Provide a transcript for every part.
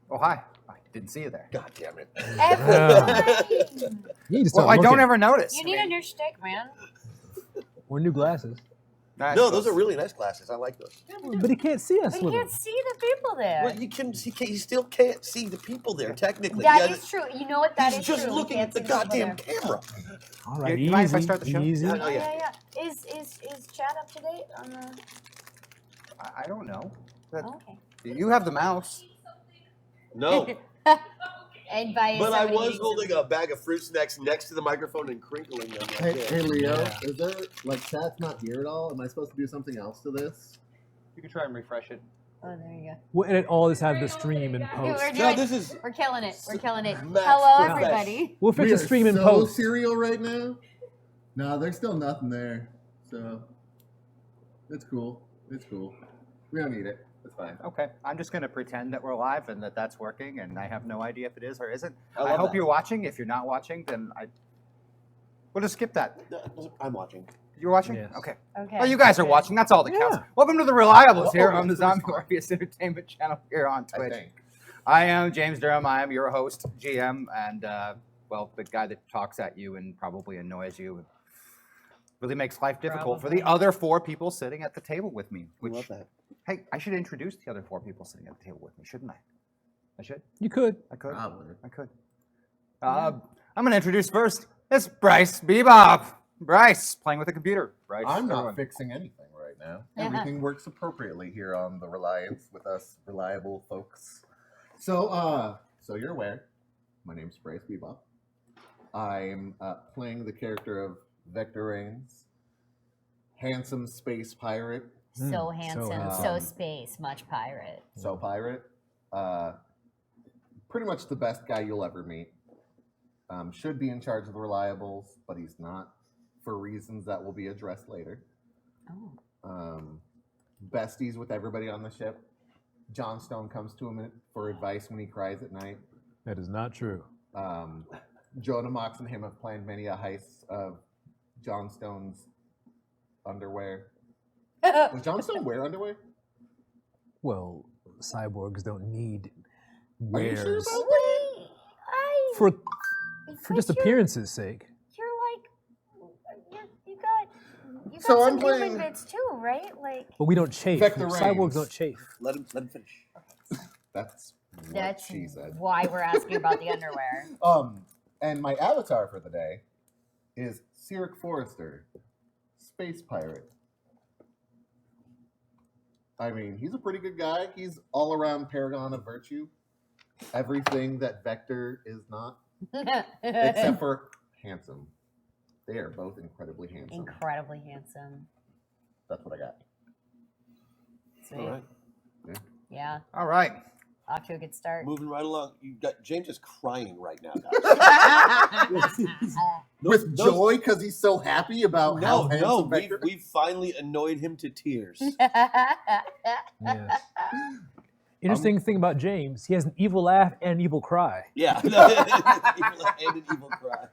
Oh, hi. I didn't see you there. God damn it. Well, I don't ever notice. You need a new stick, man. Or new glasses. No, those are really nice glasses. I like those. But he can't see us. But you can't see the people there. Well, you still can't see the people there, technically. That is true. You know what? That is true. He's just looking at the goddamn camera. All right, Do you mind if I start the show? Easy. Yeah. Is chat up to date on the? I don't know. Okay. You have the mouse. No. And by But I was holding a bag of fruit snacks next to the microphone and crinkling them. Hey, Leo, is there, chat's not here at all? Am I supposed to do something else to this? You can try and refresh it. Oh, there you go. We'll edit all this out of the stream and post. We're killing it. We're killing it. Max Hello, Profesh. everybody. We'll fix the stream and so post. serial right now? No, there's still nothing there. So, it's cool. It's cool. We don't need it. It's fine. Okay. I'm just going to pretend that we're live and that that's working, and I have no idea if it is or isn't. I I love hope that. you're watching. If you're not watching, then we'll just skip that. I'm watching. You're watching? Yes. Okay. Okay. Well, you guys are watching. That's all that counts. Welcome to the Reliables here on the Zombie Warriors Entertainment channel here on Twitch. I am James Durham. I am your host, GM, and, well, the guy that talks at you and probably annoys you. Really makes life difficult for the other four people sitting at the table with me. I love that. Hey, I should introduce the other four people sitting at the table with me, shouldn't I? I should? You could. I could? Probably. I could. I'm going to introduce first. It's Bryce Bebop. Bryce, playing with a computer. Bryce. I'm not everyone. fixing anything right now. Yeah. Everything works appropriately here on the Reliance with us reliable folks. So you're aware, my name's Bryce Bebop. I'm playing the character of Vector Rains, handsome space pirate. So handsome, handsome. so space, much pirate. So pirate, pretty much the best guy you'll ever meet. Should be in charge of the Reliables, but he's not, for reasons that will be addressed later. Oh. Besties with everybody on the ship. John Stone comes to him for advice when he cries at night. That is not true. Jonah Mox and him have planned many a heist of John Stone's underwear. Does John Stone wear underwear? Well, cyborgs don't need Are you sure wares about Wait, for because just you're- appearances' sake. You're like, you got So I'm some human playing- bits too, right? Like But we don't chafe. Vector Cyborgs Rains. don't chafe. Let him finish. That's what that's she said. why we're asking about the underwear. And my avatar for the day is Cyric Forrester, space pirate. I mean, he's a pretty good guy. He's all around paragon of virtue. Everything that Vector is not, except for handsome. They are both incredibly handsome. Incredibly handsome. That's what I got. Sweet. All right. Yeah. All right. Off to a good start. Moving right along. You got James is crying right now, guys. With joy because he's so happy about how handsome we Vector. we finally annoyed him to tears. Yes. Interesting thing about James, he has an evil laugh and an evil cry. Yeah. Evil and an evil cry.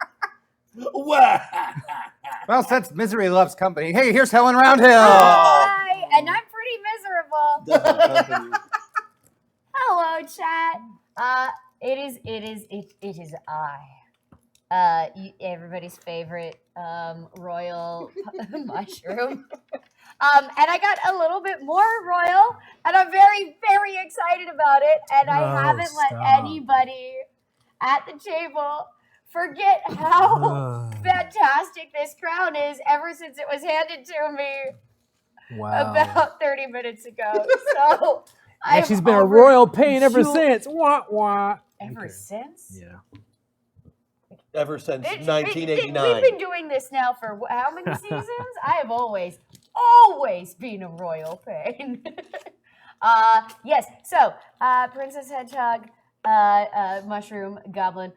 Well, since misery loves company, hey, here's Helen Roundhill. Hi, and I'm pretty miserable. Hello, chat. It is I, everybody's favorite royal mushroom. And I got a little bit more royal, and I'm very, very excited about it. And I haven't let anybody at the table forget how fantastic this crown is ever since it was handed to me about 30 minutes ago. So and she's been a royal pain ever since. Wah, wah. Ever since? Yeah. Ever since 1989. We've been doing this now for how many seasons? I have always been a royal pain. Yes, so Princess Hedgehog, Mushroom, Goblin.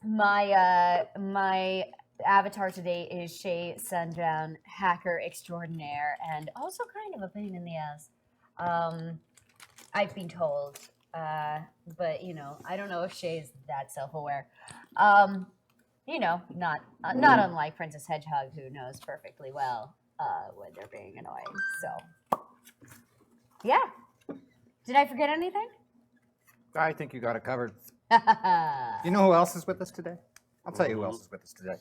My avatar today is Shay Sundown, hacker extraordinaire, and also kind of a pain in the ass. I've been told, but I don't know if Shay's that self-aware. Not unlike Princess Hedgehog, who knows perfectly well when they're being annoying. So, yeah. Did I forget anything? I think you got it covered. You know who else is with us today? I'll tell you who else is with us today.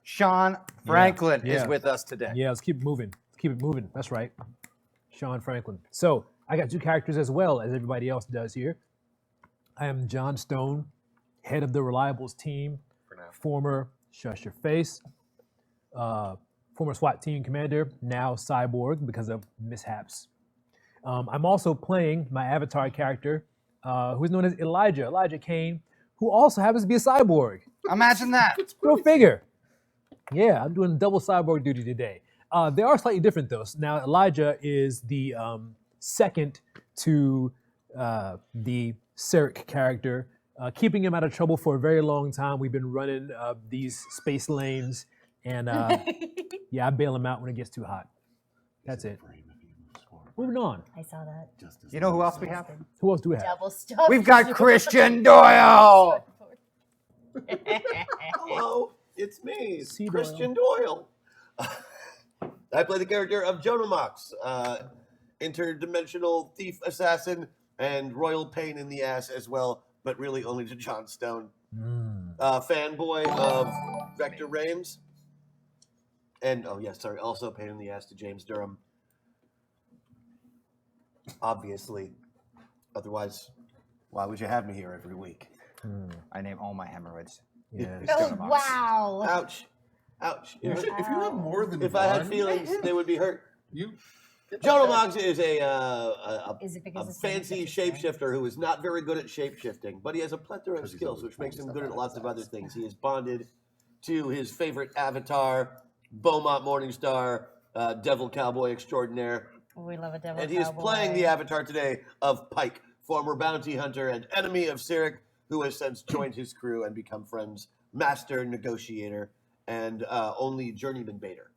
Sean Franklin is with us today. Yeah, let's keep it moving. Let's keep it moving. That's right. Sean Franklin. So I got two characters as well as everybody else does here. I am John Stone, head of the Reliables team, former Shush Your Face, former SWAT team commander, now cyborg because of mishaps. I'm also playing my avatar character, who's known as Elijah Kane, who also happens to be a cyborg. Imagine that. Go figure. Yeah, I'm doing double cyborg duty today. They are slightly different though. Now Elijah is the second to the Ceric character, keeping him out of trouble for a very long time. We've been running these space lanes, and I bail him out when it gets too hot. That's it. Moving on. I saw that. You know who else we have? Who else do we have? Double stuff. We've got Christian Doyle. Hello, it's me, C. Christian Doyle. I play the character of Jonah Mox, interdimensional thief assassin and royal pain in the ass as well, but really only to John Stone. Fanboy of Vector Rames. And, also pain in the ass to James Durham. Obviously. Otherwise, why would you have me here every week? I name all my hemorrhoids. Yeah. Oh, wow. Ouch. Ouch. If you have more than If one, I had feelings, they would be hurt. you Jonah Moggs is Is it a because it's fancy shapeshifter who is not very good at shapeshifting, but he has a plethora of Because he's skills, always which makes him pulling good at stuff lots out of of other his things. He is bonded to his favorite avatar, Beaumont Morningstar, Devil Cowboy Extraordinaire. We love a devil And he is cowboy. playing the avatar today of Pike, former bounty hunter and enemy of Ceric, who has since joined his crew and become friends, master negotiator, and only journeyman baiter.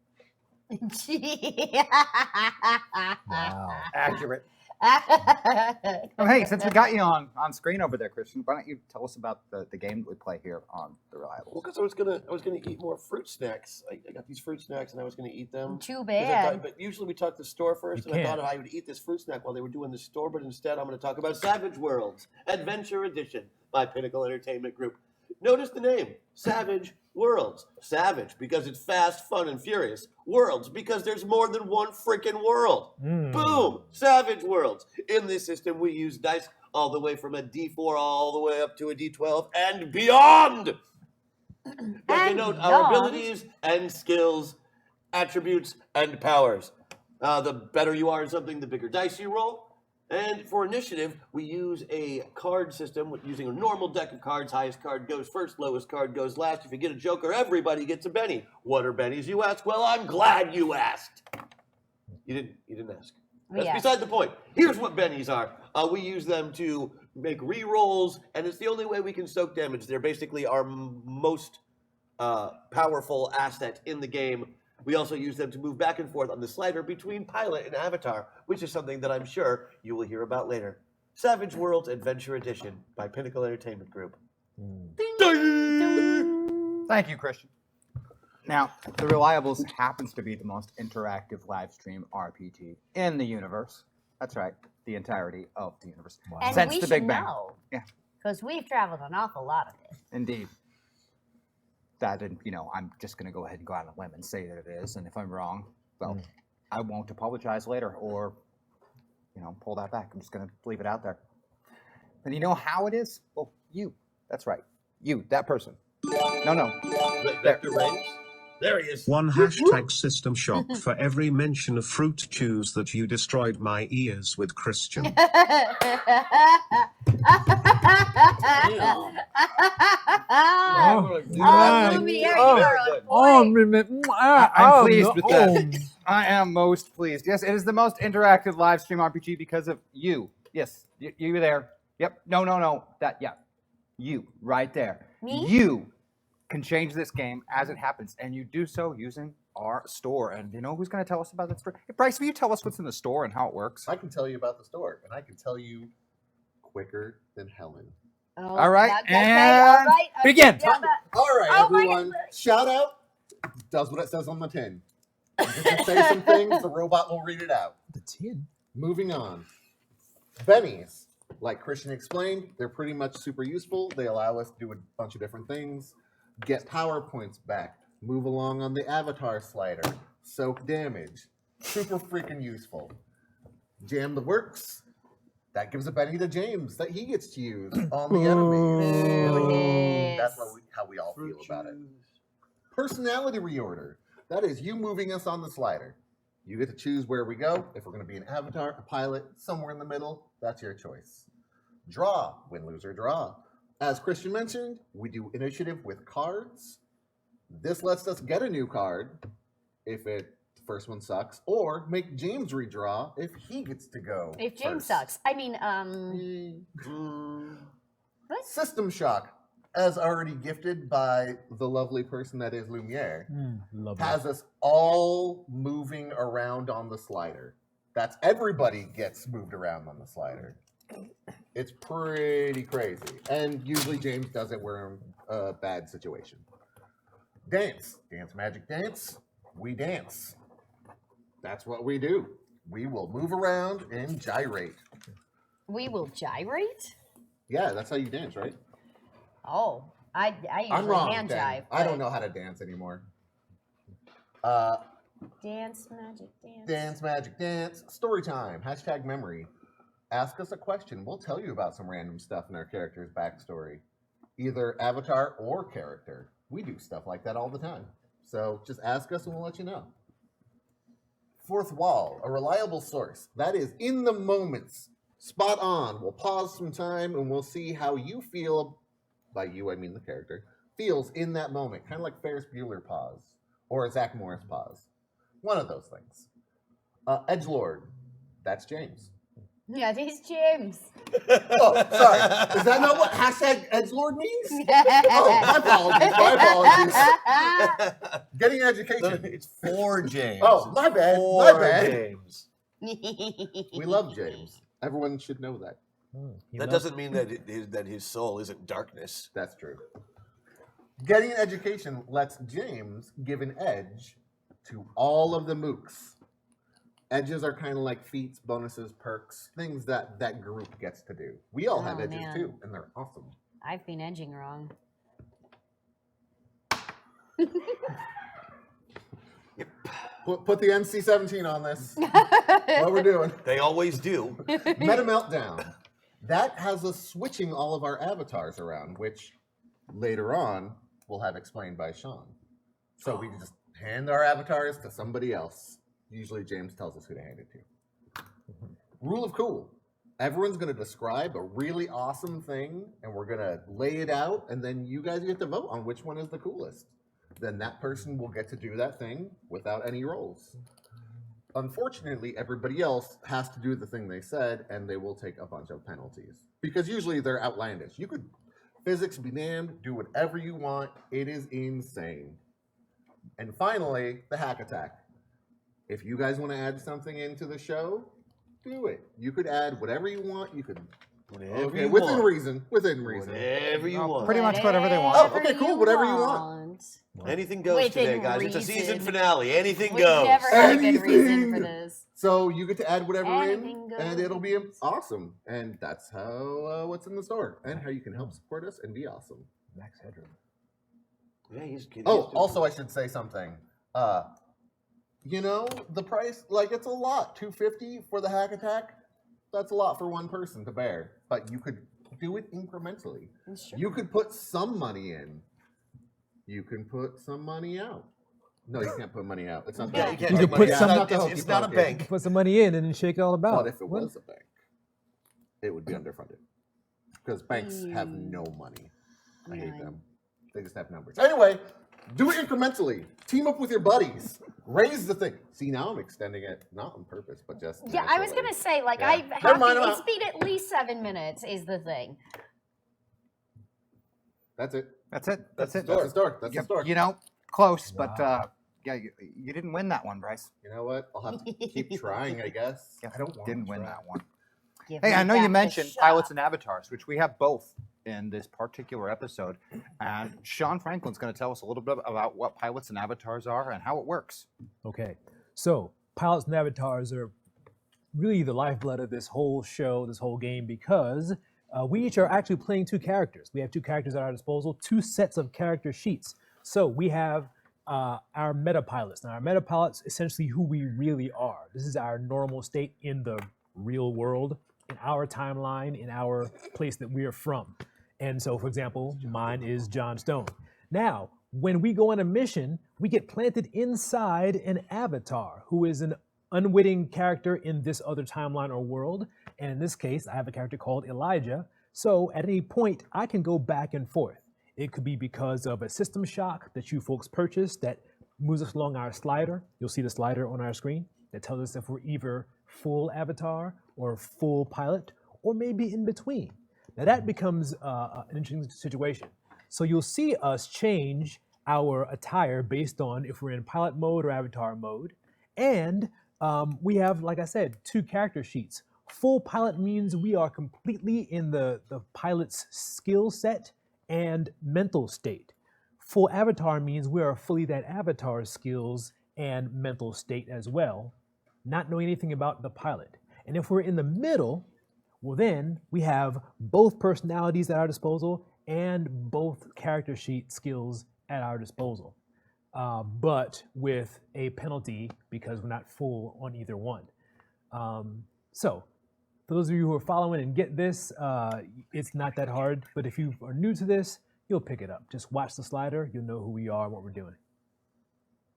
Wow. Accurate. Oh, hey, since we got you on screen over there, Christian, why don't you tell us about the game that we play here on the Reliables? Well, because I was gonna eat more fruit snacks. I got these fruit snacks and I was gonna eat them. Too 'Cause bad. but usually we talk the store first, You and I can't. thought I would eat this fruit snack while they were doing the store, but instead I'm going to talk about Savage Worlds Adventure Edition by Pinnacle Entertainment Group. Notice the name, Savage Worlds. Savage because it's fast, fun, and furious. Worlds because there's more than one freaking world. Boom! Savage Worlds. In this system, we use dice all the way from a D4 all the way up to a D12 and beyond. That denote our abilities and skills, attributes, and powers. The better you are in something, the bigger dice you roll. And for initiative, we use a card system using a normal deck of cards. Highest card goes first, lowest card goes last. If you get a joker, everybody gets a Benny. What are Bennies, you ask? Well, I'm glad you asked. You didn't ask. That's beside the point. Here's what Bennies are. We use them to make re-rolls, and it's the only way we can soak damage. They're basically our most powerful asset in the game. We also use them to move back and forth on the slider between pilot and avatar, which is something that I'm sure you will hear about later. Savage Worlds Adventure Edition by Pinnacle Entertainment Group. Thank you, Christian. Now, The Reliables happens to be the most interactive live stream RPG in the universe. That's right, the entirety of the universe. Wow. And Since we the should Big Bang. know. Yeah. Because we've traveled an awful lot of it. Indeed. That, and I'm just going to go ahead and go out on a limb and say that it is. And if I'm wrong, well, I won't apologize later or, pull that back. I'm just going to leave it out there. And you know how it is? Well, you. That's right. You, that person. No. Vector Reigns? There he is. One hashtag system shock for every mention of fruit chews that you destroyed my ears with, Christian. I'm pleased with that. I am most pleased. Yes, it is the most interactive live stream RPG because of you. Yes, you there. Yep. No. You, right there. Me? You can change this game as it happens, and you do so using our store. And you know who's going to tell us about that store? Hey, Bryce, will you tell us what's in the store and how it works? I can tell you about the store, and I can tell you quicker than Helen. Oh, All right, okay, and begin. All right, Oh my everyone. Shout out does what it says on the tin. You can say some things, the robot will read it out. The tin. Moving on. Bennies, like Christian explained, they're pretty much super useful. They allow us to do a bunch of different things. Get power points back. Move along on the avatar slider. Soak damage. Super freaking useful. Jam the works. That gives a Benny to James that he gets to use on the enemy. That's how we all feel about it. Personality reorder. That is you moving us on the slider. You get to choose where we go. If we're going to be an avatar, a pilot, somewhere in the middle, that's your choice. Draw. Win, lose, or draw. As Christian mentioned, we do initiative with cards. This lets us get a new card if the first one sucks, or make James redraw if he gets to go. If James first. sucks. I mean, what? System shock, as already gifted by the lovely person that is Lumiere, Lovely. has us all moving around on the slider. That's everybody gets moved around on the slider. It's pretty crazy. And usually James does it when we're in a bad situation. Dance. Dance, magic, dance. We dance. That's what we do. We will move around and gyrate. We will gyrate? Yeah, that's how you dance, right? Oh, I I'm usually wrong, hand Dan. jive. I don't but know how to dance anymore. Dance, magic, dance. Dance, magic, dance. Story time. Hashtag memory. Ask us a question. We'll tell you about some random stuff in our character's backstory. Either avatar or character. We do stuff like that all the time. So just ask us and we'll let you know. Fourth wall. A reliable source. That is in the moments. Spot on. We'll pause some time and we'll see how you feel. By you, I mean the character. Feels in that moment. Kind of like Ferris Bueller pause. Or a Zach Morris pause. One of those things. Edgelord. That's James. Yeah, this is James. Oh, sorry. Is that not what hashtag edgelord means? Oh, my apologies. My apologies. Getting education. It's for James. Oh, my bad. For My bad. James. We love James. Everyone should know that. That doesn't mean that his soul isn't darkness. That's true. Getting an education lets James give an edge to all of the mooks. Edges are kind of like feats, bonuses, perks, things that group gets to do. We all have Oh, edges man. too, and they're awesome. I've been edging wrong. Put the NC-17 on this. What we're doing. They always do. Meta Meltdown. That has us switching all of our avatars around, which later on we'll have explained by Sean. So we just hand our avatars to somebody else. Usually James tells us who to hand it to. Rule of cool. Everyone's going to describe a really awesome thing, and we're going to lay it out, and then you guys get to vote on which one is the coolest. Then that person will get to do that thing without any rolls. Unfortunately, everybody else has to do the thing they said, and they will take a bunch of penalties. Because usually they're outlandish. You could, physics be damned, do whatever you want. It is insane. And finally, the hack attack. If you guys want to add something into the show, do it. You could add whatever you want. You could. Whatever Okay, you within want. reason. Within reason. Whatever you want. Pretty much whatever they want. Oh, okay, cool. Whatever you want. Anything goes Within today, guys. It's a season reason. finale. Anything We've goes. never had a good reason Anything. for this. So you get to add whatever Anything in, and it'll be goes. awesome. And that's how what's in the store, and how you can help support us and be awesome. Max Headroom. Yeah, he's kidding. Oh, also I should say something. You know, the price, like it's a lot. $250 for the hack attack. That's a lot for one person to bear. But you could do it incrementally. Sure. You could put some money in. You can put some money out. No, you can't put money out. It's not. Yeah, the you can't You take could money put out. some- It's not a bank. Put some money in and then shake it all about. But if it What? was a bank, it would be underfunded. Because banks have no money. I hate them. They just have numbers. Anyway, do it incrementally. Team up with your buddies. Raise the thing. See, now I'm extending it, not on purpose, but just. Yeah, I was naturally. gonna say, like, Yeah. I Never have mind, to, I'm it's out. been at least 7 minutes is the thing. That's it. That's it. That's it. That's the store. That's the Yep. store. You know, close, but Wow. yeah, you didn't win that one, Bryce. You know what? I'll have to keep trying, I guess. Yeah, I don't want didn't to win try. that one. Give Hey, me I know back you the mentioned shot. pilots and avatars, which we have both in this particular episode. And Sean Franklin's going to tell us a little bit about what pilots and avatars are and how it works. Okay, so pilots and avatars are really the lifeblood of this whole show, this whole game, because we each are actually playing two characters. We have two characters at our disposal, two sets of character sheets. So we have our meta pilots. Now, our meta pilots essentially who we really are. This is our normal state in the real world, in our timeline, in our place that we are from. And so, for example, mine is John Stone. Now, when we go on a mission, we get planted inside an avatar who is an unwitting character in this other timeline or world. And in this case, I have a character called Elijah. So at any point, I can go back and forth. It could be because of a system shock that you folks purchased that moves us along our slider. You'll see the slider on our screen that tells us if we're either full avatar or full pilot, or maybe in between. Now that becomes an interesting situation. So you'll see us change our attire based on if we're in pilot mode or avatar mode. And we have, like I said, two character sheets. Full pilot means we are completely in the pilot's skill set and mental state. Full avatar means we are fully that avatar's skills and mental state as well, not knowing anything about the pilot. And if we're in the middle, well then we have both personalities at our disposal and both character sheet skills at our disposal, but with a penalty because we're not full on either one. So for those of you who are following and get this, it's not that hard, but if you are new to this, you'll pick it up. Just watch the slider, you'll know who we are and what we're doing.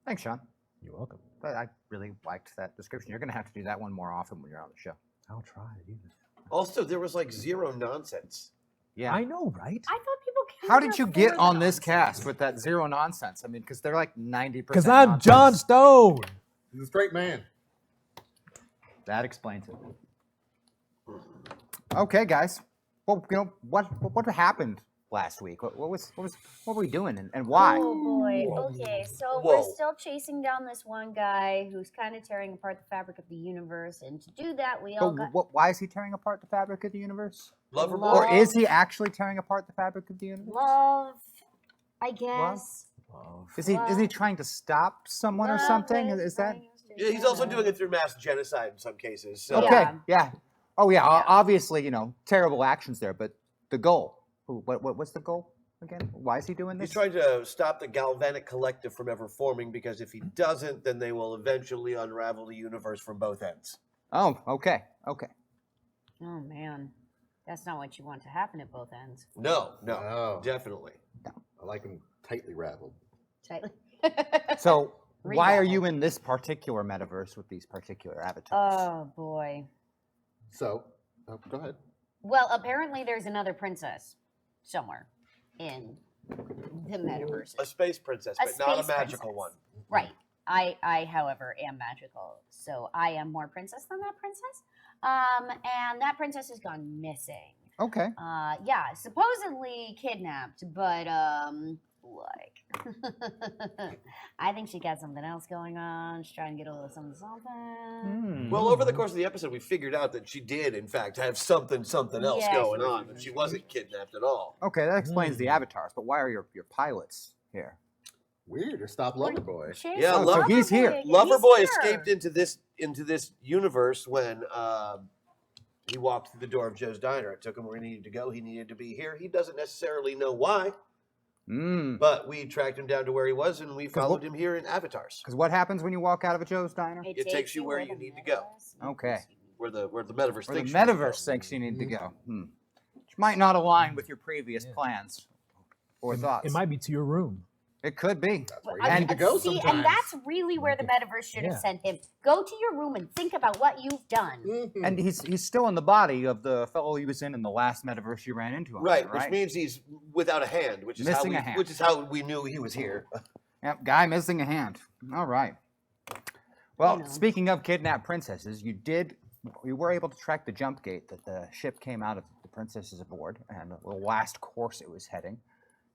Thanks, Sean. You're welcome. But I really liked that description. You're going to have to do that one more often when you're on the show. I'll try to do this. Also, there was like zero nonsense. Yeah. I know, right? I thought people came How here did you for get the on this nonsense. cast with that zero nonsense? I mean, because they're like 90%. Because I'm nonsense. John Stone. He's a straight man. That explains it. Okay, guys. Well, you know what happened last week? What were we doing and why? Oh boy. Okay, so Whoa. we're still chasing down this one guy who's kind of tearing apart the fabric of the universe, and to do that, we all got Why is he tearing apart the fabric of the universe? Lover Love. Or is he actually tearing apart the fabric of the universe? love, I guess. Is he trying to stop someone or Love something? Is that trying to Yeah, he's also do doing it through mass genocide in some cases. So. okay? Yeah. Yeah. Oh yeah. Yeah. Obviously, terrible actions there, but the goal. What's the goal again? Why is he doing this? He's trying to stop the galvanic collective from ever forming, because if he doesn't, then they will eventually unravel the universe from both ends. Oh, okay. Oh man, that's not what you want to happen at both ends. No, Oh. definitely. I like him tightly raveled. Tightly. So why are Read that you one. in this particular metaverse with these particular avatars? Oh boy. So, go ahead. Well, apparently there's another princess somewhere in the metaverse. A space princess, A but not a space magical princess. one. Right. I, however, am magical, so I am more princess than that princess. And that princess has gone missing. Okay. Yeah, supposedly kidnapped, but like. I think she got something else going on. She's trying to get a little something. Well, over the course of the episode, we figured out that she did, in fact, have something else Yeah, going on. That she wasn't kidnapped at all. Okay, that explains the avatars, but why are your pilots here? Weird. Or stop Loverboy. Yeah, so he's here. Loverboy escaped into this universe when he walked through the door of Joe's Diner. It took him where he needed to go. He needed to be here. He doesn't necessarily know why, but we tracked him down to where he was, and we followed him here in avatars. Because what happens when you walk out of a Joe's Diner? It takes you where you need to go. Okay. Where the metaverse Where the thinks metaverse thinks you need to go. Which might not align with your previous plans or thoughts. It might be to your room. It could be. That's where you need to go sometimes. And that's really where the metaverse should have sent him. Go to your room and think about what you've done. And he's still in the body of the fellow he was in the last metaverse you ran into. Right, which means he's without a hand, which is Missing a hand. which is how we knew he was here. Yep, guy missing a hand. All right. Well, speaking of kidnapped princesses, you were able to track the jump gate that the ship came out of the princesses aboard and the last course it was heading.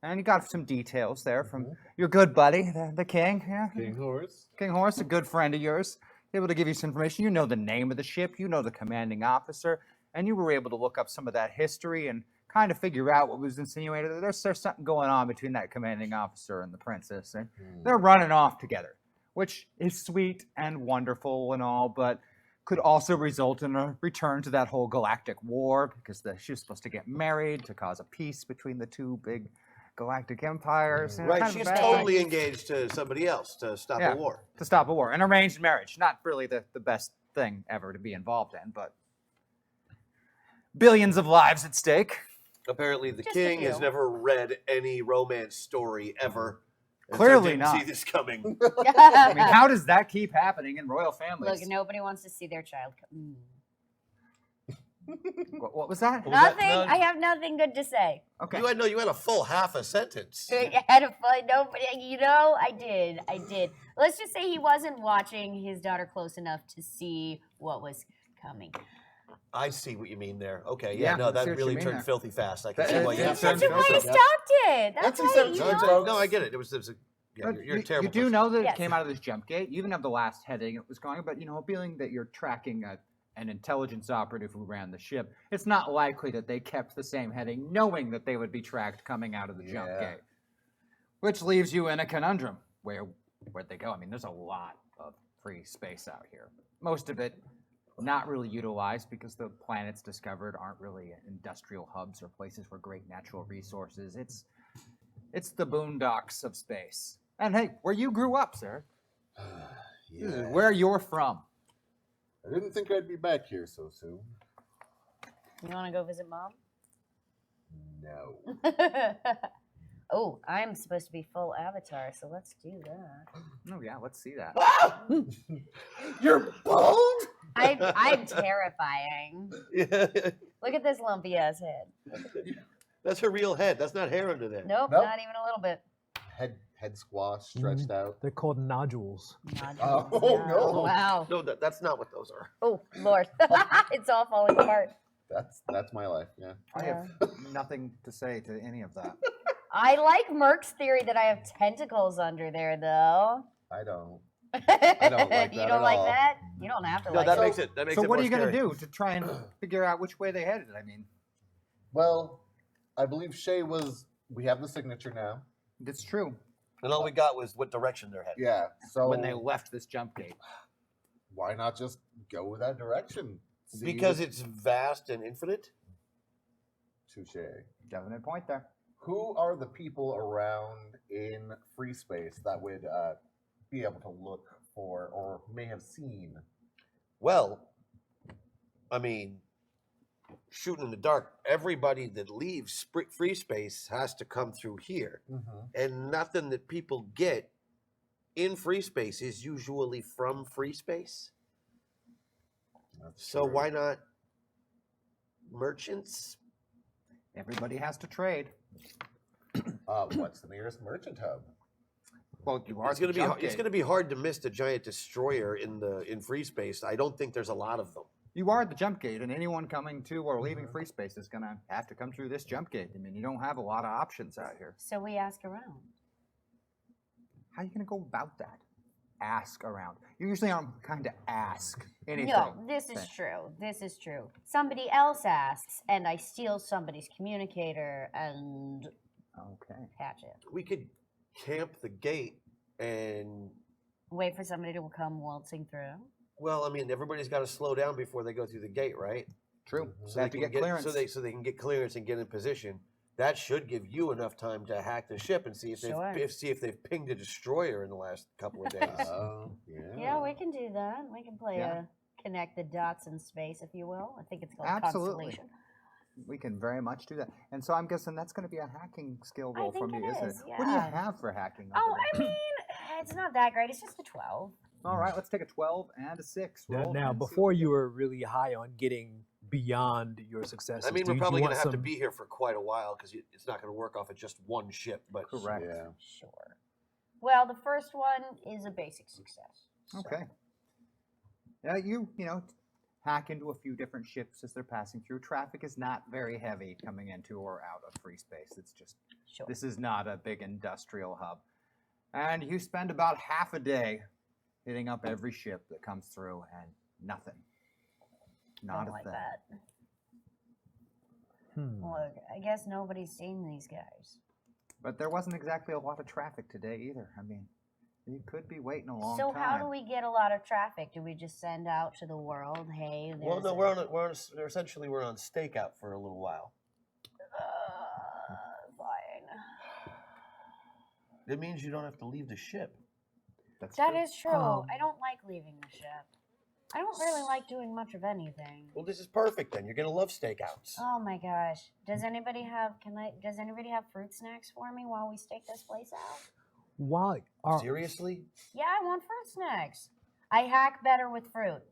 And you got some details there from your good buddy, the king. Yeah. King Horse. King Horse, a good friend of yours, able to give you some information. You know the name of the ship, you know the commanding officer, and you were able to look up some of that history and kind of figure out what was insinuated. There's something going on between that commanding officer and the princess, and they're running off together, which is sweet and wonderful and all, but could also result in a return to that whole galactic war because she was supposed to get married to cause a peace between the two big galactic empires. Right, she's totally engaged to somebody else to stop a war. To stop a war. An arranged marriage. Not really the best thing ever to be involved in, but billions of lives at stake. Apparently the king has never read any romance story ever. Clearly didn't not. see this coming. I mean, how does that keep happening in royal families? Look, nobody wants to see their child. What was that? Nothing. I have nothing good to say. Okay. You had a full half a sentence. I had a fun. Nobody. I did. Let's just say he wasn't watching his daughter close enough to see what was coming. I see what you mean there. Okay, Yeah, no, I see that what really you mean turned there. filthy fast. I can That- see why you yeah, have That's to why I stopped it. That's right. No, I get it. It was But you're a terrible you do person. know that Yes. it came out of this jump gate. You even have the last heading it was going, but feeling that you're tracking an intelligence operative who ran the ship, it's not likely that they kept the same heading, knowing that they would be tracked coming out of the jump gate. Which leaves you in a conundrum. Where'd they go? I mean, there's a lot of free space out here. Most of it not really utilized because the planets discovered aren't really industrial hubs or places for great natural resources. It's the boondocks of space. And hey, where you grew up, sir. This is where you're from. I didn't think I'd be back here so soon. You want to go visit mom? No. Oh, I'm supposed to be full avatar, so let's do that. Oh yeah, let's see that. You're bald? I'm terrifying. Yeah. Look at this lumpy ass head. That's her real head. That's not hair under there. Nope, Nope. not even a little bit. Head squash stretched out. They're called nodules. Nodules. Oh, no. Wow. No, that's not what those are. Oh Lord, it's all falling apart. That's my life. Yeah. I have nothing to say to any of that. I like Merc's theory that I have tentacles under there, though. I don't. don't like you that don't at like all. that? You don't have to No, like that it. makes it. That makes So it what more are you going to scary. do to try and figure out which way they headed? I mean, Well, I believe Shay was. We have the signature now. it's true. And all we got was what direction they're heading. Yeah. So When they left this jump gate. why not just go that direction? See Because what- it's vast and infinite. Touche. Definite point there. Who are the people around in free space that would be able to look for or may have seen? Well, I mean, shooting in the dark. Everybody that leaves free space has to come through here, and nothing that people get in free space is usually from free space. So why not merchants? Everybody has to trade. What's the nearest merchant hub? Well, you are It's gonna the jump it's gate. gonna be hard to miss the giant destroyer in free space. I don't think there's a lot of them. You are at the jump gate, and anyone coming to or leaving free space is going to have to come through this jump gate. I mean, you don't have a lot of options out here. So we ask around. how are you going to go about that? Ask around. You usually aren't kind to ask anything. No, this is true. This is true. Somebody else asks, and I steal somebody's communicator and patch it. We could camp the gate and Wait for somebody to come waltzing through. well, I mean, everybody's got to slow down before they go through the gate, right? True. So They have to get clearance. So they can get clearance and get in position. That should give you enough time to hack the ship and see if they've pinged a destroyer in the last couple of days. Yeah, we can do that. We can play a connect the dots in space, if you will. I think it's called Absolutely. Constellation. We can very much do that. And so I'm guessing that's going to be a hacking skill roll from think you, it isn't it? is, What do you yeah. have for hacking? Oh, over I there? mean, it's not that great. It's just a 12. All right, let's take a 12 and a 6. Roll Now, and see before what we you get. were really high on getting beyond your successes. I mean, do we're you probably going want to have to some- be here for quite a while because it's not going to work off of just one ship. But Correct. Yeah. Sure. Well, the first one is a basic success. so- Okay. Yeah, you know, hack into a few different ships as they're passing through. Traffic is not very heavy coming into or out of free space. It's just, Sure. this is not a big industrial hub. And you spend about half a day hitting up every ship that comes through and nothing. Not Don't a like thing. that. Look, I guess nobody's seen these guys. But there wasn't exactly a lot of traffic today either. I mean, you could be waiting a long So time. how do we get a lot of traffic? Do we just send out to the world, hey, there's well, no, we're on stakeout for a little while. Fine. It means you don't have to leave the ship. That's That true. is true. I don't like leaving the ship. I don't really like doing much of anything. Well, this is perfect then. You're going to love stakeouts. Oh my gosh. Does anybody have fruit snacks for me while we stake this place out? Why are Seriously? Yeah, I want fruit snacks. I hack better with fruit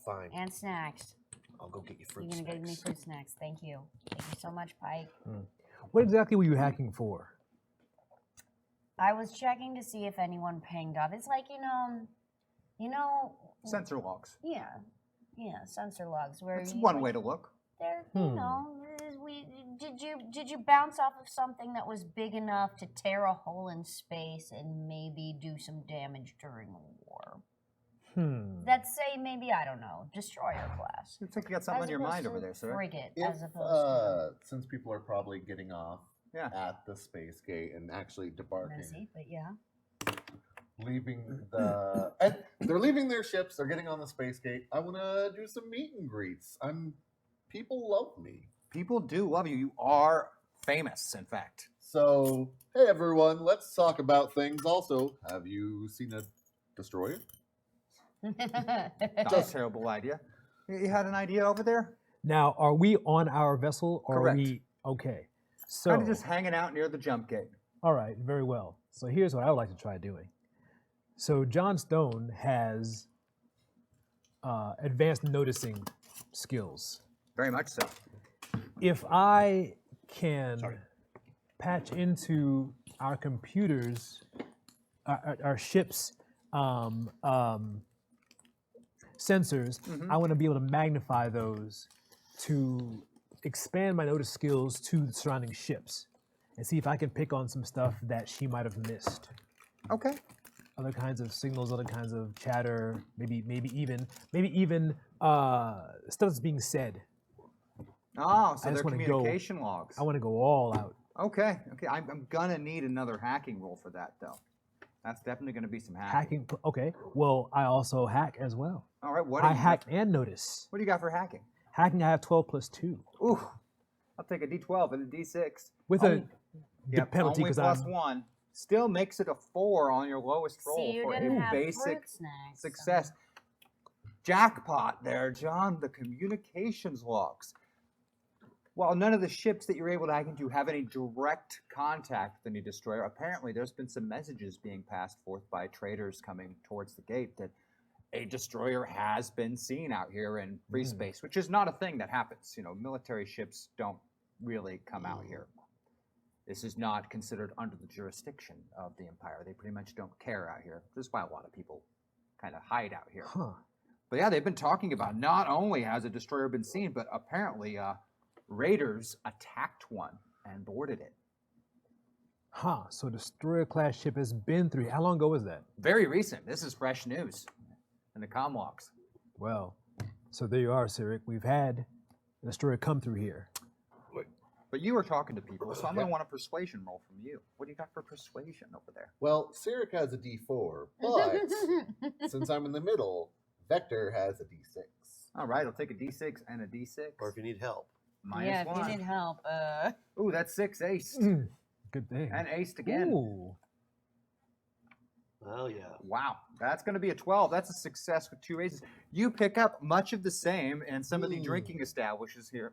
Fine. and snacks. I'll go get you fruit You're gonna snacks. give me fruit snacks. Thank you. Thank you so much, Pike. what exactly were you hacking for? I was checking to see if anyone pinged up. It's like, Sensor logs. yeah, sensor logs where That's you, one way to look. There, did you bounce off of something that was big enough to tear a hole in space and maybe do some damage during a war? Let's say maybe, I don't know, destroyer class. Looks like you got something As on your opposed mind to over there, sir. Frigate, If, as opposed since people are probably getting off Yeah. at the space gate and actually to debarking, messy, but yeah. leaving the and they're leaving their ships, they're getting on the space gate. I want to do some meet and greets. People love me. People do love you. You are famous, in fact. So, hey everyone, let's talk about things. Also, have you seen a destroyer? Not a terrible idea. You had an idea over there? Now, are we on our vessel or Correct. are we okay? So Kind of just hanging out near the jump gate. all right, very well. So here's what I would like to try doing. So John Stone has advanced noticing skills. Very much so. If I can patch into our computers, our ship's sensors, I want to be able to magnify those to expand my notice skills to the surrounding ships and see if I can pick on some stuff that she might have missed. Okay. Other kinds of signals, other kinds of chatter, maybe even stuff that's being said. Oh, so I they're just wanna go- communication logs. I want to go all out. Okay. I'm gonna need another hacking roll for that, though. That's definitely gonna be some hacking. Hacking. Okay. Well, I also hack as well. All right. What do I you hack and notice. What do you got for hacking? Hacking, I have 12 plus 2 Ooh, I'll take a D12 and a D6. with Only- a penalty only because plus I'm 1. Still makes it a 4 on your lowest roll See, you for didn't a have basic fruit snacks. success. Jackpot there, John. The communications logs. While none of the ships that you're able to hack into have any direct contact with any destroyer, apparently there's been some messages being passed forth by traders coming towards the gate that a destroyer has been seen out here in free space, which is not a thing that happens. You know, military ships don't really come out here. This is not considered under the jurisdiction of the Empire. They pretty much don't care out here. This is why a lot of people kind of hide out here. Huh. But yeah, they've been talking about not only has a destroyer been seen, but apparently raiders attacked one and boarded it. Huh. So destroyer class ship has been through. How long ago was that? Very recent. This is fresh news in the comlogs. Well, so there you are, Cyric. We've had a destroyer come through here. But you were talking to people, so I'm going to want a persuasion roll from you. What do you got for persuasion over there? Well, Cyric has a D4, but since I'm in the middle, Vector has a D6. All right, I'll take a D6 and a D6. Or if you need help. Yeah, if -1. you need help. Ooh, that's 6 aced. Good thing. And aced again. Ooh. Oh, yeah. Wow, that's going to be a 12. That's a success with 2 aces. You pick up much of the same in some of the drinking establishments here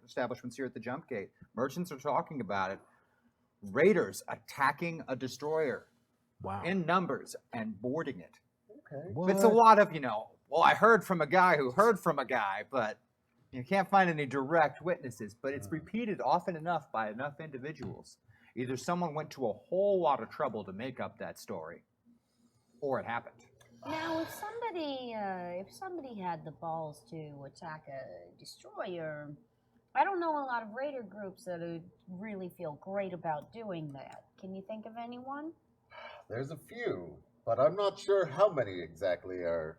at the Jump Gate. Merchants are talking about it. Raiders attacking a destroyer Wow. in numbers and boarding it. Okay. What? It's a lot of, well, I heard from a guy who heard from a guy, but you can't find any direct witnesses. But it's repeated often enough by enough individuals. Either someone went to a whole lot of trouble to make up that story, or it happened. Now, if somebody had the balls to attack a destroyer, I don't know a lot of raider groups that would really feel great about doing that. Can you think of anyone? There's a few, but I'm not sure how many exactly are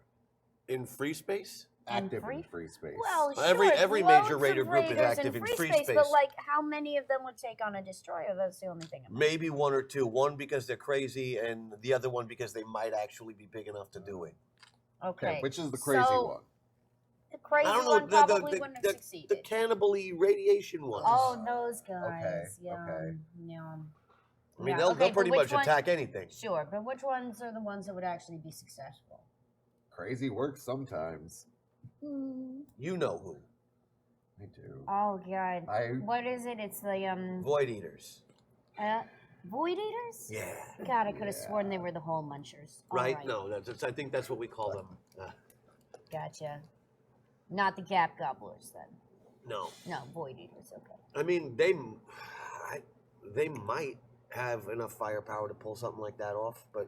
In free space? active free- in free space. Well, Every loads major of raider group is raiders active in free space. but like, how many of them would take on a destroyer? That's the only thing. Maybe 1 or 2. One because they're crazy, and the other one because they might actually be big enough to do it. Okay. which is the crazy so, one? The crazy I don't know. one probably wouldn't have The succeeded. cannibal-y radiation ones. Oh, those guys. Yeah. okay. Yeah. I mean, Yeah, they'll okay, pretty but much which one- attack anything. Sure, but which ones are the ones that would actually be successful? Crazy works sometimes. You know who. I do. Oh God. What is it? It's the Void Eaters. Void Eaters? Yeah. God, I could have sworn they were the Hole Munchers. All Right? No, I think that's what we call them. Gotcha. Not the Gap Gobblers then. No. No, Void Eaters. Okay. I mean, they might have enough firepower to pull something like that off, but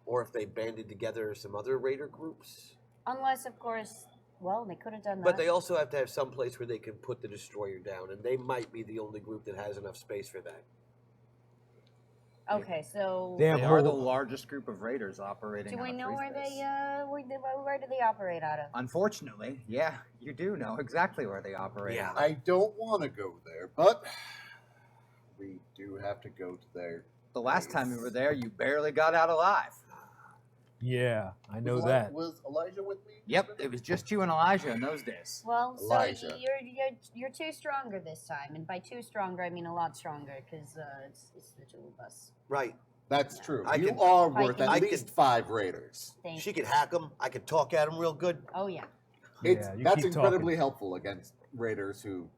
or if they banded together some other raider groups. Unless, of course, well, they could have done that. But they also have to have some place where they can put the destroyer down, and they might be the only group that has enough space for that. Okay, so They are the largest group of raiders operating. do we on a know free where space. where do they operate out of? Unfortunately, yeah, you do know exactly where they operate. Yeah. I don't want to go there, but we do have to go to there. The last time we were there, you barely got out alive. Yeah, I know that. Was Elijah with me? Yep, it was just you and Elijah in those days. Well, so Elijah. you're two stronger this time, and by two stronger I mean a lot stronger because it's the two of us. Right. That's true. I You can- are worth I at can- least 5 raiders. Thank She you. could hack them. I could talk at them real good. Oh yeah. It's, Yeah, you that's keep incredibly talking. helpful against raiders who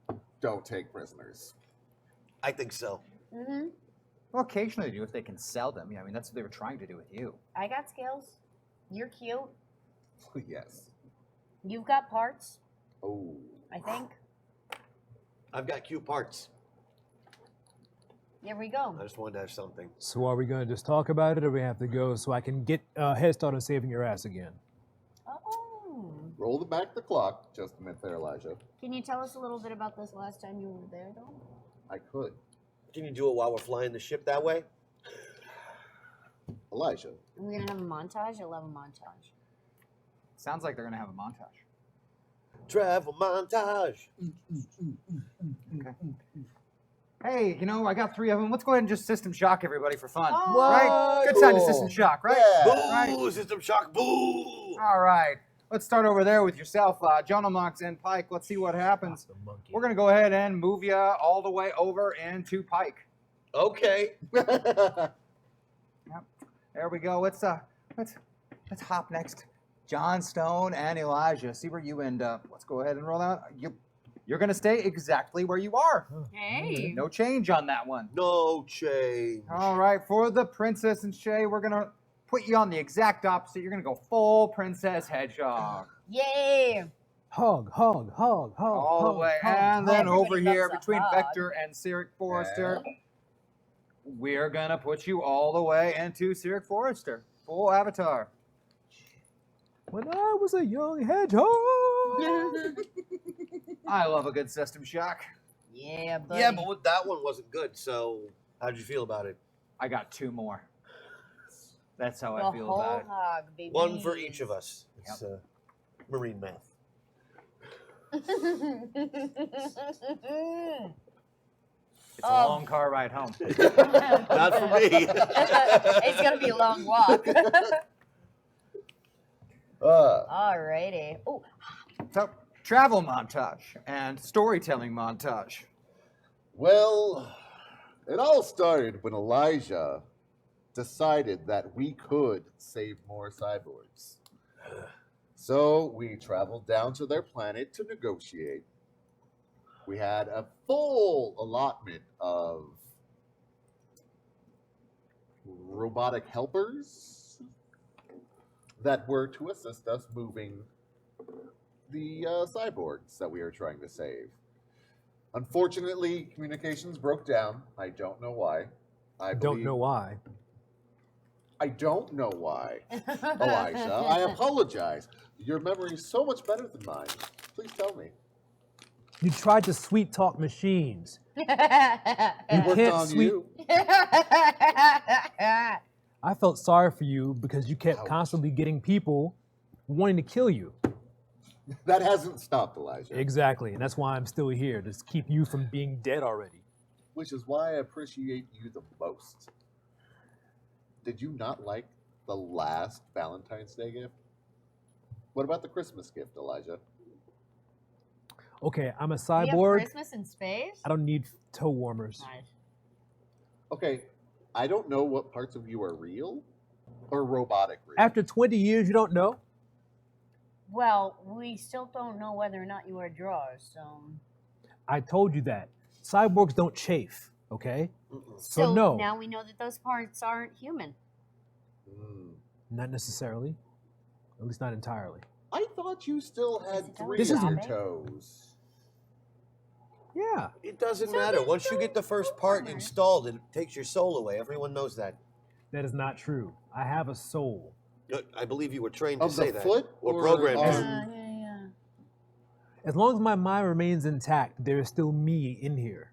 don't take prisoners. I think so. Mm-hmm. Well, occasionally do if they can sell them. Yeah, I mean, that's what they were trying to do with you. I got skills. You're cute. Yes. You've got parts. Oh. I think. I've got cute parts. There we go. I just wanted to have something. So are we going to just talk about it, or we have to go so I can get a head start on saving your ass again? Oh. Roll back the clock just a minute there, Elijah. Can you tell us a little bit about this last time you were there, though? I could. Can you do it while we're flying the ship that way? Elijah. We're gonna have a montage. I love a montage. Sounds like they're gonna have a montage. Travel montage. Hey, I got 3 of them. Let's go ahead and just system shock everybody for fun. Oh. Right? Good time to system shock, right? Yeah. Boo! System shock. Boo! All right. Let's start over there with yourself, Jonah Mox and Pike. Let's see what happens. The monkey. We're gonna go ahead and move you all the way over into Pike. Okay. There we go. Let's hop next. John Stone and Elijah. See where you end up. Let's go ahead and roll out. You're gonna stay exactly where you are. Hey. No change on that one. No change. All right, for the Princess and Shay, we're gonna put you on the exact opposite. You're gonna go full Princess Hedgehog. Yay! Hog, hog, hog, hog. All the hog, way. hog, And then Everybody over here loves a between hog. Vector and Cyric Forrester, we're gonna put you all the way into Cyric Forrester. Full avatar. When I was a young hedgehog. I love a good system shock. Yeah, buddy. Yeah, but that one wasn't good. So how'd you feel about it? I got 2 more. That's how The I feel whole about it. hog, baby. One for each of us. It's marine math. It's a long car ride home. Not for me. It's gonna be a long walk. Alrighty. Oh, So, travel montage and storytelling montage. Well, it all started when Elijah decided that we could save more cyborgs. So we traveled down to their planet to negotiate. We had a full allotment of robotic helpers that were to assist us moving the cyborgs that we were trying to save. Unfortunately, communications broke down. I don't know why. I Don't know why. I don't know why, Elijah. I apologize. Your memory is so much better than mine. Please tell me. You tried to sweet talk machines. We You worked can't on sweet. you. I felt sorry for you because you kept Ouch. constantly getting people wanting to kill you. That hasn't stopped, Elijah. Exactly, and that's why I'm still here to keep you from being dead already. Which is why I appreciate you the most. Did you not like the last Valentine's Day gift? What about the Christmas gift, Elijah? Okay, I'm a We have cyborg. Christmas in space. I don't need toe warmers. Nice. Okay, I don't know what parts of you are real or robotic real. After 20 years, you don't know? Well, we still don't know whether or not you wear drawers, so. I told you that. Cyborgs don't chafe, okay? Mm-mm. So no. Now we know that those parts aren't human. Hmm. Not necessarily. At least not entirely. I thought you still Is had it 3 This on is- your toes. Yeah. It doesn't So matter. then Once you don't get the first part bother. installed, it takes your soul away. Everyone knows that. That is not true. I have a soul. I believe you were trained to Of say the that. foot Or or programmed arm? to. Yeah. As long as my mind remains intact, there is still me in here.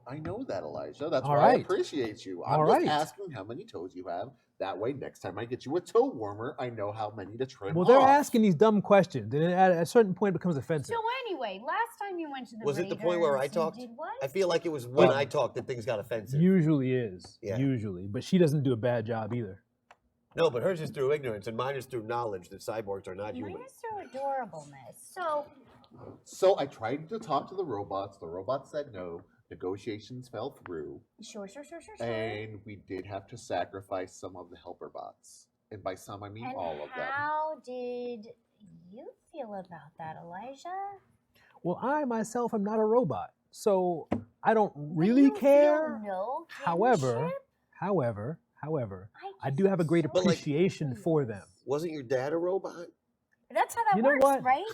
I know that, Elijah. That's All why I right. appreciate you. I'm All just right. asking how many toes you have. That way, next time I get you a toe warmer, I know how many to trim Well, they're off. asking these dumb questions, and at a certain point, it becomes offensive. So anyway, last time you went to the Was it the point where I Raiders, you talked? did what? I feel like it was when Well, I talked that things got offensive. Usually is. Yeah. Usually. But she doesn't do a bad job either. No, but hers is through ignorance, and mine is through knowledge that cyborgs are not human. Mine is so adorableness. So So I tried to talk to the robots. The robots said no. Negotiations fell through. sure. And we did have to sacrifice some of the helper bots. And by some, I mean And all of them. how did you feel about that, Elijah? Well, I myself am not a robot, so I don't Do really you feel care. no However, kinship? however, I just do have a great so But, like- appreciation for them. Wasn't your dad a robot? That's how that You know works, what? right?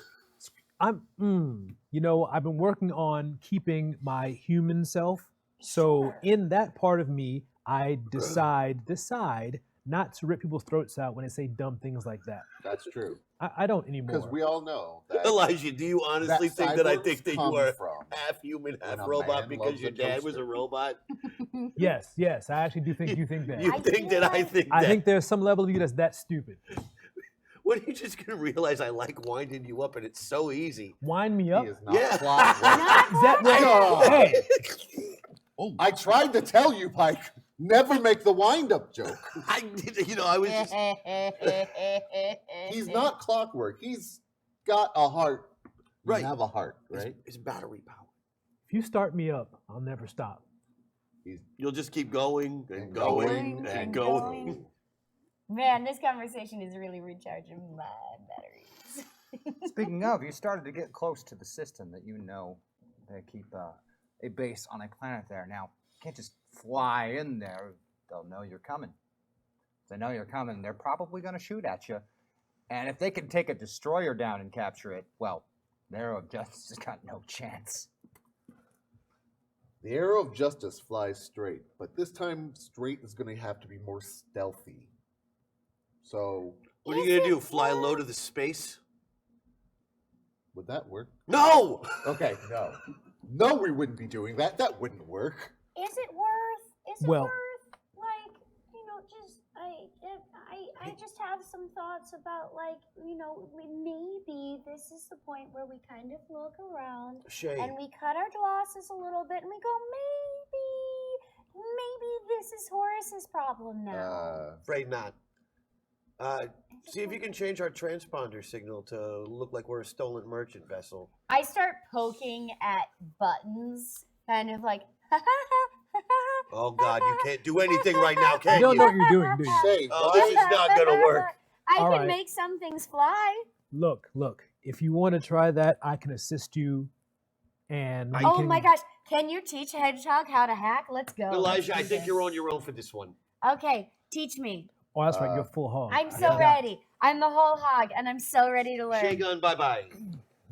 I've been working on keeping my human self. So Sure. in that part of me, I decide not to rip people's throats out when they say dumb things like that. That's true. I don't anymore. Because we all know that. Elijah, do you honestly think that I cyborgs think that come you are from half human, when half a robot man because loves your a dad was a toaster. robot? Yes, I actually do think you think that. You I think that I can't. think I that? think there's some level of you that's that stupid. When are you just gonna realize I like winding you up and it's so easy? Wind me He up. is not Yeah. clockwork. Is that right? Oh. Hey, I tried to tell you, Pike, never make the wind-up joke. I was just He's not clockwork. He's got a heart. You Right. have a heart, right? it's battery power. if you start me up, I'll never stop. You'll just keep going and And going going and and going. going. Man, this conversation is really recharging my batteries. Speaking of, you started to get close to the system that you know they keep a base on a planet there. Now, you can't just fly in there. They'll know you're coming. If they know you're coming, they're probably going to shoot at you. And if they can take a destroyer down and capture it, well, the Arrow of Justice has got no chance. The arrow of justice flies straight, but this time straight is going to have to be more stealthy. So, What are you gonna do? Fly low to the space? would that work? No! Okay, no. No, we wouldn't be doing that. That wouldn't work. Is it worth? Well- Like, just I just have some thoughts about maybe this is the point where we kind of look around Shay, and we cut our losses a little bit and we go maybe this is Horace's problem now. afraid not. See if you can change our transponder signal to look like we're a stolen merchant vessel. I start poking at buttons, kind of like. Oh God, you can't do anything right now, You can don't know you? what you're doing, do you? Shay, Oh, this is not gonna work. I All can right. make some things fly. Look. If you want to try that, I can assist you. And we Oh can, my gosh! Can you teach Hedgehog how to hack? Let's go. Elijah, Let's I do think this. you're on your own for this one. Okay, teach me. Oh, that's right. You're full hog. I'm I so forgot. ready. I'm the whole hog, and I'm so ready to learn. Shay Gun, bye-bye.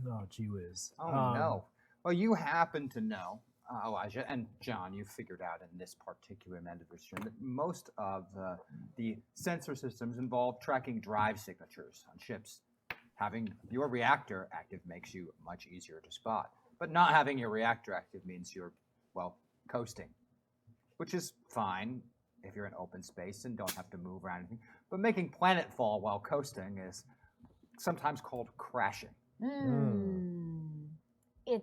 No, gee whiz. Oh no. Well, you happen to know, Elijah and John, you figured out in this particular end of the stream that most of the sensor systems involve tracking drive signatures on ships. Having your reactor active makes you much easier to spot, but not having your reactor active means you're, well, coasting, which is fine if you're in open space and don't have to move around anything. But making planetfall while coasting is sometimes called crashing.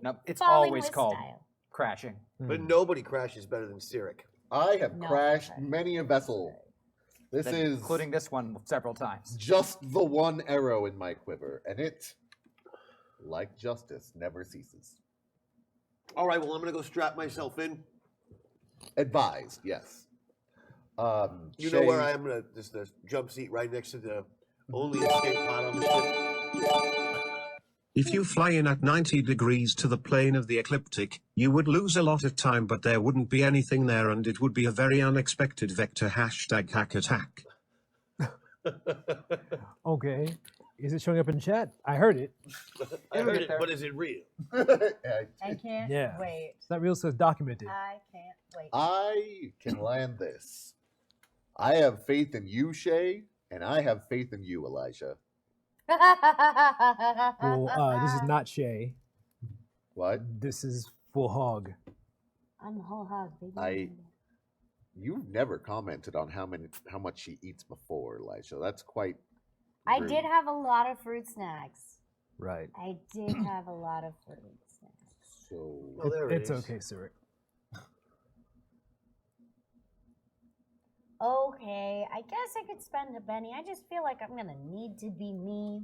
No, it's falling always with called style. crashing. But nobody crashes better than Cyric. I have No, crashed okay. many a vessel. This is Including this one several times. just the one arrow in my quiver, and it, like justice, never ceases. All right, well, I'm gonna go strap myself in. Advised, yes. You know where I am? This the jump seat right next to the only escape pod on the ship. If you fly in at 90 degrees to the plane of the ecliptic, you would lose a lot of time, but there wouldn't be anything there, and it would be a very unexpected vector #hack attack. Okay. Is it showing up in chat? I heard it. I heard it, but is it real? I can't Yeah. wait. It's not real, so it's documented. I can't wait. I can land this. I have faith in you, Shay, and I have faith in you, Elijah. Well, this is not Shay. What? This is full hog. I'm the whole hog, baby. You've never commented on how much she eats before, Elijah. That's quite. I rude. did have a lot of fruit snacks. Right. I did have a lot of fruit snacks. So Oh, there it It's is. okay, Cyric. Okay, I guess I could spend a penny. I just feel like I'm gonna need to be me.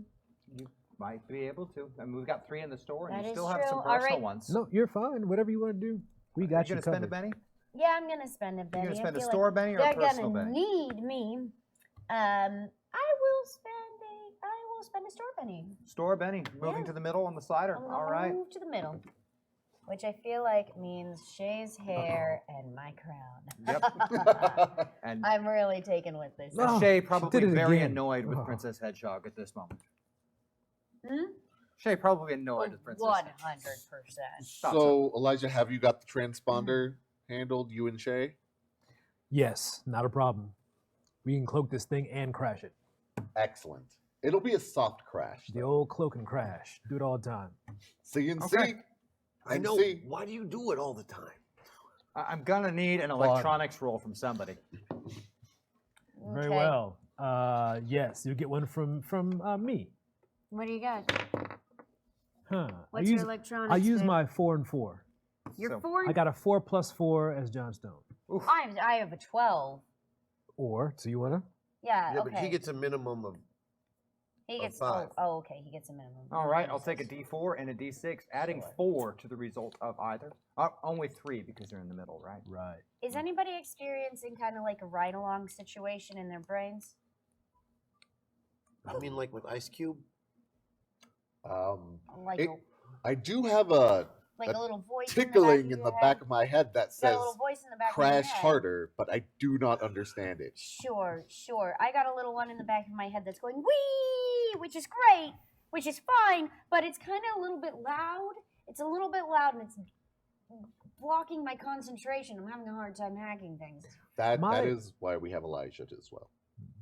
You might be able to. I mean, we've got 3 in the store, and That you is still have some true. All personal right. ones. No, you're fine. Whatever you want to do. We got you you gonna spend a covered. penny? Yeah, I'm gonna spend a penny. You gonna spend I a feel store like penny or a they're personal gonna penny? need me. I will spend a store penny. Store penny. Moving Yeah. to the middle on the slider. I'm All gonna right. move to the middle, which I feel like means Shay's hair and my crown. Yep. And I'm really taken with this. No. Shay she probably did it very again. annoyed with Oh. Princess Hedgehog at this moment. Hmm? Shay probably annoyed with Princess. 100%. So, Elijah, have you got the transponder handled, you and Shay? Yes, not a problem. We can cloak this thing and crash it. Excellent. It'll be a soft crash. The old cloak and crash. Do it all the time. CNC. Okay. I know. CNC. Why do you do it all the time? I'm gonna need an electronics roll from somebody. Very Okay. well. Yes, you get one from me. What do you got? Huh. What's your electronics? I use babe? my 4 and 4. Your So, 4. I got a 4 plus 4 as John Stone. Oof. I have a 12. Or, so you wanna? Yeah. Yeah, okay. but he gets a minimum of. He a gets 5. Oh, okay. He gets a minimum. All right, I'll take a D4 and a D6, adding Sure. 4 to the result of either. Only 3 because they're in the middle, right? Right. Is anybody experiencing kind of like a ride-along situation in their brains? I mean, like with Ice Cube. Like It- a, I do have a like a little voice tickling in in the back of my head that Got a says little voice in the back crash of your head. harder, but I do not understand it. Sure. I got a little one in the back of my head that's going wee, which is great, which is fine, but it's kind of a little bit loud. It's a little bit loud, and it's blocking my concentration. I'm having a hard time hacking things. That My- is why we have Elijah as well.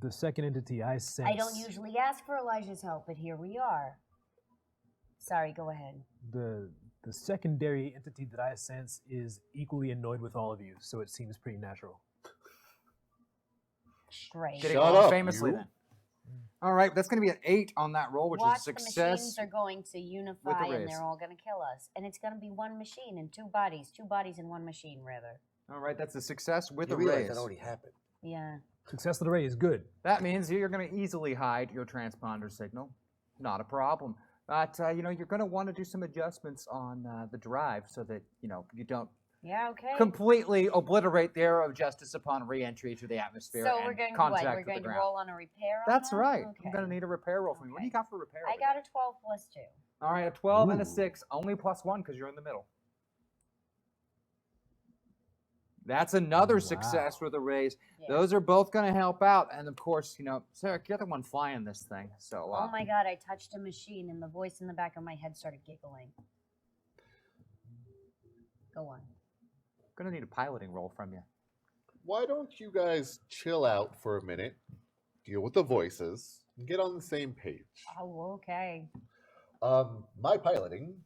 The second entity I sense. I don't usually ask for Elijah's help, but here we are. Sorry, go ahead. The The secondary entity that I sense is equally annoyed with all of you, so it seems pretty natural. Great. Getting Shut along up, famously you. then. All right, that's going to be an 8 on that roll, which Watch, is a the machines success. are going to unify and raise. they're all going to kill us. And it's going to be one machine and two bodies in one machine, rather. All right, that's a success with You a realize raise. that already happened. Yeah. Success of the ray is good. That means you're going to easily hide your transponder signal. Not a problem. But, you know, you're going to want to do some adjustments on the drive so that, you know, you don't Yeah, okay. completely obliterate the arrow of justice upon re-entry to the atmosphere So and we're going to contact what? We're with the going to ground. roll on a repair on That's that? right. Okay. I'm going to need a repair roll from you. What do you Okay. got for repair? I over got a 12 plus 2. there? All right, a 12 and a Ooh. 6. Only +1 because you're in the middle. That's another Wow. success with a raise. Yeah. Those are both going to help out. And, of course, you know, Sarah, you're the one flying this thing. So, Oh my god, I touched a machine and the voice in the back of my head started giggling. Go on. going to need a piloting roll from you. Why don't you guys chill out for a minute, deal with the voices, and get on the same page? Oh, okay. My piloting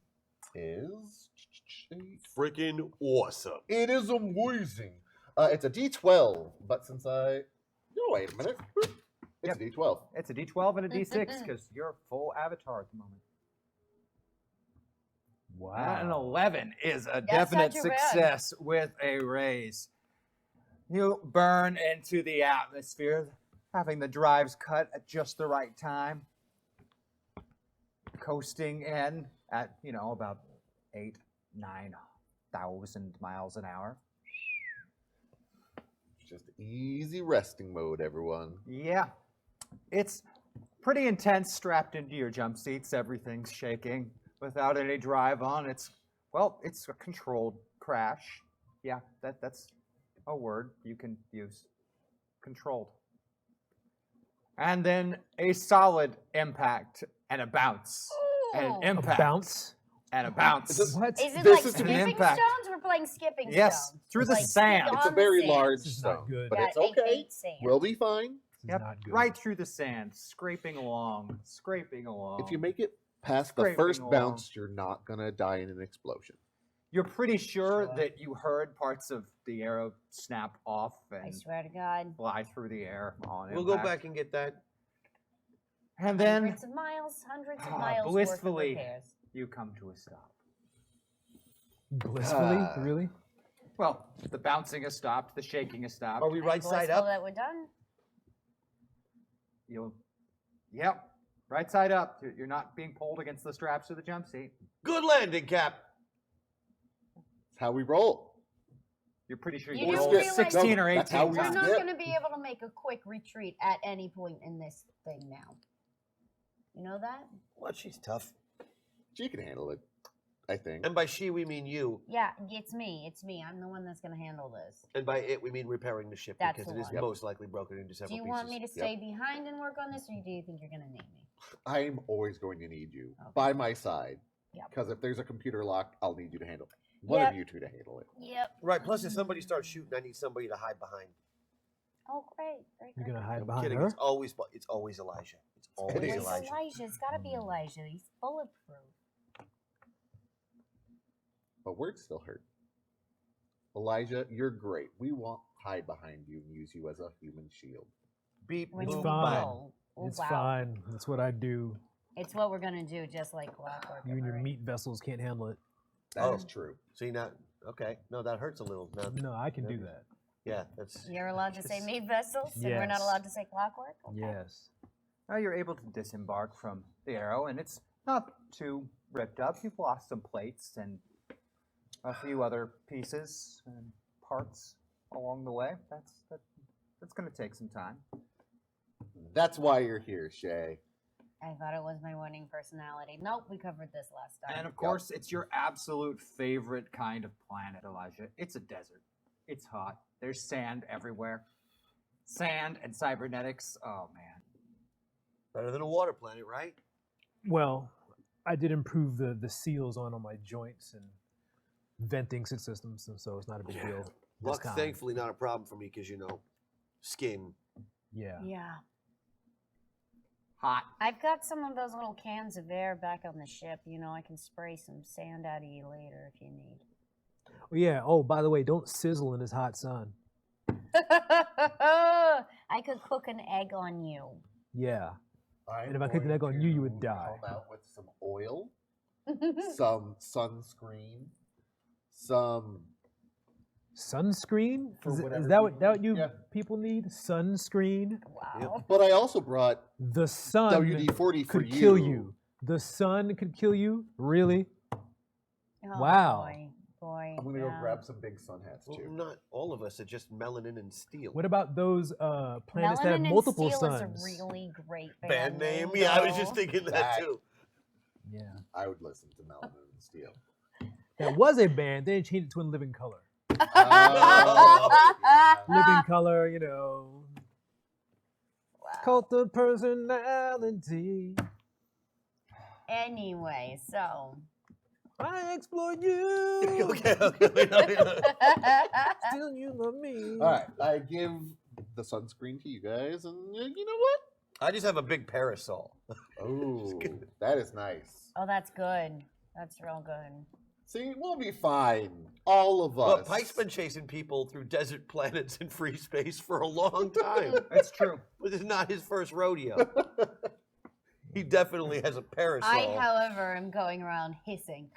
is... Freaking awesome. It is amazing. It's a D12, but since I... No, wait a minute. It's a D12. It's a D12 and a D6 because you're a full avatar at the moment. Wow. An 11 is a That's definite not too bad. success with a raise. You burn into the atmosphere, having the drives cut at just the right time. Coasting in at, you know, about 8,000-9,000 miles an hour. Just easy resting mode, everyone. Yeah. It's pretty intense strapped into your jump seats. Everything's shaking without any drive on. It's a controlled crash. Yeah, that's a word you can use. Controlled. And then a solid impact and a bounce. And an Ooh. impact. A bounce? And a bounce. What? Is it This like is an skipping impact. stones? We're playing skipping Yes, stones. through the Like, sand. on It's a the very sand. large This is not stone, good. but Yeah, it's eight- okay. eight sand. We'll be fine. This is Yep, not good. right through the sand, scraping along, scraping along. If you make it past the Scraping first along. bounce, you're not going to die in an explosion. You're pretty sure Sure. that you heard parts of the arrow snap off I and swear to God. fly through the air on We'll go impact. back and get that. And then Hundreds of miles worth blissfully, of repairs. you come to a stop. Blissfully? Ah. Really? Well, the bouncing has stopped, the shaking has stopped. Are we right I'm side blissful up? that we're done. Yep, right side up. You're not being pulled against the straps of the jump seat. Good landing, Cap. That's how we roll. You're pretty sure You you do rolled realize- 16 or 18 That's how we We're times. not Yep. going to be able to make a quick retreat at any point in this thing now. You know that? Well, she's tough. She can handle it, I think. And by she, we mean you. Yeah, it's me. It's me. I'm the one that's going to handle this. And by it, we mean repairing the ship That's because the it is one. most likely broken into Do several you pieces. want me to stay behind and work on this, or do you think you're going to need me? I'm always going to need you Okay. by my side. Yep. Because if there's a computer lock, I'll need you to handle it. One Yep. of you two to handle it. Yep. Right. Plus, if somebody starts shooting, I need somebody to hide behind. Oh, great. Great. You're great, going to great. hide I'm behind kidding. her? It's always Elijah. It's always is. It's Elijah. Elijah. It's got to be Elijah. He's bulletproof. But words still hurt. Elijah, you're great. We won't hide behind you and use you as a human shield. Beep. When It's you boom, fine. bang. roll. Oh, It's wow. fine. That's what I do. It's what we're going to do, just like clockwork. You and your Alright. meat vessels can't handle it. That is Oh. true. See now? Okay. No, that hurts a little. No. No, I can do Okay. that. Yeah, that's. You're allowed to say meat vessels, and we're not Yes. allowed to say clockwork? Okay. Yes. Now you're able to disembark from the arrow, and it's not too ripped up. You've lost some plates and a few other pieces and parts along the way. That's going to take some time. That's why you're here, Shay. I thought it was my winning personality. Nope, we covered this last time. And of course, it's your absolute favorite kind of planet, Elijah. It's a desert. It's hot. There's sand everywhere. Sand and cybernetics. Oh man. Better than a water planet, right? Well, I did improve the seals on all my joints and venting systems, and so it's not a big deal. This Luck, time. thankfully, not a problem for me because, skin. Yeah. Yeah. Hot. I've got some of those little cans of air back on the ship. You know, I can spray some sand out of you later if you need. Oh, yeah. Oh, by the way, don't sizzle in this hot sun. I could cook an egg on you. Yeah. I'm And if I cooked an egg going on you, you to would die. Come out with some oil, some sunscreen, some. Sunscreen? For Is whatever that people what you need. Yeah. people need? Sunscreen? Wow. But I also brought The sun WD-40 for could kill you. The sun could kill you? Really? Oh, Wow. Boy. I'm gonna go grab some big sun hats Well, too. not all of us are just melanin and steel. What about those planets that have Melanin multiple and Steel suns? is a really great Band name? Yeah, I was just thinking that That- too. Yeah. I would listen to Melanin and Steel. That was a band. They changed it to In Living Color. Oh, yeah. Living Color, you know. Cult of personality. Anyway, so. I explore you. Okay. Still you love me. All right, I give the sunscreen to you guys, and you know what? I just have a big parasol. Oh, that is nice. Oh, that's good. That's real good. See, we'll be fine. All of us. But Pike's been chasing people through desert planets and free space for a long time. That's true. This is not his first rodeo. He definitely has a parasol. I, however, am going around hissing.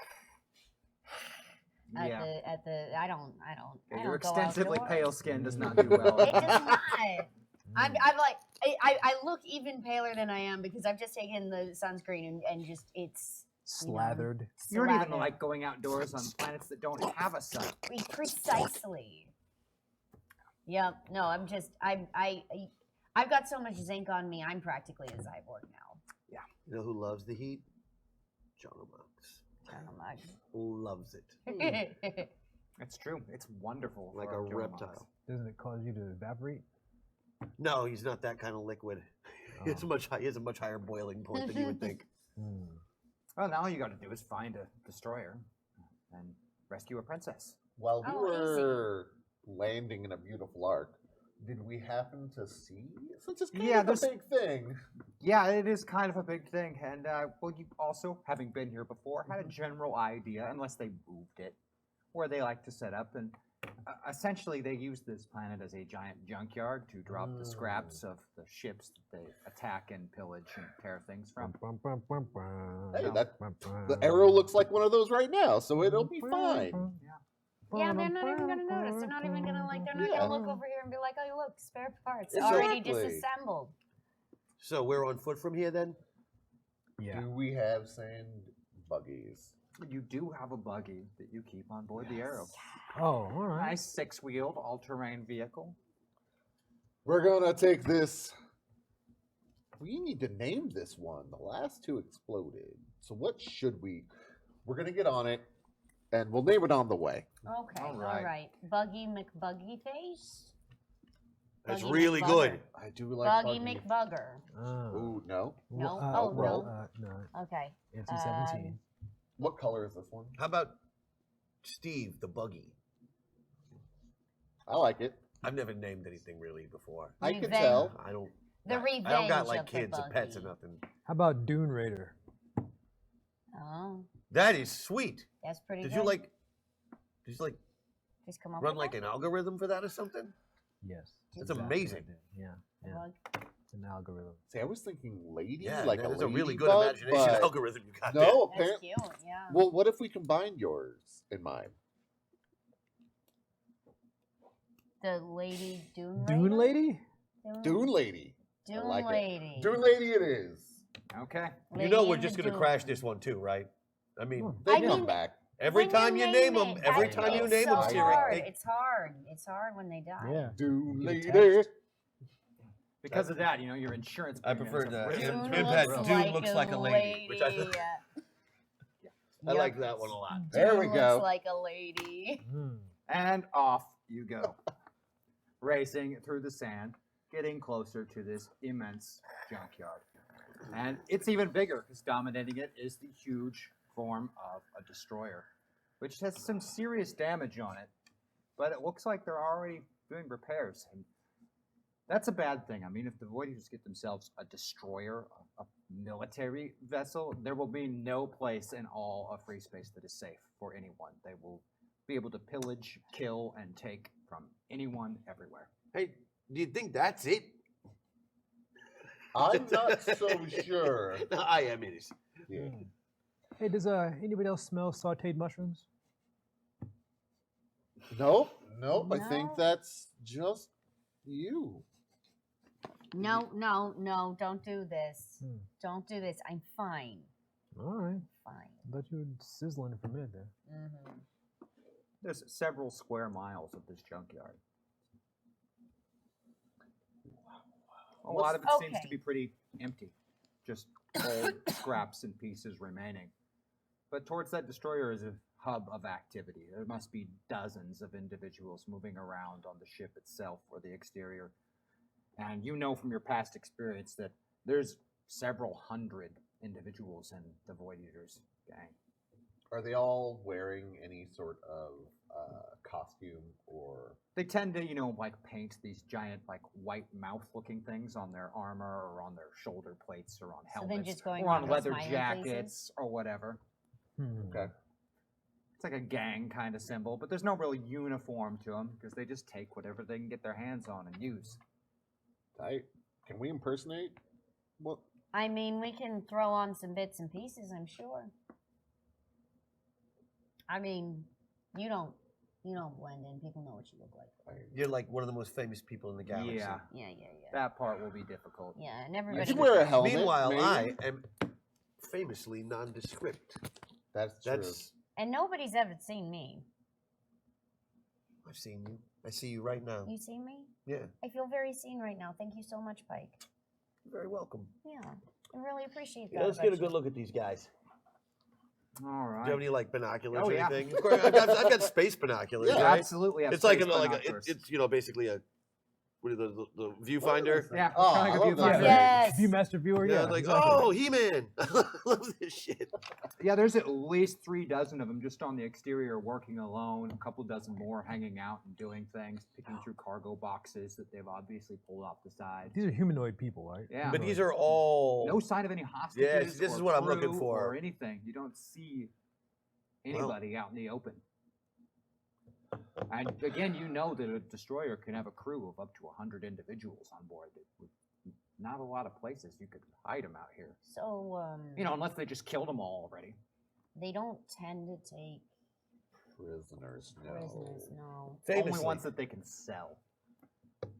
At Yeah. the I don't Your go extensively outdoors. pale skin does not do well. It does not. I'm like I look even paler than I am because I've just taken the sunscreen and just it's Slathered. You don't even slathered. like going outdoors on planets that don't have a sun. Precisely. Yep. No, I'm just I've got so much zinc on me. I'm practically a cyborg now. You know who loves the heat? John O'Max. Loves it. It's true. It's wonderful. Like for a Joe reptile. Moss. Doesn't it cause you to evaporate? No, he's not that kind of liquid. He has a much higher boiling point than you would think. Well, now all you got to do is find a destroyer and rescue a princess. While we Oh, were landing in a beautiful arc, did we happen to see? Since it's kind Yeah, of a there's- big thing. Yeah, it is kind of a big thing, and well, you also, having been here before, had a general idea, unless they moved it, where they like to set up, and essentially they use this planet as a giant junkyard to drop the scraps of the ships that they attack and pillage and tear things from. Hey, the arrow looks like one of those right now, so it'll be fine. Yeah, they're not even gonna notice. They're not even gonna they're not Yeah. gonna look over here and be like, oh look, spare parts. Exactly. Already disassembled. So we're on foot from here then? Yeah. Do we have sand buggies? You do have a buggy that you keep on board the Arrow. Oh, all right. Nice six-wheeled all-terrain vehicle. We're gonna take this. We need to name this one. The last two exploded. So what should we? We're gonna get on it, and we'll name it on the way. Okay, All all right. right. Buggy McBuggy Face. That's Buggy really McBugger. good. I do like Buggy McBugger. Ooh, no. No? Oh, no. No. Okay. NC-17. What color is this one? How about Steve the Buggy? I like it. I've never named anything really before. I can Revenge. tell. I don't. The I revenge don't got like of the kids or pets or buggy. nothing. How about Dune Raider? Oh, That is sweet. that's pretty Did good. you like? Did you like just come up run with like that? an algorithm for that or something? Yes. That's exactly amazing. what I did. Yeah. The Yeah. bug? It's an algorithm. See, I was thinking lady, Yeah, like that's a a really good ladybug, imagination but algorithm you got there. No, That's apparently. cute, yeah. Well, what if we combine yours and mine? The lady Dune Dune Raider? Lady? Dune lady. Dune I like Lady. it. Dune lady it is. Okay. You know Lady we're in just the gonna Dune. crash this one too, right? I mean, Oh, They I come mean- back. every When time you name them, it, every I- time you it's name them, so Siri, hard. they- It's hard. It's hard when they die. Yeah. Dune You get lady. attached. Because of that, you know, your insurance. I premiums prefer have to- risen Dune Pimp through had the roof. Dune looks like a lady, which I thought- I Yep. like that one a lot. There we Dune go. Looks like a lady. Mm. And off you go, racing through the sand, getting closer to this immense junkyard. And it's even bigger because dominating it is the huge form of a destroyer, which has some serious damage on it. But it looks like they're already doing repairs. And That's a bad thing. I mean, if the Void Eaters get themselves a destroyer, a military vessel, there will be no place in all of free space that is safe for anyone. They will be able to pillage, kill, and take from anyone everywhere. Hey, do you think that's it? I'm not so sure. No, I am. It is. Yeah. Hey, does anybody else smell sautéed mushrooms? Nope. I think No. that's just you. No, don't do this. Don't do this. I'm fine. All right. Fine. I thought you were sizzling for a minute there. Mm-hmm. There's several square miles of this junkyard. A lot of it seems to be pretty empty, just old scraps and pieces remaining. But towards that destroyer is a hub of activity. There must be dozens of individuals moving around on the ship itself or the exterior. And you know from your past experience that there's several hundred individuals in the Void Eaters gang. Are they all wearing any sort of costume or? They tend to, like paint these giant, like white mouth-looking things on their armor or on their shoulder plates or on So then helmets just going or on around with leather smiley jackets faces? or whatever. Okay. It's like a gang kind of symbol, but there's no real uniform to them because they just take whatever they can get their hands on and use. Can we impersonate? What? I mean, we can throw on some bits and pieces, I'm sure. I mean, you don't blend in. People know what you look like. You're like one of the most famous people in the galaxy. Yeah, Yeah. that part will be difficult. Yeah, and You everybody. should wear a helmet. Meanwhile, maybe? I am famously nondescript. That's true. And nobody's ever seen me. I've seen you. I see you right now. You see me? Yeah. I feel very seen right now. Thank you so much, Pike. You're very welcome. Yeah, I really appreciate that. Yeah, let's get a good look at these guys. All Do you right. have any like binoculars Oh, or yeah. anything? Of course, I've got space binoculars. Yeah, right? Absolutely. Have It's like space a, binoculars. it's basically a what are the viewfinder? Yeah, Oh, kind I of love like a that. viewfinder. Yes. Viewmaster viewer, Yeah, yeah. like exactly. oh, He-Man. I love this shit. Yeah, there's at least 3 dozen of them just on the exterior working alone, a couple dozen more hanging out and doing things, picking through cargo boxes that they've obviously pulled off the side. These are humanoid people, right? Yeah. But these are all No sign of any hostages. Yes, this or is what I'm looking crew for. Or anything. You don't see anybody out in the open. And again, you know that a destroyer can have a crew of up to 100 individuals on board. Not a lot of places you could hide them out here. So, Unless they just killed them all already. they don't tend to take Prisoners, no. prisoners, no. famously. Only ones that they can sell.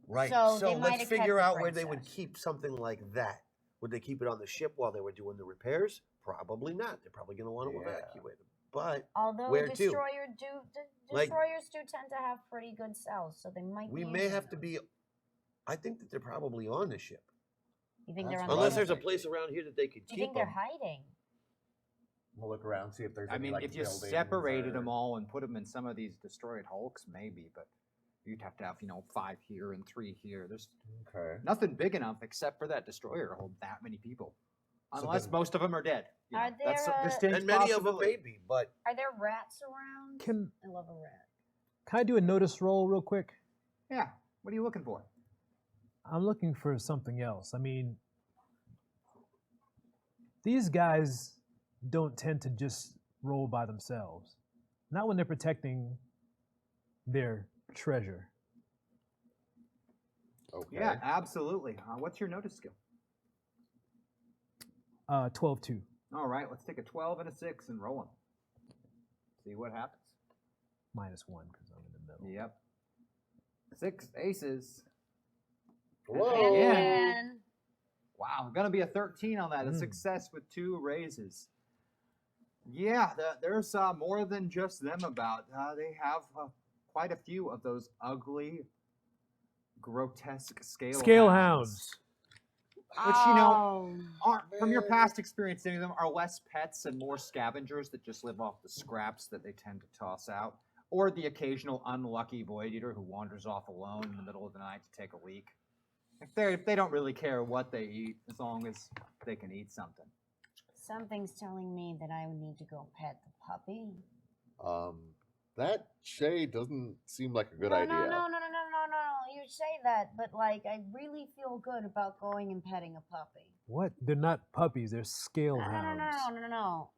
Right. So So they might let's have kept figure the out where they would princess. keep something like that. Would they keep it on the ship while they were doing the repairs? Probably not. They're probably going to want to Yeah. evacuate it. But Although Where to? destroyers Like- do tend to have pretty good cells, so they might. we be may using have to those. be. I think that they're probably on the ship. You think That's they're on what the Unless I'm there's a thinking. place around here that they could Do you keep think they're them. hiding? We'll look around, see if there's I any, mean, like, if you buildings separated or- them all and put them in some of these destroyed hulks, maybe, but you'd have to have, 5 here and 3 here. There's Okay. nothing big enough except for that destroyer to hold that many people. So Unless then- most of them are dead. Are That's a there, distinct And many of them possibility. may be, but Are there rats around? Can I love a rat. I do a notice roll real quick? Yeah. What are you looking for? I'm looking for something else. I mean, these guys don't tend to just roll by themselves. Not when they're protecting their treasure. Okay. Yeah, absolutely. What's your notice skill? 12-2. All right, let's take a 12 and a 6 and roll them. See what happens. -1 because I'm in the middle. Yep. 6 aces. Whoa. Yeah. And Wow, gonna be a 13 on that. A success with 2 raises. Yeah, there's more than just them about. They have quite a few of those ugly, grotesque scale hounds. Which, oh, aren't, from your past experience, any of them are less pets and more scavengers that just live off the scraps that they tend to toss out. Or the occasional unlucky void eater who wanders off alone in the middle of the night to take a leak. They don't really care what they eat as long as they can eat something. something's telling me that I would need to go pet the puppy. That shade doesn't seem like a good no, idea. No. You you say that, but like, I really feel good about going and petting a puppy. What? They're not puppies. They're scale No, no, no, hounds. no, no, no, no.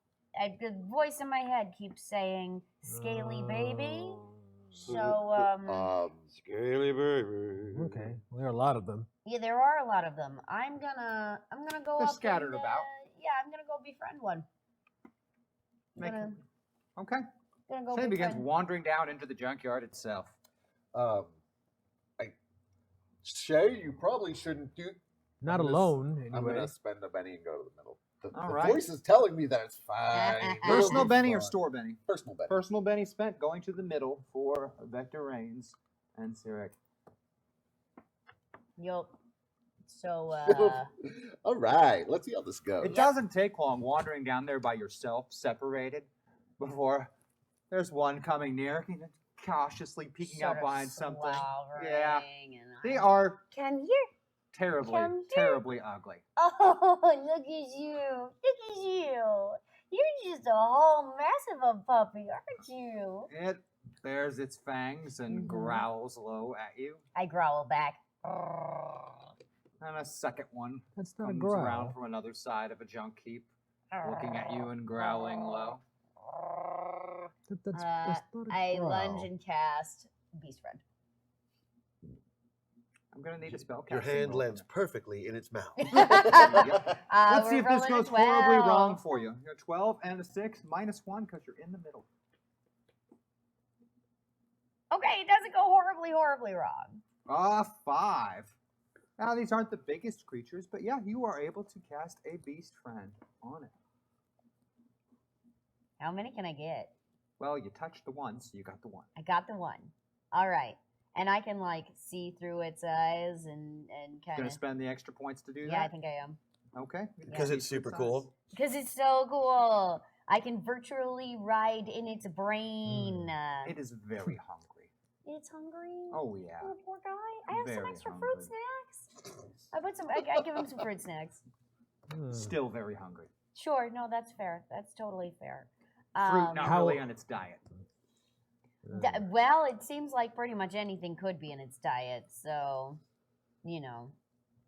The voice in my head keeps saying "scaly baby." So, Scaly baby. Okay. Well, there are a lot of them. yeah, there are a lot of them. I'm gonna go They're up scattered and, about. Yeah, I'm gonna go befriend one. Make- Gonna Okay. go So he begins befriend. wandering down into the junkyard itself. I Shay, you probably shouldn't do. Not I'm gonna s- alone, I'm anyway. gonna spend a Benny and go to the middle. The All the right. voice is telling me that it's fine. Personal It'll be Benny or fine. store Benny? Personal Benny. Personal Benny spent going to the middle for Vector Reigns and Sirik. Yup. So, All right, let's see how this goes. It doesn't take long wandering down there by yourself, separated, before there's one coming near, cautiously peeking sort out of behind something. Yeah. slowing and They I- are Come here. terribly, Come here. terribly ugly. Oh, look at you. Look at you. You're just a whole mess of a puppy, aren't you? It bares its fangs and Mhm. growls low at you. I growl back. And a second one That's not a comes growl. around from another side of a junk heap, looking at you and growling low. That's not a I growl. lunge and cast Beast Friend. I'm gonna need a spell Your casting hand roll. lands perfectly in its mouth. Let's Let's see if this goes horribly wrong for you. You're 12 and a 6, -1 because you're in the middle. Okay, it doesn't go horribly, horribly wrong. 5. Now, these aren't the biggest creatures, but yeah, you are able to cast a Beast Friend on it. How many can I get? Well, you touched the one, so you got the one. I got the one. All right. And I can like see through its eyes and kind Gonna of. spend the extra points to do Yeah, I that? think I am. Okay. Because it's super cool. Because it's so cool. I can virtually ride in its brain. It is very hungry. It's hungry. Oh, yeah. Oh, poor guy. I have some Very extra fruit hungry. snacks. I put some. I give him some fruit snacks. Hmm. Still very hungry. Sure. No, that's fair. That's totally fair. Fruit not How- really on its diet. Well, it seems like pretty much anything could be in its diet, so, you know,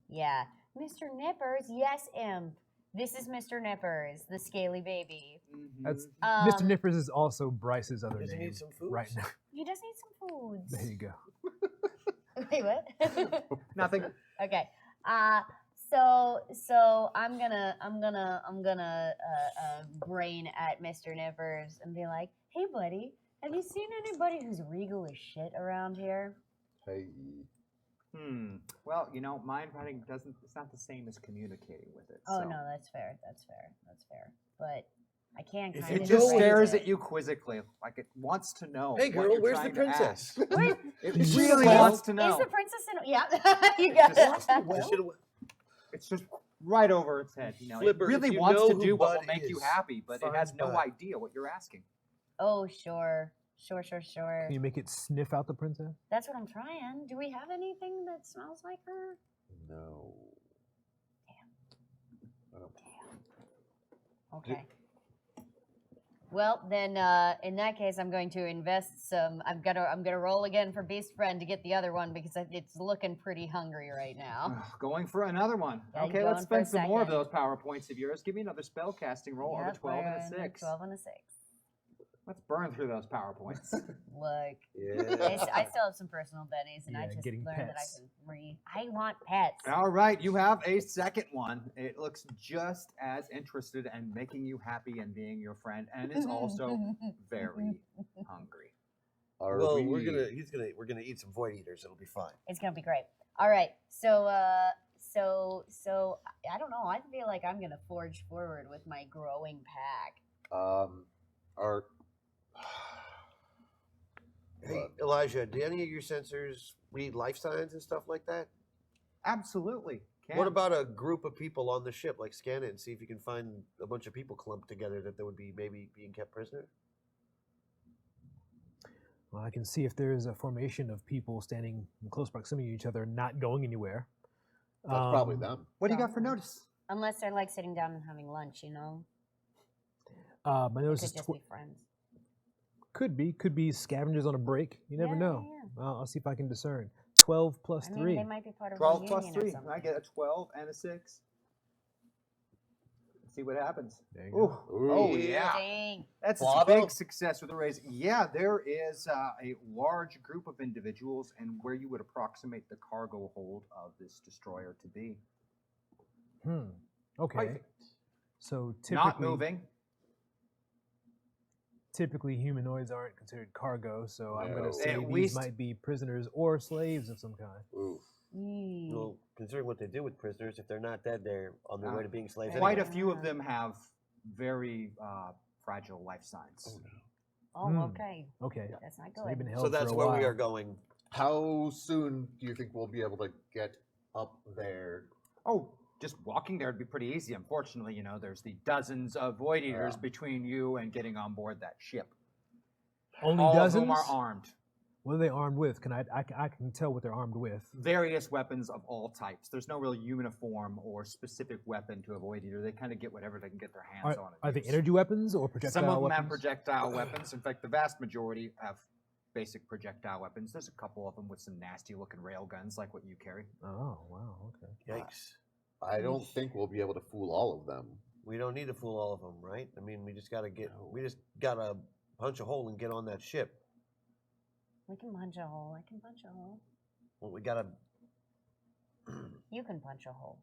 yeah. Mr. Nippers, yes, imp. This is Mr. Nippers, the scaly baby. That's Mm-hmm. Mr. Nippers is also Bryce's other Does he name need some food? right now. He does need some foods. There you go. Wait, what? Nothing. Okay. So I'm gonna brain at Mr. Nippers and be like, hey, buddy, have you seen anybody who's regal as shit around here? Hey. Well, you know, mind writing doesn't, it's not the same as communicating with it. Oh so. no, that's fair. That's fair. That's fair. But I can't If kind you It of. just know what stares it at you quizzically, like it wants to know. Hey, what girl, you're where's the trying to ask. princess? It Is she really well? wants to know. Is the princess in? Yeah, you got Just- it. You should've- It's just right over its head. You know, Flipper, it really if you wants know to who do what will Bud make you is, happy, but it has find no Bud. idea what you're asking. Oh, sure. Sure. Can you make it sniff out the princess? That's what I'm trying. Do we have anything that smells like her? No. Okay. Well, then, in that case, I'm going to invest some. I'm gonna roll again for Beast Friend to get the other one because it's looking pretty hungry right now. Going for another one. Yeah, you Okay, going let's for a spend some more of second. those power points of yours. Give me another spell casting roll of Yep, a 12 and a we're in 6. 12 and a 6. Let's burn through those power points. Look, Yeah. I still have some personal bennies, and I Yeah, just getting learned that I pets. can I want pets. All right, you have a second one. It looks just as interested in making you happy and being your friend, and it's also very hungry. Are Well, we... we're gonna eat some void eaters. It'll be fine. It's gonna be great. All right, so I don't know. I feel like I'm gonna forge forward with my growing pack. Are Hey, Elijah, do any of your sensors read life signs and stuff like that? Absolutely. What about a group of people on the ship? Like scan it and see if you can find a bunch of people clumped together that they would be maybe being kept prisoner. Well, I can see if there is a formation of people standing in close proximity to each other, not going anywhere. that's probably Um, them? What do you got for notice? Unless they're like sitting down and having lunch, you know. My It notice could is just be friends. could be scavengers on a break. You never Yeah, know. yeah, I'll see if I can discern. 12 plus I mean, 3. they might be part of 12 a plus union 3. or something. I get a 12 and a 6. Let's see what happens. There you go. Ooh. Oh, yeah. Dang. That's a Blotto? big success with the raise. Yeah, there is a large group of individuals, and where you would approximate the cargo hold of this destroyer to be. Okay. Perfect. So typically, Not moving. typically humanoids aren't considered cargo, so I'm going No. to say At these least- might be prisoners or slaves of some kind. Oof. Mm. Well, considering what they do with prisoners, if they're not dead, they're on their way to being slaves. Quite a anyway. few of them have very fragile life signs. Oh, okay. Okay. That's not So they've been good. held So that's for a where while. we are going. How soon do you think we'll be able to get up there? Oh, just walking there would be pretty easy. Unfortunately, you know, there's the dozens of void eaters between you and getting on board that ship. Only All dozens? of whom are armed. What are they armed with? I can tell what they're armed with. Various weapons of all types. There's no real uniform or specific weapon to a void eater. They kind of get whatever they can get their hands on. Are they use. energy weapons or projectile Some of them weapons? have projectile weapons. In fact, the vast majority have basic projectile weapons. There's a couple of them with some nasty looking rail guns like what you carry. Oh, wow. Okay. Yikes. I don't think we'll be able to fool all of them. We don't need to fool all of them, right? I mean, we just gotta punch a hole and get on that ship. We can punch a hole. I can punch a hole. Well, we gotta. You can punch a hole.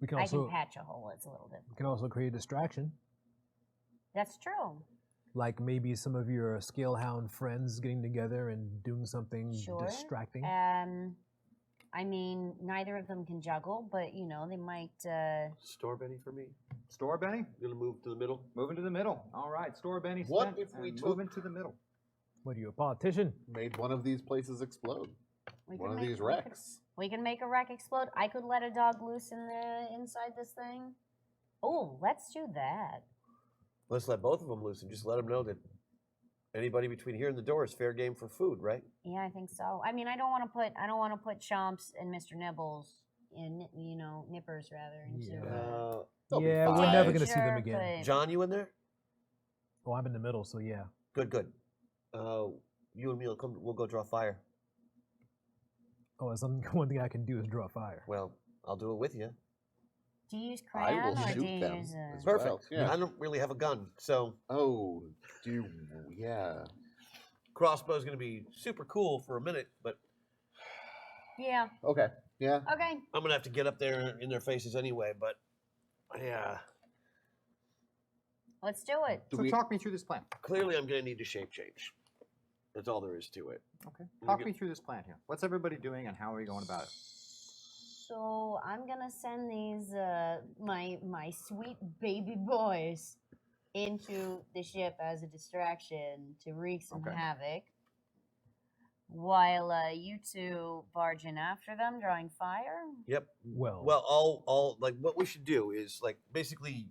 We can I also can patch a hole. It's a little different. we can also create a distraction, That's true. like maybe some of your scalehound friends getting together and doing something Sure. distracting. I mean, neither of them can juggle, but you know, they might. Store Benny for me. Store Benny? You're gonna move to the middle. Moving to the middle. All right, Store Benny. What spent if we and took- moving to the middle? What are you, a politician? Made one of these places explode. We One can of make- these we could- wrecks. We can make a wreck explode. I could let a dog loose in the inside this thing. Oh, let's do that. Let's let both of them loose and just let them know that anybody between here and the door is fair game for food, right? Yeah, I think so. I mean, I don't want to put Chomps and Mr. Nibbles in, Nippers rather. Into, Yeah. They'll be Yeah, we're fine. never gonna see them danger, again. but- John, you in there? Oh, I'm in the middle, so yeah. Good, good. You and me will come. We'll go draw fire. Oh, that's one thing I can do is draw fire. Well, I'll do it with you. Do you use I crayon will or shoot do you them. use as Perfect. well. Yeah. I don't really have a gun, so Oh, yeah. crossbow's gonna be super cool for a minute, but Yeah. Okay. Yeah. Okay. I'm gonna have to get up there in their faces anyway. But yeah, Let's do it. Do So we- talk me through this plan. clearly I'm gonna need to shape change. That's all there is to it. Okay. Let me Talk get- me through this plan here. What's everybody doing and how are we going about it? So I'm gonna send these my sweet baby boys into the ship as a distraction to wreak some Okay. havoc, while you two barge in after them, drawing fire. Yep. Well, Well, all like what we should do is like basically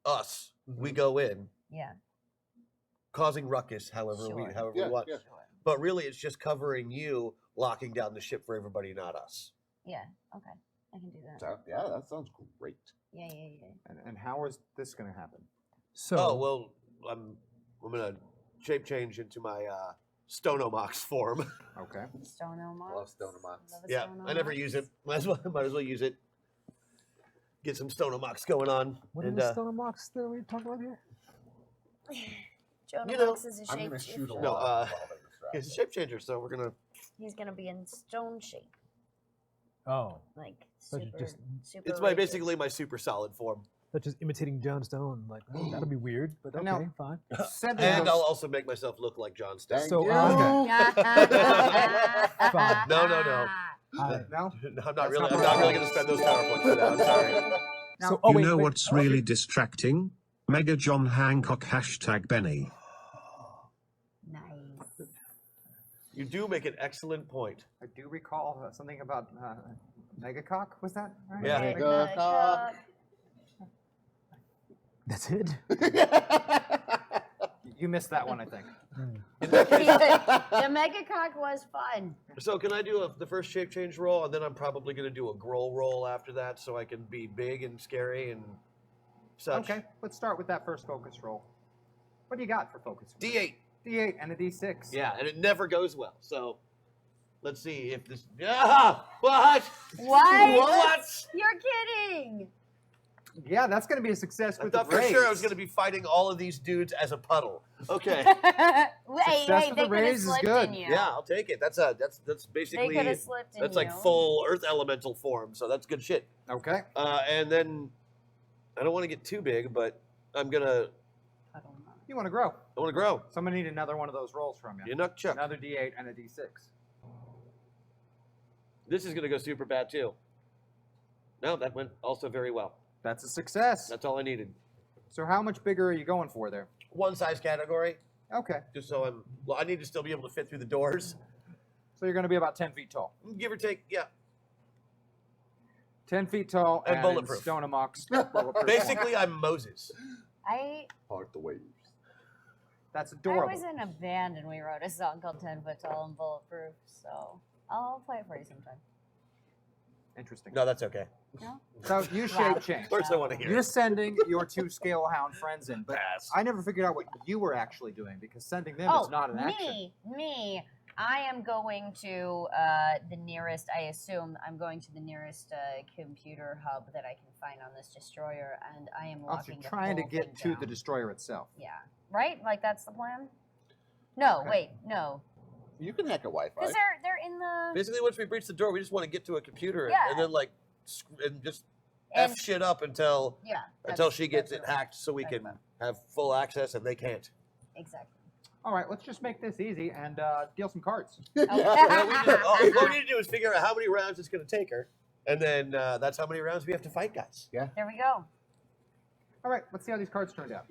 us. We go in, Yeah. causing ruckus, however Sure. we Yeah, want. yeah. But really, it's just covering you, locking down the ship for everybody, not us. Yeah. Okay. I can do that. Yeah, that sounds great. Yeah. And how is this going to happen? so Oh well, I'm gonna shape change into my Stonomox form. Okay. Stonomox. Love Stonomox. Love a Yeah, I never Stonomox. use it. Might as well use it. Get some Stonomox going on. what is and the Stonemox that we're talking about here? Stonomox You know, is a I'm shape. gonna shoot a No, lot while they're distracted. it's a shape changer, so we're gonna. He's gonna be in stone shape, Oh, like So you super. just- super It's my rigid. basically my super solid form, that's just imitating John Stone. Like, oh, that'll be weird, but okay, Now- fine. Said and those- I'll also make myself look like John Stone. Thank So, you. Fine. No. No? I'm not really gonna spend those PowerPoints for that. I'm sorry. So, You know what's really distracting? Mega John Hancock # Benny. Nice. You do make an excellent point. I do recall something about Megacock. Was that right? Yeah. Megacock. That's it. You missed that one, I think. The Megacock was fun. So can I do the first shape change roll, and then I'm probably gonna do a growl roll after that, so I can be big and scary and such. Okay, let's start with that first focus roll. What do you got for focus? D8. D8 and a D6. Yeah, and it never goes well. So Let's see if this. What? What? You're kidding. Yeah, that's going to be a success I with thought the for raise. sure I was going to be fighting all of these dudes as a puddle. Okay. Hey, Success with they the could have raise is slipped good. in you. Yeah, I'll take it. That's They basically could have slipped in that's you. like full Earth elemental form. So that's good shit. Okay. And then I don't want to get too big, but I'm gonna. I don't know. You want to grow. I want to grow. So I'm going to need another one of those rolls from you. You nut chuck. Another D8 and a D6. This is gonna go super bad too. No, that went also very well. That's a success. That's all I needed. So how much bigger are you going for there? One size category, Okay. just so I'm. Well, I need to still be able to fit through the doors, So you're going to be about 10 feet tall. give or take. Yeah. 10 feet tall And and bulletproof. stone amongst bulletproof. Basically, I'm Moses. Part the waves. That's I adorable. was in a band and we wrote a song called 10 Foot Tall and Bulletproof, so I'll play it for you sometime. Interesting. No, that's okay. No? So you Wow. shape change. First, I want to hear. You're it. sending your 2 scale hound friends in, but Pass. I never figured out what you were actually doing because sending them is not an action. Me. I am going to the nearest, I assume, I'm going to the nearest computer hub that I can find on this destroyer, and I am Oh, so locking you're the trying to whole get thing to down. the destroyer itself. Yeah. Right? Like, that's the plan? No, Okay. wait, no. You can hack a Wi-Fi. Because they're in the... Basically, once we breach the door, we just want to get to a computer Yeah. and then like and just And- f shit up until Yeah. until that's- she gets that's it right. hacked, so we That's can right. have full access and they can't. Exactly. All right, let's just make this easy and deal some cards. Well, all we need to do is figure out how many rounds it's going to take her, and then that's how many rounds we have to fight, guys. There we go. All right, let's see how these cards turned out.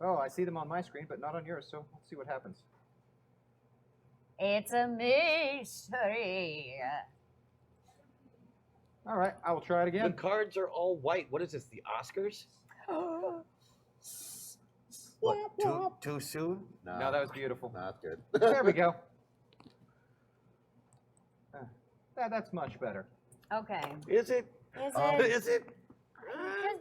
Oh, I see them on my screen, but not on yours, so let's see what happens. It's a mystery. All right, I will try it The again. cards are all white. What is this? The Oscars? What? Too soon? No, that was beautiful. Not good. There we go. That's much better. Okay. Is it? Is Um, it? Is it? I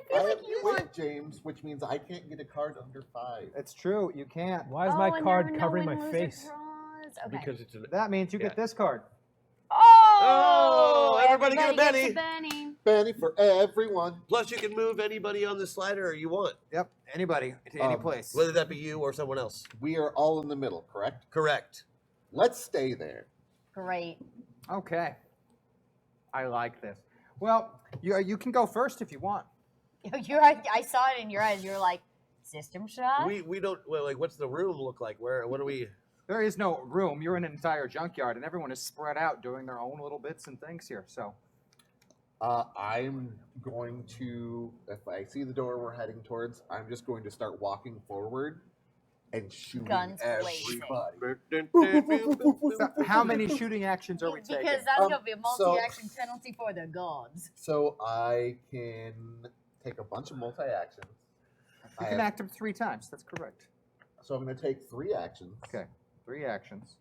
feel like you Wait, want... James, which means I can't get a card under 5. It's true, you can't. Why is Oh, my and card there are covering no my win-loser face? draws. Okay. Because it's an. That means you Yeah. get this card. Oh! Everybody get a gets Benny. Benny. Benny for everyone. Plus, you can move anybody on the slider you want, Yep, anybody to any place. whether that be you or someone else. We are all in the middle, correct? Correct. Let's stay there. Great. Okay. I like this. Well, you can go first if you want. I saw it in your eyes. You were like, system shock? We don't. Well, like, what's the room look like? What do we? There is no room. You're in an entire junkyard, and everyone is spread out doing their own little bits and things here. So, I'm going to, if I see the door we're heading towards, I'm just going to start walking forward and shooting Guns blazing. everybody. so how many shooting actions are we taking? Because that's going to be a so- multi-action penalty for the gods. So I can take a bunch of multi-actions. You can act them 3 times. That's correct. So I'm going to take 3 actions. Okay, 3 actions.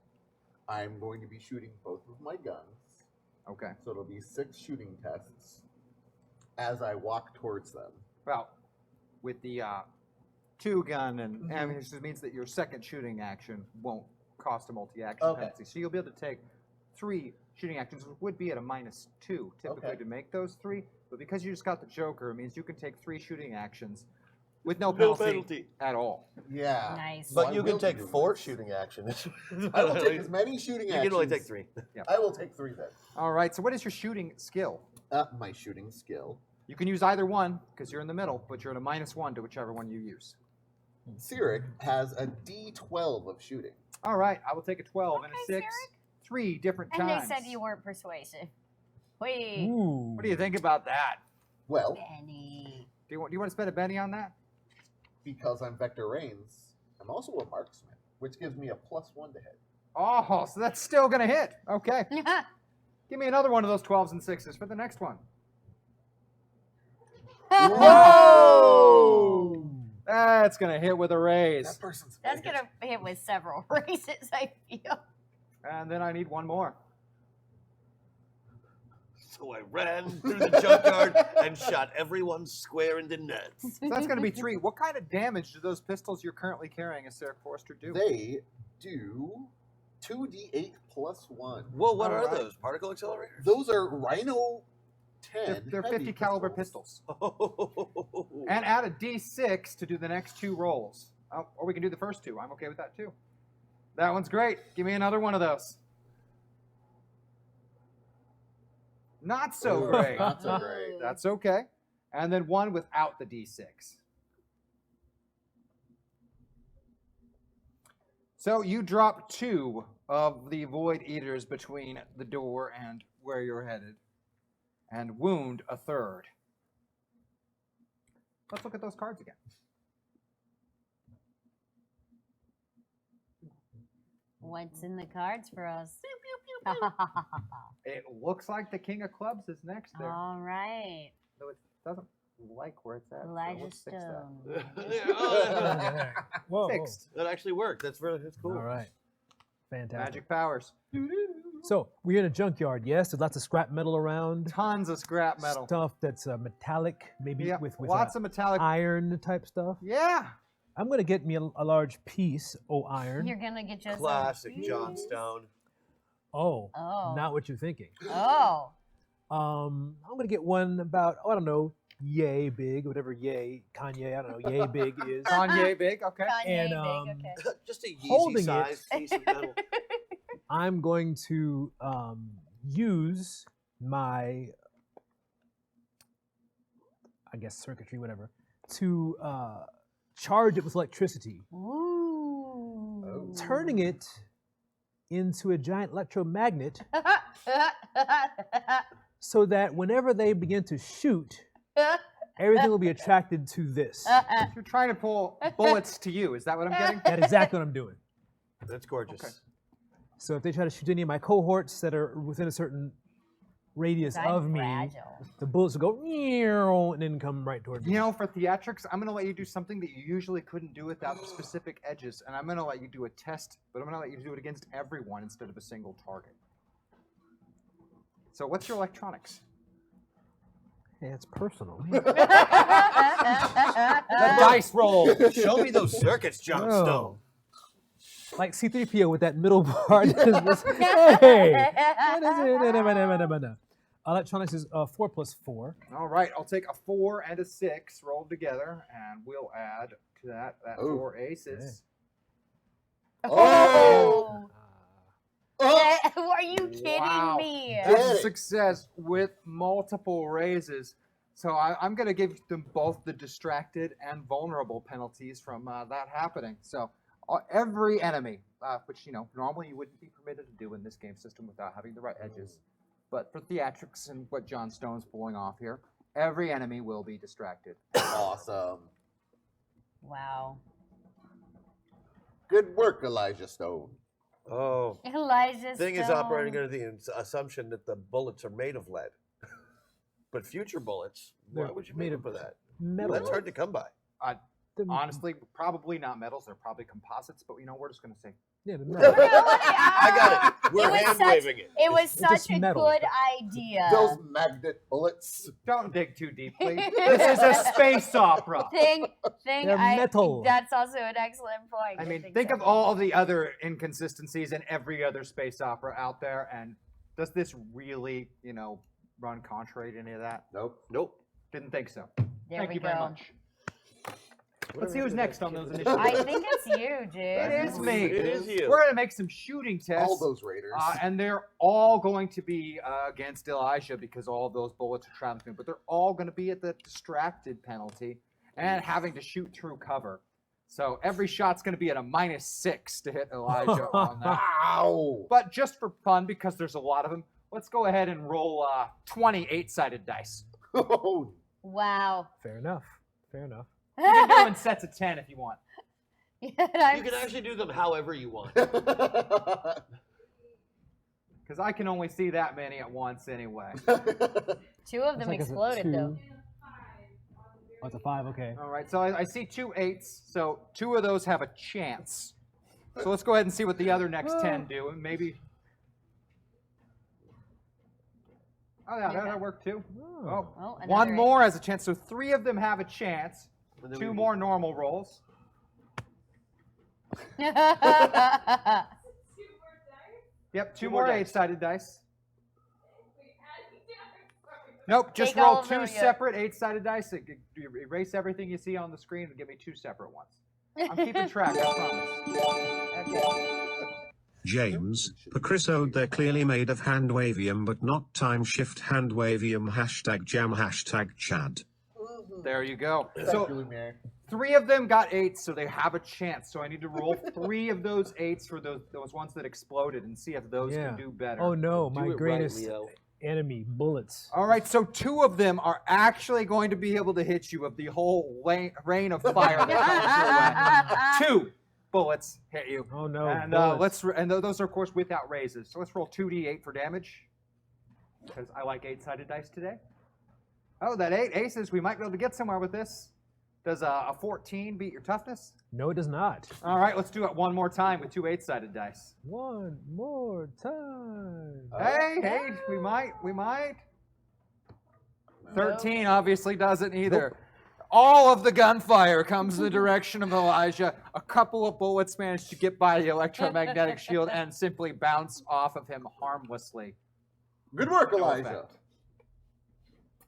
I'm going to be shooting both of my guns. Okay. So it'll be 6 shooting tests as I walk towards them. Well, with the 2-gun and ammunition, means that your second shooting action won't cost a multi-action Okay. penalty. So you'll be able to take 3 shooting actions, which would be at a -2 typically Okay. to make those 3. But because you just got the Joker, it means you can take 3 shooting actions with no No penalty, penalty. at all. Yeah. Nice. But I you can will take do 4 this. shooting actions. I will take as many shooting You actions. can only take 3. I will take 3 then. All right, so what is your shooting skill? My shooting skill. You can use either one because you're in the middle, but you're at a -1 to whichever one you use. Cyric has a D12 of shooting. All right, I will take a 12 and a Okay, 6, 3 different And times. they said you weren't persuasive. Wait. Ooh. What do you think about that? Well, Benny. Do you want to spend a Benny on that? because I'm Vector Reigns, I'm also a marksman, which gives me a +1 to hit. Oh, so that's still going to hit. Okay. Give me another one of those 12s and 6s for the next one. Whoa! That's going to hit with a raise. That person's That's face. going to hit with several raises, I feel. And then I need one more. So I ran through the junkyard and shot everyone square in the nuts. So that's going to be 3. What kind of damage do those pistols you're currently carrying as Sarah Forrester do? They do 2d8 plus 1. Whoa, what All are right. those? Particle accelerators? Those are Rhino 10. They're heavy 50 caliber pistols. Oh. And add a d6 to do the next 2 rolls. Oh, or we can do the first 2. I'm okay with that too. That one's great. Give me another one of those. Not so Ooh, great. Not so great. That's okay. And then one without the d6. So you drop 2 of the Void Eaters between the door and where you're headed, and wound a 3rd. Let's look at those cards again. What's in the cards for us? It looks like the King of Clubs is next there. All right. Though it doesn't like where it's at. so Elijah let's fix that. Stone. Whoa. Fixed. That actually worked. That's cool. All right. Fantastic. Magic powers. So we're in a junkyard, yes? There's lots of scrap metal around. Tons of scrap metal. Stuff that's metallic, maybe Yeah, with lots of metallic. iron type stuff. Yeah. I'm going to get me a large piece, iron. You're gonna get just Classic John Stone. Oh, Oh. not what you're thinking. Oh. I'm going to get one about, I don't know, yay big, whatever yay, Kanye, I don't know, yay big is. Kanye big. Okay. Kanye And, big, okay. Just a Holding Yeezy-sized piece of metal. I'm going to use my, I guess, circuitry, whatever, to charge it with electricity, Ooh. turning it into a giant electromagnet so that whenever they begin to shoot, everything will be attracted to this. You're trying to pull bullets to you. Is that what I'm getting? That's exactly what I'm doing. That's gorgeous. Okay. So if they try to shoot any of my cohorts that are within a certain radius I'm of me, fragile. the bullets will go "Meow," and then come right towards me. You know, for theatrics, I'm going to let you do something that you usually couldn't do without specific edges, and I'm going to let you do a test, but I'm going to let you do it against everyone instead of a single target. So what's your electronics? Hey, it's personal. The dice roll. Show me those circuits, John Oh. Stone. Like C-3PO with that middle part. Hey! Electronics is 4 plus 4. All right, I'll take a 4 and a 6 rolled together, and we'll add to that Ooh. 4 aces. Oh! Are you kidding Wow. me? That's a success with multiple raises. So I'm going to give them both the distracted and vulnerable penalties from that happening. So every enemy, which normally you wouldn't be permitted to do in this game system without having the right edges, but for theatrics and what John Stone's pulling off here, every enemy will be distracted. Awesome. Wow. Good work, Elijah Stone. Oh. Elijah Thing is Stone. operating under the assumption that the bullets are made of lead. But future bullets, why They're would you made make of them for that? Metal. That's hard to come by. Honestly, probably not metals. They're probably composites, but we're just going to say. Yeah, the metal. I got it. We're was hand such- waving it. It was It's such just a metal. good idea. Those magnet bullets. Don't dig too deeply. This is a space opera. Thing, They're metal. That's also an excellent point. I mean, think think so. of all the other inconsistencies in every other space opera out there, and does this really, run contrary to any of that? Nope. Didn't think so. There Thank we you go. very much. Let's see who's next on those I initiatives. think it's you, dude. It is me. It is you. We're going to make some shooting tests. All those raiders. And they're all going to be against Elijah because all of those bullets are traveling through. But they're all going to be at the distracted penalty and having to shoot through cover. So every shot's going to be at a -6 to hit Elijah on that. Ow! But just for fun, because there's a lot of them, let's go ahead and roll 20 8-sided dice. Oh, Wow. Fair enough. Fair enough. You can do them in sets of 10 if you want. You can actually do them however you want. Because I can only see that many at once anyway. 2 of Looks them like it's a exploded, though. 2. Oh, it's a 5, okay. All right, so I see 2 8s, so 2 of those have a chance. So let's go ahead and see what the other next 10 do, and maybe... Oh, yeah, that'll work too. Oh, Oh, another one 8. more has a chance, so 3 of them have a chance. And then 2 we- more normal rolls. Yep, two Two more more dice. 8-sided dice. Nope, just Take all roll of them, two yeah. separate 8-sided dice. You erase everything you see on the screen and give me two separate ones. I'm keeping track, I promise. Okay. James, Pacrisode they're clearly made of handwavium but not time shift handwavium #jam #Chad. There you go. Thank So you, Lumiere. 3 of them got 8s, so they have a chance. So I need to roll 3 of those 8s for those ones that exploded and see if those can do better. Oh no, Do my it right, greatest Leo. enemy, bullets. All right, so 2 of them are actually going to be able to hit you of the whole rain of fire that comes your way. 2 bullets hit you. Oh no, And bullets. those are of course without raises. So let's roll 2d8 for damage, because I like 8-sided dice today. Oh, that 8 aces. We might be able to get somewhere with this. Does a 14 beat your toughness? No, it does not. All right, let's do it one more time with 2 8-sided dice. One more time. Hey, we might. 13 obviously doesn't either. All of the gunfire comes in the direction of Elijah. A couple of bullets manage to get by the electromagnetic shield and simply bounce off of him harmlessly. Good work, No Elijah. effect.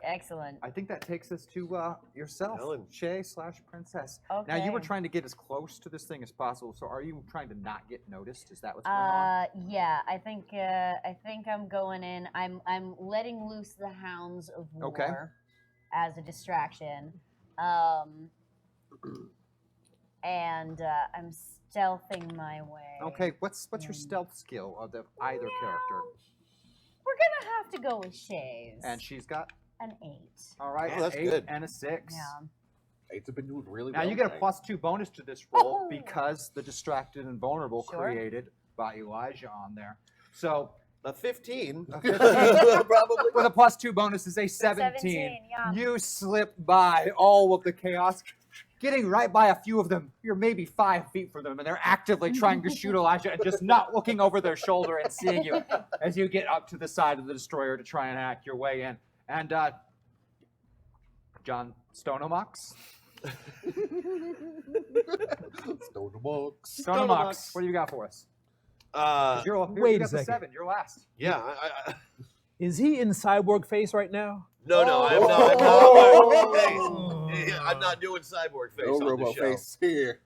Excellent. I think that takes us to yourself, Ellen. Shay/Princess. Now you were Okay. trying to get as close to this thing as possible. So are you trying to not get noticed? Is that what's going on? Yeah, I think I'm going in. I'm letting loose the hounds of war Okay. as a distraction. And I'm stealthing my way. Okay, what's your stealth skill of either character? We're gonna have to go with Shay's. And she's got an 8. all right, Oh, an that's 8 good. and a 6. Yeah. Eights have been doing really Now well. you get a tonight. +2 bonus to this roll Woohoo! because the distracted and vulnerable Sure. created by Elijah on there. So A 15. A 15. Probably. with a +2 bonus is a 17. 17, yeah. You slip by all of the chaos, getting right by a few of them. You're maybe 5 feet from them, and they're actively trying to shoot Elijah and just not looking over their shoulder and seeing you as you get up to the side of the destroyer to try and hack your way in. And John Stonemox. Stonemox, what do you got for us? 'Cause you Wait a got the second. 7. You're last. Yeah. Is he in cyborg face right now? No, I'm Oh. not. Hey, I'm not doing cyborg face No on the robo show. face here.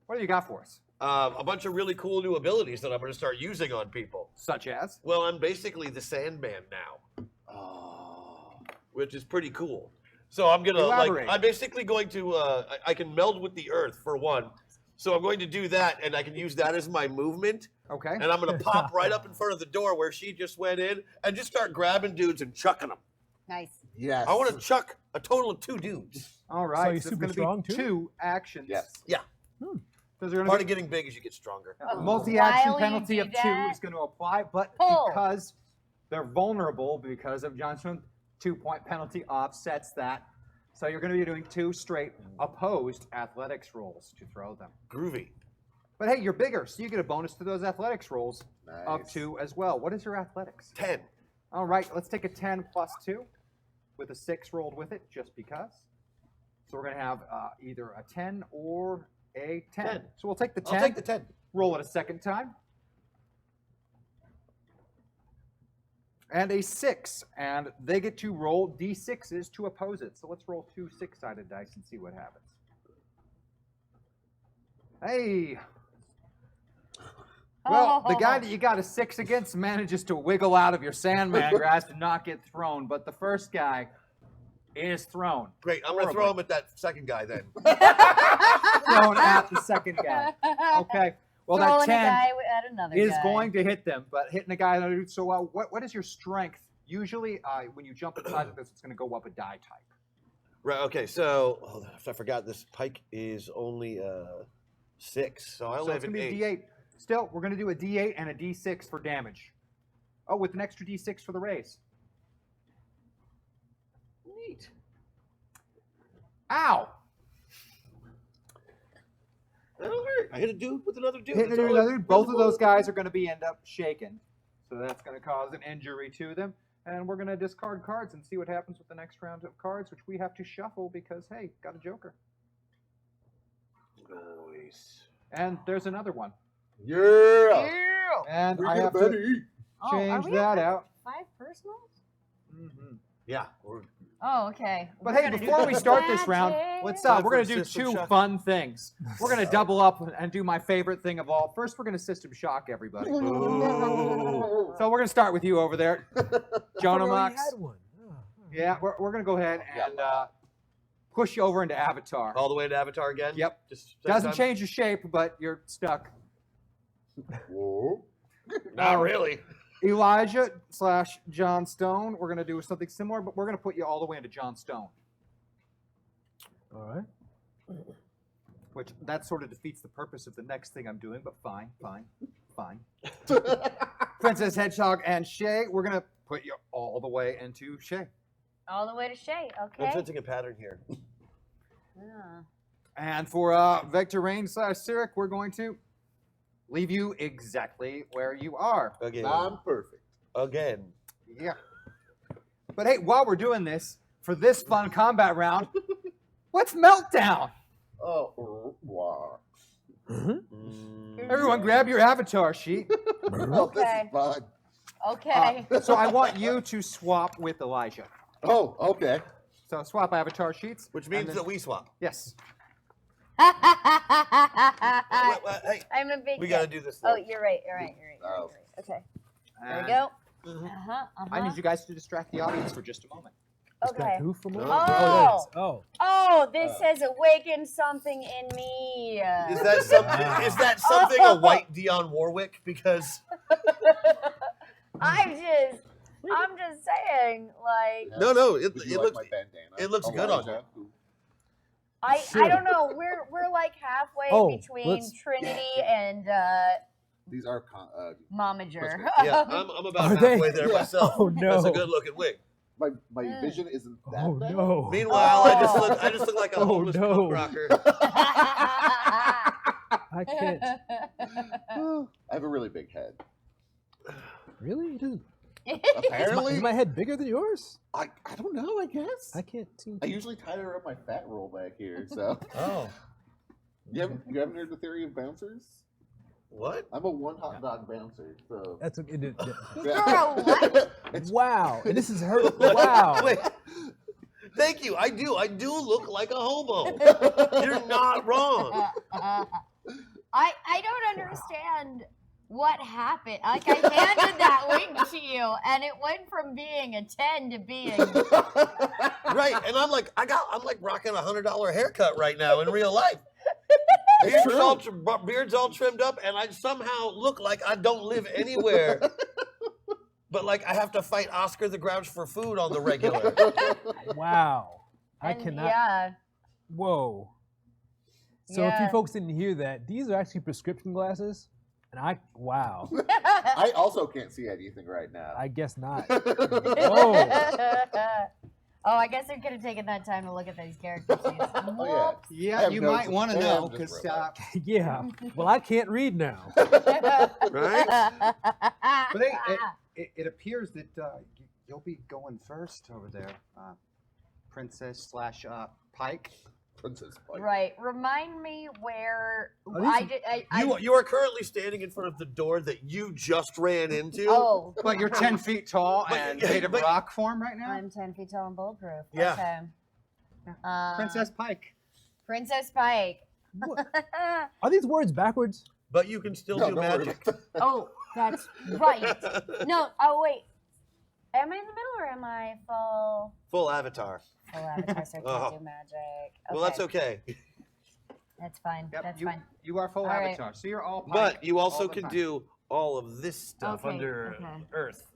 What do you got for us? A bunch of really cool new abilities that I'm going to start using on people. Such as? Well, I'm basically the Sandman now, which is pretty cool. So I'm gonna Elaborate. I'm basically going to I can meld with the earth for one. So I'm going to do that, and I can use that as my movement. Okay. And I'm gonna pop right up in front of the door where she just went in, and just start grabbing dudes and chucking them. Nice. Yes. I want to chuck a total of 2 dudes. All right. you're it's super going to strong, be too? 2 actions. Yes. Yeah. Those are going Part to of getting big is you get stronger. be multi-action While you penalty do of 2 that- is going to apply, but Pull. because they're vulnerable because of Johnson, 2-point penalty offsets that. So you're going to be doing 2 straight opposed athletics rolls to throw them. Groovy. But hey, you're bigger, so you get a bonus to those athletics rolls of Nice. 2 as well. What is your athletics? 10. All right, let's take a 10 plus 2 with a 6 rolled with it, just because. So we're going to have either a 10 or a 10. 10. So we'll take the 10. I'll take the 10. Roll it a second time. And a 6. And they get to roll d6s to oppose it. So let's roll 2 6-sided dice and see what happens. Hey. Well, the guy that you got a 6 against manages to wiggle out of your Sandman grasp and not get thrown, but the first guy is thrown. Great. I'm going to throw him at that second guy then. Thrown at the second guy. Okay. Well, Throwing that 10 a guy at another is guy. going to hit them, but hitting a guy another dude. So, what is your strength? Usually, when you jump inside of this, it's going to go up a die type. Right. Okay. So I forgot this pike is only 6, so I So only it's have going an to be 8. a D8. Still, we're going to do a D8 and a D6 for damage. Oh, with an extra D6 for the raise. Neat. Ow! That'll hurt. I hit a dude with another dude. Hitting That's all another. it- Both of those guys are going to end up shaken, so that's going to cause an injury to them. And we're going to discard cards and see what happens with the next round of cards, which we have to shuffle because hey, got a Joker. Nice. And there's another one. Yeah. go. And I have to Oh, are change we that at out. 5 personals? Yeah. Oh, okay. But We're hey, gonna do before we start this round, magic. what's Time up? We're for going to do system 2 shock. fun things. We're going to double up and do my favorite thing of all. First, we're going to system shock everybody. So we're going to start with you over there, Jonah I Mox. had one. Oh, Yeah, we're going to go ahead and push you over into Avatar. All the way to Avatar again? Yep. Just Doesn't change your shape, but you're stuck. Whoa. Not really. Elijah / John Stone. We're going to do something similar, but we're going to put you all the way into John Stone. all right. Which that sort of defeats the purpose of the next thing I'm doing, but fine. Princess Hedgehog and Shay, we're going to put you all the way into Shay. All the way to Shay, I'm okay? sensing a pattern here. Yeah. And for Vector Rain / Cyric, we're going to leave you exactly where you are. Again. I'm perfect. Again. Yeah. But hey, while we're doing this, for this fun combat round, what's Meltdown? Oh, wow. Everyone grab your avatar sheet. Oh, this Okay. is fun. Okay. So I want you to swap with Elijah. Oh, okay. So swap avatar sheets. Which and means then- that we swap. Yes. Hey, I'm a big we got to fan. do this. Oh, Though. you're right. Oh. Okay. There And we go. Mhm. I need you guys to distract the audience for just a moment. Distract Okay. who from what? Oh. there it is. Oh. Oh, this has awakened something in me. Is that something? Is that something a white Dionne Warwick? Because I'm just saying, like, no, it Would you looks my bandana? it looks good on Elijah? I Sure. don't know. We're like halfway Oh, between let's- Trinity and These are Momager. yeah. I'm Are about they? halfway there Yeah. myself. Oh no. That's a good looking wig. my vision isn't that Oh bad. no. Meanwhile, Oh. I just look like a Oh, homeless no. punk rocker. I can't. I have a really big head. Really? It is. Apparently, Is my head bigger than yours? I don't know. I guess I can't seem I to. usually tie it around my fat roll back here. So Oh, you haven't heard the theory of bouncers? what? I'm a one hot dog bouncer. So That's a, it, You're a what? It's wow. And this is her. Wow. Wait. Thank you. I do look like a hobo. You're not wrong. I don't understand what happened. Like, I handed that wig to you, and it went from being a 10 to being. Right, and I'm like rocking $100 haircut right now in real life. Beard's all trimmed up, and I somehow look like I don't live anywhere. But like I have to fight Oscar the Grouch for food on the regular. Wow. I And, cannot. Yeah. Whoa. So if you Yeah. folks didn't hear that, these are actually prescription glasses. And wow. I also can't see anything right now. I guess not. Oh, I guess I could have taken that time to look at these character sheets. Oh yeah. Yeah, I have you no might want to I know am just because robot. Yeah. Well, I can't read now. Right? but it appears that you'll be going first over there, Princess / Pike. Princess Pike. Right. Remind me where Are these- I did. You are currently standing in front of the door that you just ran into. Oh, But you're 10 feet tall But- and yeah, made of but- rock form right now. I'm 10 feet tall and bulletproof. Yeah. Okay. Princess Pike. Princess Pike. What? Are these words backwards? But you can still No, do don't worry magic. about that. Oh, that's right. No. Oh, wait. Am I in the middle or am I full? Full avatar. Full avatar, so I Uh-huh. can't do magic. Well, that's okay. That's fine. Yep, That's you, fine. you are full All right. avatar, so you're all Pike. But you all also the can time. do all of this stuff Okay, under okay. Earth.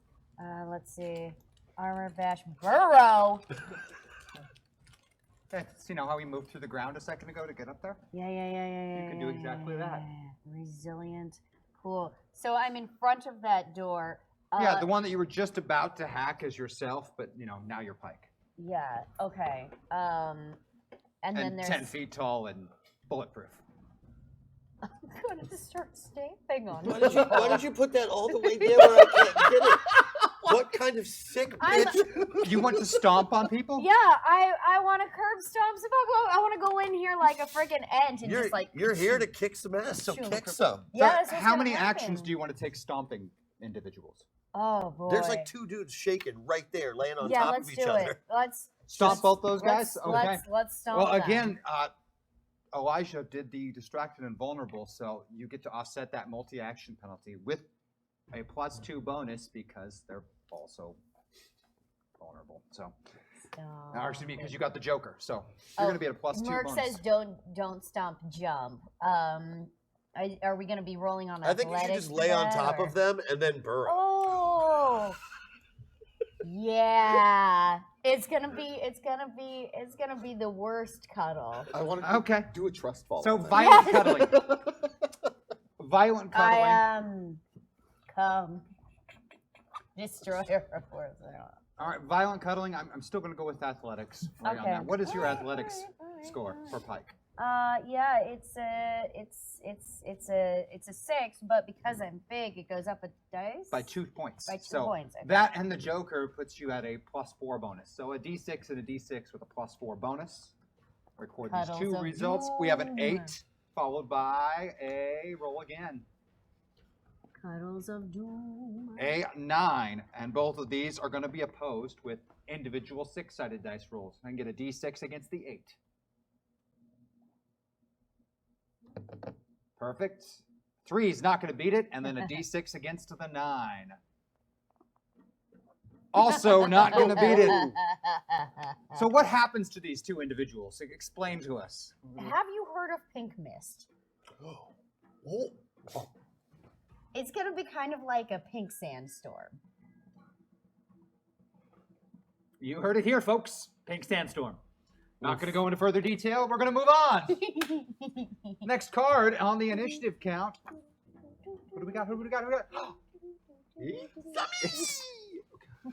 Let's see. Armor bash burrow. Okay, so you know how we moved through the ground a second ago to get up there? Yeah. You can do exactly that. Resilient. Cool. So I'm in front of that door. Yeah, the one that you were just about to hack as yourself, but you know now you're Pike. Yeah. Okay. And then there's. 10 feet tall and bulletproof. I'm gonna start stamping on Why it. did you put that all the way there where I can't get it? What kind of sick I'm- bitch You want to stomp on people? Yeah, I want to curb stomp some people. I want to go in here like a freaking ant and just like. You're here to kick some ass, so Shoot. kick some. Yeah, So that's what's how gonna many actions happen. do you want to take stomping individuals? Oh boy. There's like 2 dudes shaking right there, laying on Yeah, top let's of each do other. it. Let's Stomp just- both those guys? Okay. Let's stomp. Well, them. again, Elijah did the distracted and vulnerable, so you get to offset that multi-action penalty with a +2 bonus because they're also vulnerable. So, or excuse me, because you got the Joker, so you're going to be at a +2 Merc bonus. says don't stomp, jump. Are we going to be rolling on I think you should just lay on top of them and then burrow. Oh. Yeah. It's gonna be the worst cuddle. I want to Okay. do a trust fall. So on that. violent Yes. cuddling. Violent cuddling. Come. Destroyer of course. All right, violent cuddling. I'm still going to go with athletics for you on Okay. that. What is your athletics score for Pike? Yeah, it's a 6, but because I'm big, it goes up a dice. By 2 points. By 2 so points. Okay. That and the Joker puts you at a +4 bonus. So a D6 and a D6 with a +4 bonus. Record Cuddles these 2 of results. We have an doom. 8 followed by a roll again. Cuddles of doom. A 9, and both of these are going to be opposed with individual 6-sided dice rolls. I can get a D6 against the 8. Perfect. 3 is not going to beat it, and then a D6 against the 9. Also not going to beat it. So what happens to these 2 individuals? Explain to us. Have you heard of pink mist? It's going to be kind of like a pink sandstorm. You heard it here, folks. Pink sandstorm. Not going to go into further detail. We're going to move on. Next card on the initiative count. What do we got? Who do we got? Who do we got?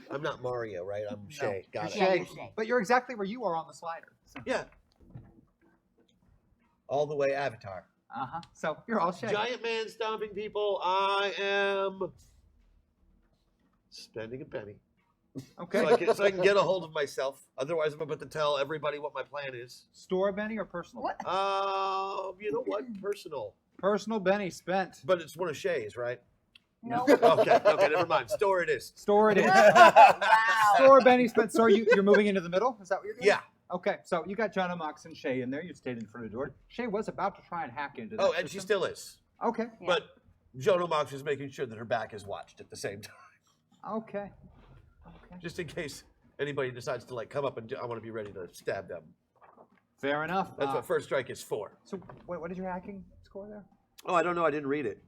I'm not Mario, right? I'm Shay. Got it. Yeah, Shay. you're Shay. But you're exactly where you are on the slider. So. Yeah. All the way Avatar. Uh-huh. So you're all Shay. Giant man stomping people. I am spending a penny. Okay. So I can get a hold of myself. Otherwise, I'm about to tell everybody what my plan is. Store Benny or personal? What? You know what? Personal. Personal Benny spent. But it's one of Shay's, right? No. Okay, never mind. Store it is. Store it in. Wow. Store Benny spent. So you're moving into the middle? Is that what you're doing? Yeah. Okay, so you got John Mox and Shay in there. You stayed in front of the door. Shay was about to try and hack into that. Oh, and she system. still is. Okay. Yeah. But Jono Mox is making sure that her back is watched at the same time. Okay. Just in case anybody decides to come up and I want to be ready to stab them. Fair enough. That's what First Strike is for. So what is your hacking score there? Oh, I don't know. I didn't read it.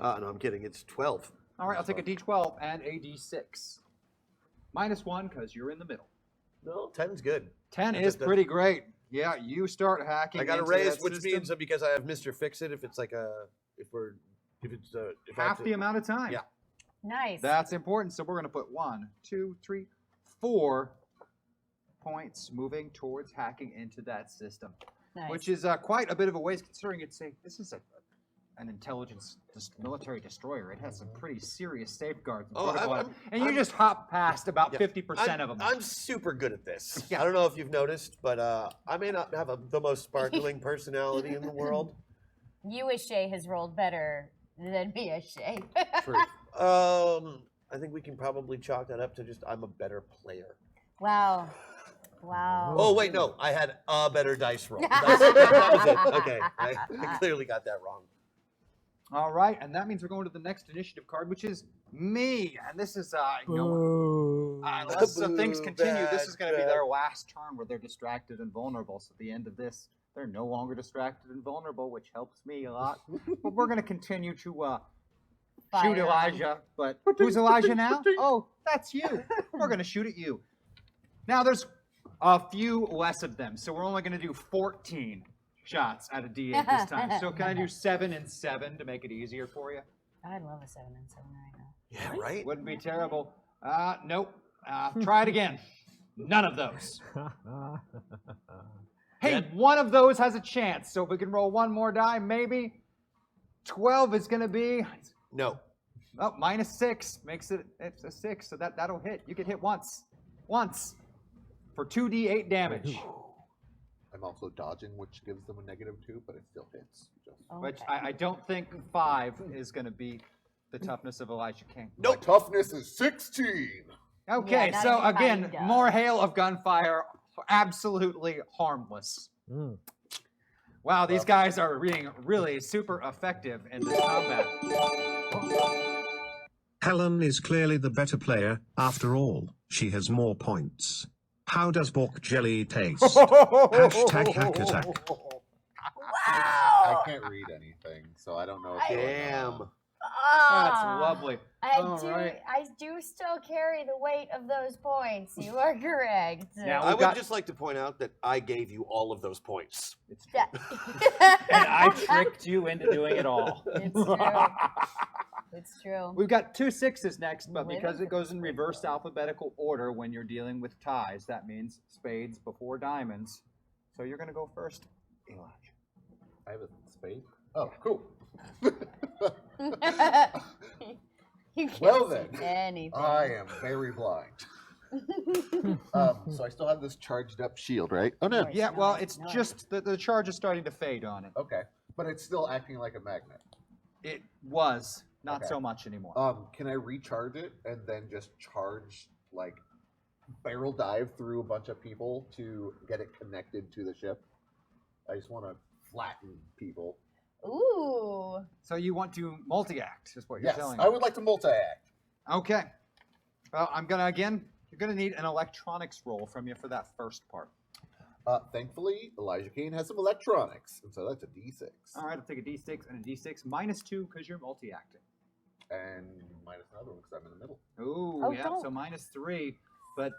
No, I'm kidding. It's 12. All right, I'll take a D12 and a D6. -1 because you're in the middle. No, 10's good. 10 That's is a- pretty great. Yeah, you start hacking. I got a into raise, that which system means that because I have Mr. Fix It, if it's like if I have half to- the amount of time. Yeah. Nice. That's important. So we're going to put 1, 2, 3, 4 points moving towards hacking into that system, nice. which is quite a bit of a waste considering this is an intelligence military destroyer. It has some pretty serious safeguards. And protocol, and you just hop past about 50% of them. I'm super good at this. Yeah. I don't know if you've noticed, but I may not have the most sparkling personality in the world. You as Shay has rolled better than me as Shay. I think we can probably chalk that up to just I'm a better player. Wow. Wow. Oh, wait, no. I had a better dice roll. That was it. Okay. I clearly got that wrong. All right, and that means we're going to the next initiative card, which is me. And this is, unless things continue, this is going to be their last turn where they're distracted and vulnerable. So at the end of this, they're no longer distracted and vulnerable, which helps me a lot. But we're going to continue to shoot Fire. Elijah. But who's Elijah now? Oh, that's you. We're going to shoot at you. Now, there's a few less of them, so we're only going to do 14 shots out of D8 this time. So can I do 7 and 7 to make it easier for you? I'd love a 7 and 7 right now. Yeah, right? Wouldn't be terrible. Nope. Try it again. None of those. Hey, one of those has a chance. So if we can roll one more die, maybe. 12 is going to be... No. Oh, -6 makes it it's a 6, so that'll hit. You can hit once. once for 2d8 damage. I'm also dodging, which gives them a -2, but it still hits. Which I don't think 5 is going to be the toughness of Elijah King. My toughness is 16. Okay, not so even again, kinda. more hail of gunfire, absolutely harmless. Wow, these guys are being really super effective in this combat. Helen is clearly the better player. After all, she has more points. How does Bork jelly taste? Hashtag hack attack. Wow! I can't read anything, so I don't know what's going Damn. on. That's lovely. All right. I do still carry the weight of those points. You are correct. Now I we've would got, just like to point out that I gave you all of those points. it's true. And I tricked you into doing it all. It's true. It's true. We've got 2 6s next, but Living because it for goes in reverse alphabetical order when you're dealing with ties, that means spades before diamonds. So you're going to go first, Elijah. I have a spade. Oh, cool. You can't Well see then, anything. I am very blind. So I still have this charged up shield, right? Oh no. Nice. Yeah, well, Nice, it's nice. just the charge is starting to fade on it. Okay, but it's still acting like a magnet. It was not Okay. so much anymore. Can I recharge it and then just charge, like, barrel dive through a bunch of people to get it connected to the ship? I just want to flatten people. Ooh. So you want to multi-act, is what you're Yes, telling I me. would like to multi-act. Okay. Well, I'm gonna you're gonna need an electronics roll from you for that first part. Thankfully, Elijah Kane has some electronics, and so that's a D6. All right, I'll take a D6 and a D6 -2 because you're multi-acting. And minus another one because I'm in the middle. Ooh, Oh, yeah, don't. so -3. But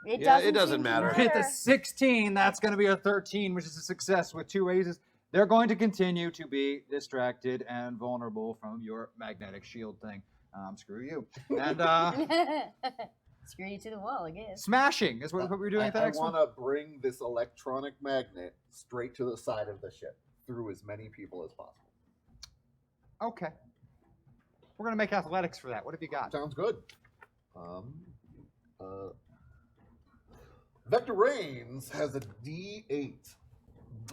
It Yeah, doesn't it doesn't seem to matter. with a 16, that's going to be a 13, which is a success with 2 raises. They're going to continue to be distracted and vulnerable from your magnetic shield thing. Screw you. And Screw you to the wall, I guess. smashing is what we're doing at the I next one. want to bring this electronic magnet straight to the side of the ship through as many people as possible. Okay. We're going to make athletics for that. What have you got? Sounds good. Vector Reigns has a D8.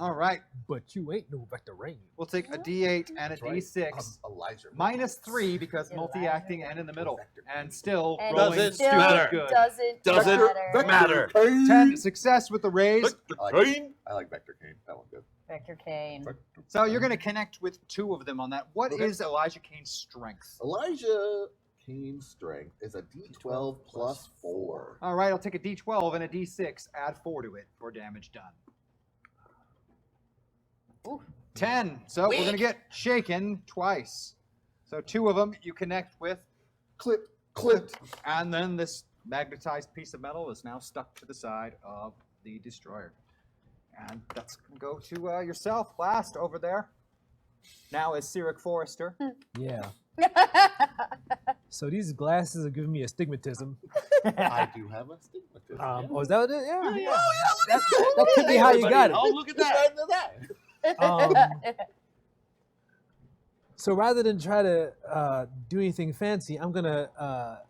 All right. But you ain't no vector rain. We'll take a D8 and a That's right. D6. Elijah. -3 because Elijah. multi-acting and in the middle. And still And rolling Doesn't stupid matter. good. Doesn't Matter. 10 success with the raise. I like Vector Kane. That one good. Vector Kane. So you're going to connect with 2 of them on that. What is Okay. Elijah Kane's strength? Elijah Kane's strength is a D12 plus 4. All right, I'll take a D12 and a D6. Add 4 to it for damage done. Ooh. 10. So we're going to get shaken twice. So 2 of them you connect with, Clip, clip. and then this magnetized piece of metal is now stuck to the side of the destroyer. And that's going to go to yourself last over there. Now is Cyric Forrester. Yeah. So these glasses are giving me astigmatism. I do have a stigmatism. Oh, is that what it is? Yeah. yeah. That could be how you got it. Oh, look at that. So rather than try to do anything fancy, I'm gonna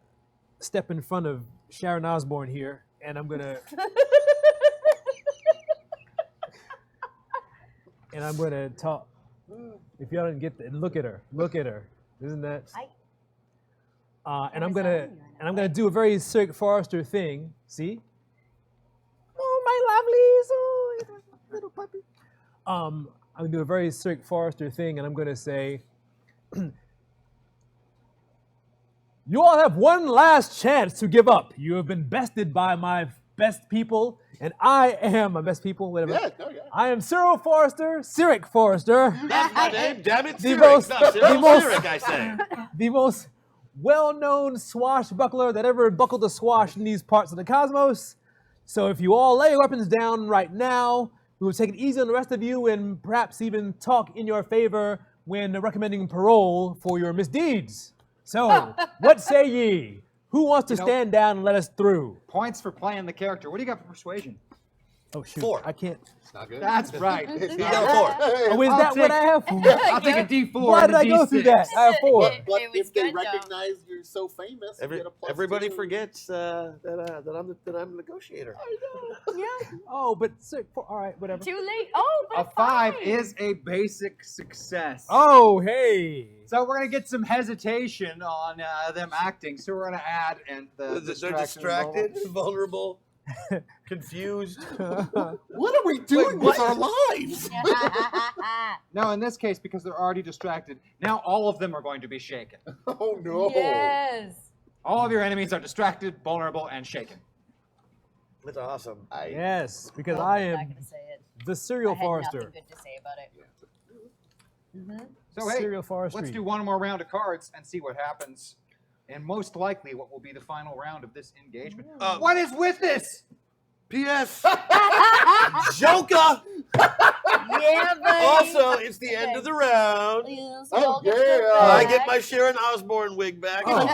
step in front of Sharon Osbourne here, and I'm gonna talk. If y'all didn't get that, look at her. Isn't that? And I'm gonna do a very Cirque Forrester thing. See? Oh, my lovelies, oh, little puppy. I'm gonna do a very Cirque Forrester thing, and I'm gonna say, you all have one last chance to give up. You have been bested by my best people, and I am my best people, whatever. Yeah. I am Cyril Forrester, Cyric Forrester, That's my name. Damn it, The Cyric. most- No, the Cyril most- Cyric, I say. the most well-known swashbuckler that ever buckled a swash in these parts of the cosmos. So if you all lay your weapons down right now, we will take it easy on the rest of you and perhaps even talk in your favor when recommending parole for your misdeeds. So, what say ye? Who wants to stand down and let us through? Points for playing the character. What do you got for persuasion? Oh shoot! 4. I can't. It's not good. That's right. You got a 4. Oh, is I'll that what I have for? I'll take a D4. Why and did a I go D6. through that? I have 4. But It was if they good, though. recognize you're so famous, you get a plus Everybody 2. forgets that I'm the negotiator. Yeah. Oh, but all right, whatever. Too late. Oh, but A 5 is a basic success. Oh, hey. So we're gonna get some hesitation on them acting. So we're gonna add and They're distraction distracted, vulnerable, confused. What are we doing with our lives? No, in this case, because they're already distracted, now all of them are going to be shaken. Oh no! Yes. All of your enemies are distracted, vulnerable, and shaken. That's awesome. Yes, because Oh, I I'm not am gonna say it. the serial I had forester. nothing good to say about it. So hey, Serial forestry. let's do one more round of cards and see what happens. And most likely, what will be the final round of this engagement. What is with this? P.S. Joker. Yeah, buddy. Also, it's the end of the round. Yes, we Oh, all get yeah. stuff I back. get my Sharon Osbourne wig back. Oh.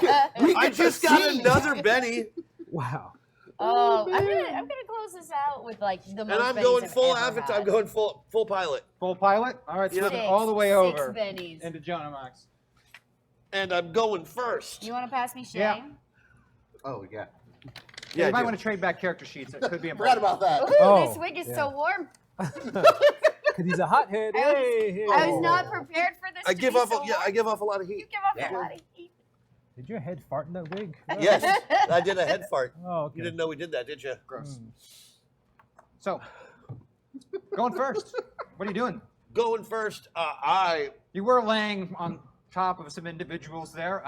I just got another Benny, Wow. Oh, I'm gonna close this out with like the most. and I'm bennies going I've full ever avatar. had. I'm going full pilot, Full pilot? All right, so Yeah. moving all the way over 6 bennies. into Jonah Max. and I'm going first. You want to pass me Shay? Yeah. Oh yeah. Yeah, you might dude. want to trade back character sheets. It could be Forgot important. about that. Ooh, Oh, this wig is yeah. so warm. Because he's a hothead. I was- Hey, hey. I was not prepared for this. I to give be off. so I warm. give off a lot of You heat. give off a lot of heat. Did your head fart in that wig? Yes, I did a head fart. Oh, okay. You didn't know we did that, did you? Gross. Mm. So, going first. What are you doing? Going first. You were laying on top of some individuals there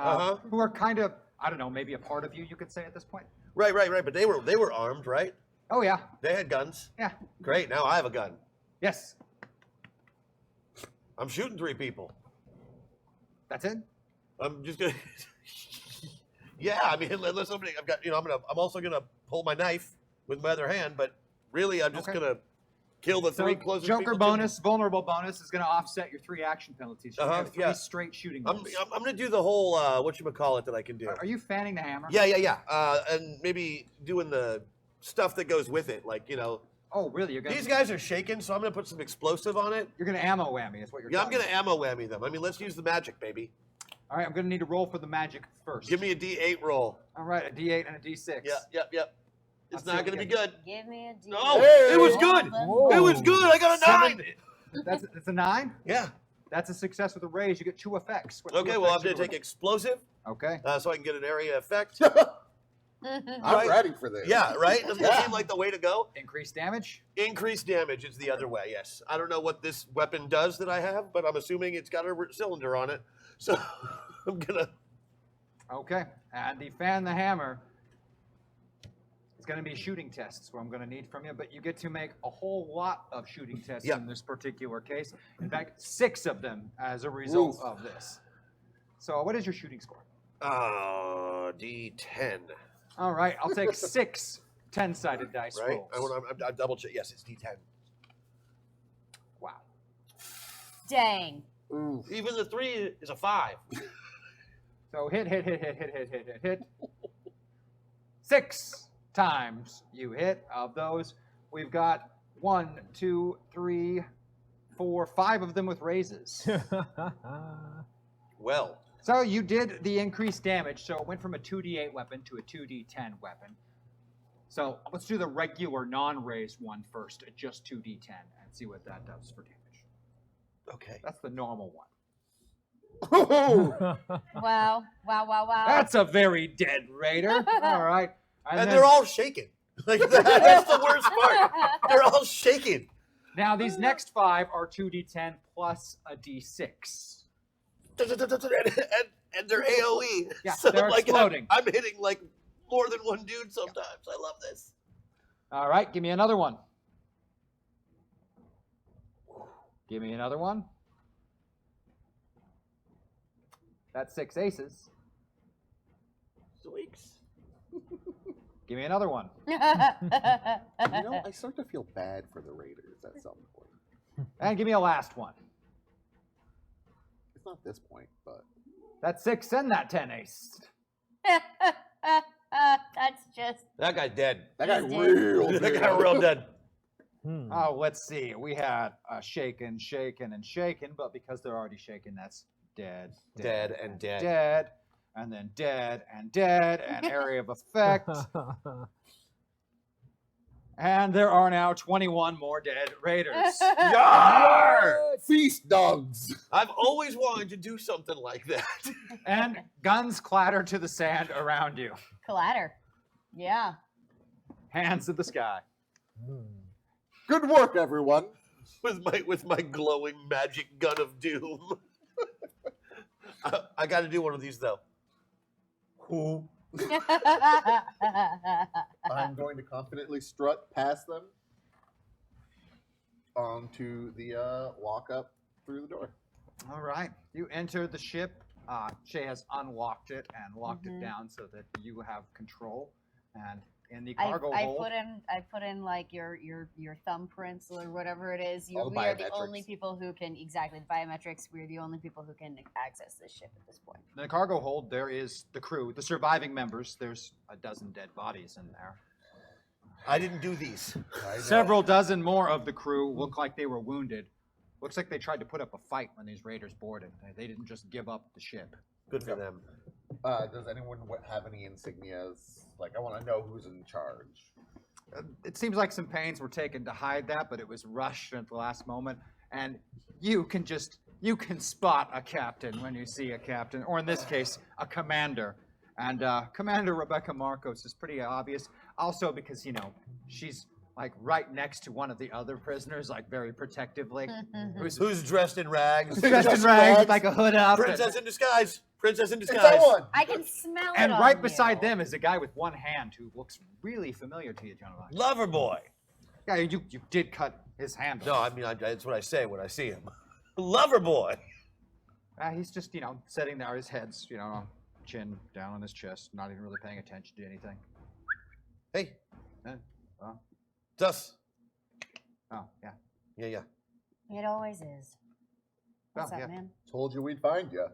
who are kind of, I don't know, maybe a part of you, you could say at this point. Right. But they were armed, right? Oh, yeah. They had guns. Yeah. Great. Now I have a gun. Yes. I'm shooting 3 people. That's it? I'm just gonna. Yeah, I mean, unless somebody, I've got, I'm also gonna pull my knife with my other hand, but really, I'm just Okay. gonna kill the 3 closest Joker people to bonus, vulnerable bonus is going to offset your 3 action penalties. You have 3 yeah. straight shooting me. moves. I'm gonna do the whole whatchamacallit that I can do. Are you fanning the hammer? Yeah. And maybe doing the stuff that goes with it, like Oh, really? You're going these guys are shaking, so I'm gonna put some explosive on it. You're going to ammo whammy is what you're Yeah, I'm doing. gonna ammo whammy them. I mean, let's use the magic, baby. All right, I'm going to need to roll for the magic first. Give me a D8 roll. All right, a D8 and a D6. Yep. It's Let's see not what gonna we be good. Give me a D. No, it was good. Whoa. It was good. I got a 9. That's a 9? Yeah. That's a success with a raise. You get 2 effects. What 2 Okay, well, I'm effects going you to take roll? explosive Okay. so I can get an area effect. I'm Right. ready for this. Yeah, right? Doesn't that seem like the way to go? Increased damage. Increased damage is the other way, yes. I don't know what this weapon does that I have, but I'm assuming it's got a cylinder on it. So I'm going to... Okay. And the fan the hammer is going to be shooting tests, what I'm going to need from you, but you get to make a whole lot of shooting tests Yeah. in this particular case. In fact, 6 of them as a result of this. So what is your shooting score? D10. All right, I'll take 6 10-sided dice Right? rolls. I double check. Yes, it's D10. Wow. Dang. Even the 3 is a 5. So hit. 6 times you hit. Of those, we've got 1, 2, 3, 4, 5 of them with raises. Well, So you did the increased damage. So it went from a 2d8 weapon to a 2d10 weapon. So let's do the regular non-raised one first at just 2d10 and see what that does for damage. okay. That's the normal one. Wow. That's a very dead raider. All right. And then- they're all shaking. Like, that's the worst part. They're all shaking. Now these next 5 are 2d10 plus a d6. And they're AoE. Yeah, So they're like exploding. I'm hitting like more than one dude sometimes. I love this. All right, give me another one. Give me another one. That's 6 aces. Zoinks. Give me another one. I start to feel bad for the Raiders at some point. And give me a last one. It's not this point, but That's 6 and that 10 ace. That's just. That guy's dead. that guy He's real That dead. guy real dead. Oh, let's see. We had shaken, shaken, and shaken, but because they're already shaken, that's dead, Dead and dead. dead, and then dead and dead, and area of effect. And there are now 21 more dead raiders. Yar! Feast dogs. I've always wanted to do something like that. And guns clatter to the sand around you. Clatter. Yeah. Hands to the sky. Good work, everyone. with my glowing magic gun of doom. I got to do one of these though. Who? I'm going to confidently strut past them onto the walk up through the door. All right. You enter the ship. Shay has unlocked it and locked it down so that you have control. And in the cargo hold, I put in like your thumbprints or whatever it is. All the We are the biometrics. only people who can exactly the biometrics. We're the only people who can access this ship at this point. in the cargo hold, there is the crew, the surviving members. There's a dozen dead bodies in there. I didn't do these. Several dozen more of the crew look like they were wounded. Looks like they tried to put up a fight when these raiders boarded. They didn't just give up the ship. Good for them. Does anyone have any insignias? Like, I want to know who's in charge. It seems like some pains were taken to hide that, but it was rushed at the last moment. And you can spot a captain when you see a captain, or in this case, a commander. And Commander Rebecca Marcos is pretty obvious. Also because, she's like right next to one of the other prisoners, like very protectively. Who's dressed in rags? Dressed in rags, with like a hood up. Princess in disguise. Princess in It's disguise. that one. I can smell it. And on right beside you. them is a guy with one hand who looks really familiar to you, John. Lover boy. Yeah, you did cut his hand No, off. I mean that's what I say when I see him. Lover boy. He's just, sitting there, his head's, chin down on his chest, not even really paying attention to anything. Hey, Oh, it's us. oh, yeah. Yeah. It always is. What's Oh, up, yeah. man? Told you we'd find you.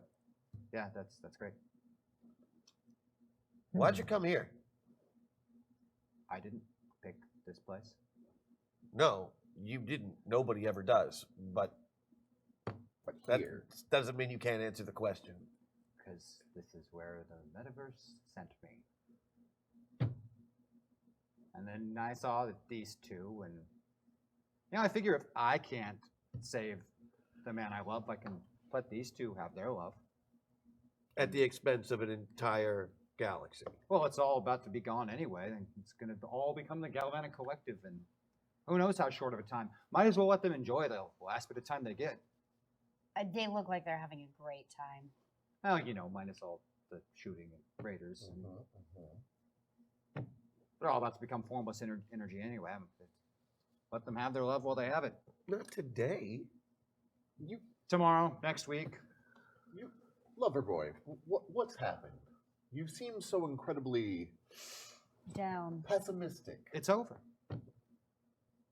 Yeah, that's great. Why'd you come here? I didn't pick this place. No, you didn't. Nobody ever does. But But that here. doesn't mean you can't answer the question. Because this is where the metaverse sent me. And then I saw that these two, and I figure if I can't save the man I love, I can let these two have their love. At the expense of an entire galaxy. Well, it's all about to be gone anyway, and it's going to all become the Galvanic Collective, and who knows how short of a time. Might as well let them enjoy the last bit of time they get. They look like they're having a great time. Well, minus all the shooting and raiders. They're all about to become formless energy anyway. Let them have their love while they have it. Not today. Tomorrow, next week. Lover boy, what's happened? You seem so incredibly Down. pessimistic. It's over.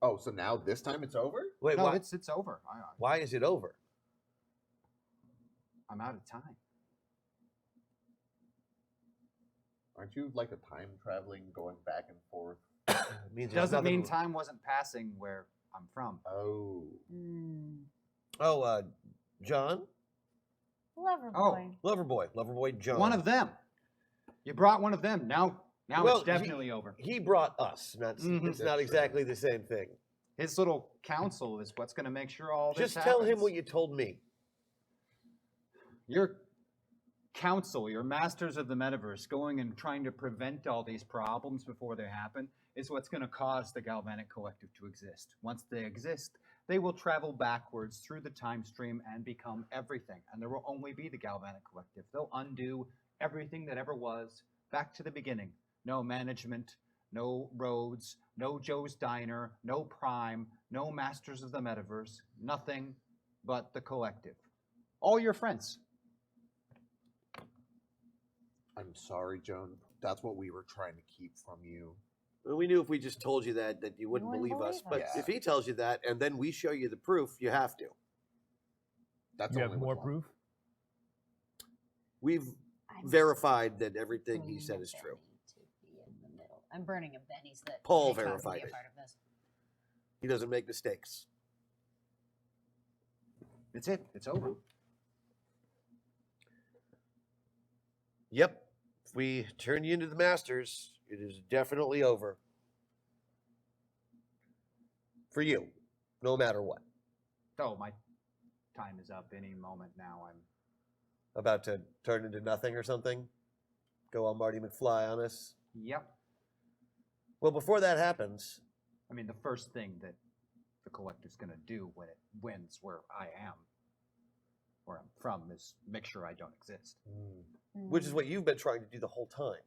Oh, so now this time it's over? Wait, No, why? it's over. Why is it over? I'm out of time. Aren't you like a time traveling, going back and forth? It means there's Doesn't mean nothing- time wasn't passing where I'm from. Oh. Oh, John? Lover Oh. boy. Lover boy John. One of them. You brought one of them. Now Well, it's definitely over. He brought us. It's That's not true. exactly the same thing. His little council is what's going to make sure all this Just tell him happens. what you told me. Your council, your masters of the metaverse, going and trying to prevent all these problems before they happen, is what's going to cause the Galvanic Collective to exist. Once they exist, they will travel backwards through the time stream and become everything. And there will only be the Galvanic Collective. They'll undo everything that ever was, back to the beginning. No management, no roads, no Joe's Diner, no Prime, no Masters of the Metaverse, nothing but the collective. All your friends. I'm sorry, Joan. That's what we were trying to keep from you. Well, we knew if we just told you that you wouldn't wouldn't believe us. believe But us. if he tells you that and then we show you the proof, you have to. That's You only have more what's proof? We've I'm verified that everything he burning said a is true. Benny to be in the middle. I'm burning a Benny so that Paul Nick Cloud can verified be a it. part of this. He doesn't make mistakes. It's it. It's over. Yep. If we turn you into the masters, it is definitely over. For you, no matter what. Oh, my time is up any moment now. I'm About to turn into nothing or something? Go all Marty McFly on us? Yep. Well, before that happens, I mean, the first thing that the collector's going to do when it wins where I am, where I'm from, is make sure I don't exist. which is what you've been trying to do the whole time.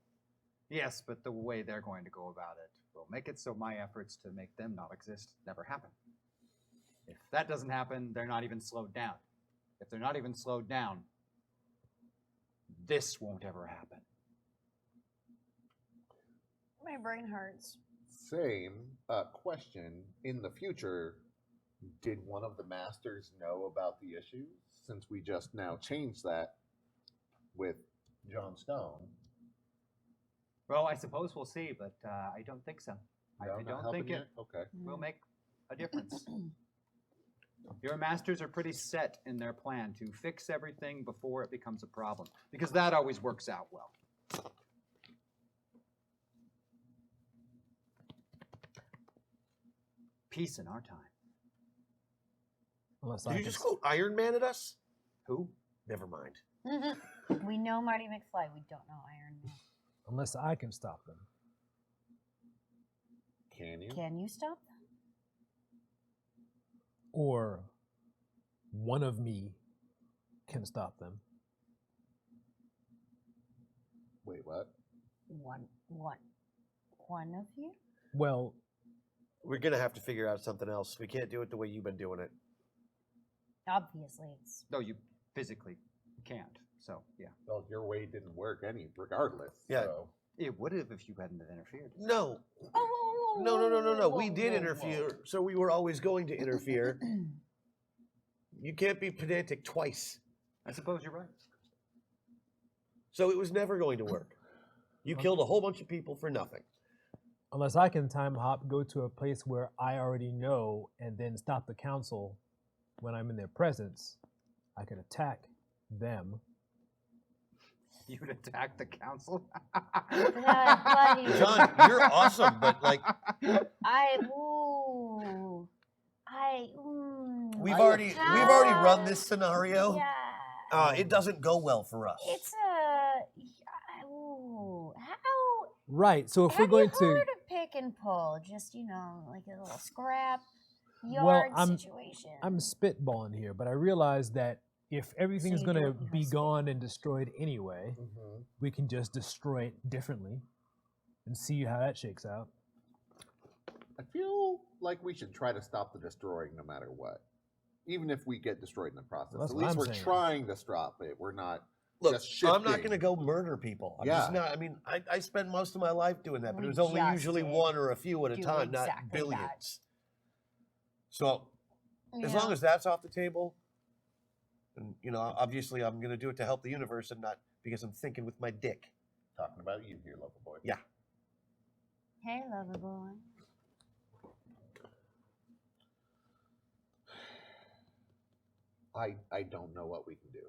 Yes, but the way they're going to go about it will make it so my efforts to make them not exist never happen. If that doesn't happen, they're not even slowed down. If they're not even slowed down, this won't ever happen. My brain hurts. Same question. In the future, did one of the masters know about the issues? Since we just now changed that with John Stone. Well, I suppose we'll see, but I don't think so. No, I not don't helping think it yet? Okay. will make a difference. Your masters are pretty set in their plan to fix everything before it becomes a problem, because that always works out well. Peace in our time. Unless Did I you can just quote Iron Man at us? Who? Never mind. We know Marty McFly. We don't know Iron Man. unless I can stop them. Can you? Can you stop them? Or one of me can stop them. Wait, what? One of you? Well, We're going to have to figure out something else. We can't do it the way you've been doing it. Obviously, it's. No, you physically can't. So, yeah. Well, your way didn't work regardless. Yeah. So. It would have if you hadn't interfered. No. No. We did interfere, so we were always going to interfere. You can't be pedantic twice. I suppose you're right. So it was never going to work. You killed a whole bunch of people for nothing. unless I can time hop, go to a place where I already know, and then stop the council when I'm in their presence, I could attack them. You'd attack the council? John, you're awesome, but like we've already run this scenario. Yeah. It doesn't go well for us. It's how Right. So if have we're going you heard to, of pick and pull? Just like a little scrap well, yard situation. I'm spitballing here, but I realize that if everything's you going to don't know be spit. gone and destroyed anyway, Mm-hmm. we can just destroy it differently and see how that shakes out. I feel like we should try to stop the destroying no matter what. Even if we get destroyed in the process. Well, that's At what least I'm we're saying. trying to stop it. We're not Look, just I'm not shifting. going to go murder people. I'm just not. I mean, I spent most of my life doing that, but We it was only just usually did one or a few at a do time, not exactly billions. that. So as Yeah. long as that's off the table, and obviously I'm going to do it to help the universe and not because I'm thinking with my dick. Talking about you here, local boy. Yeah. Hey, lover boy. I don't know what we can do.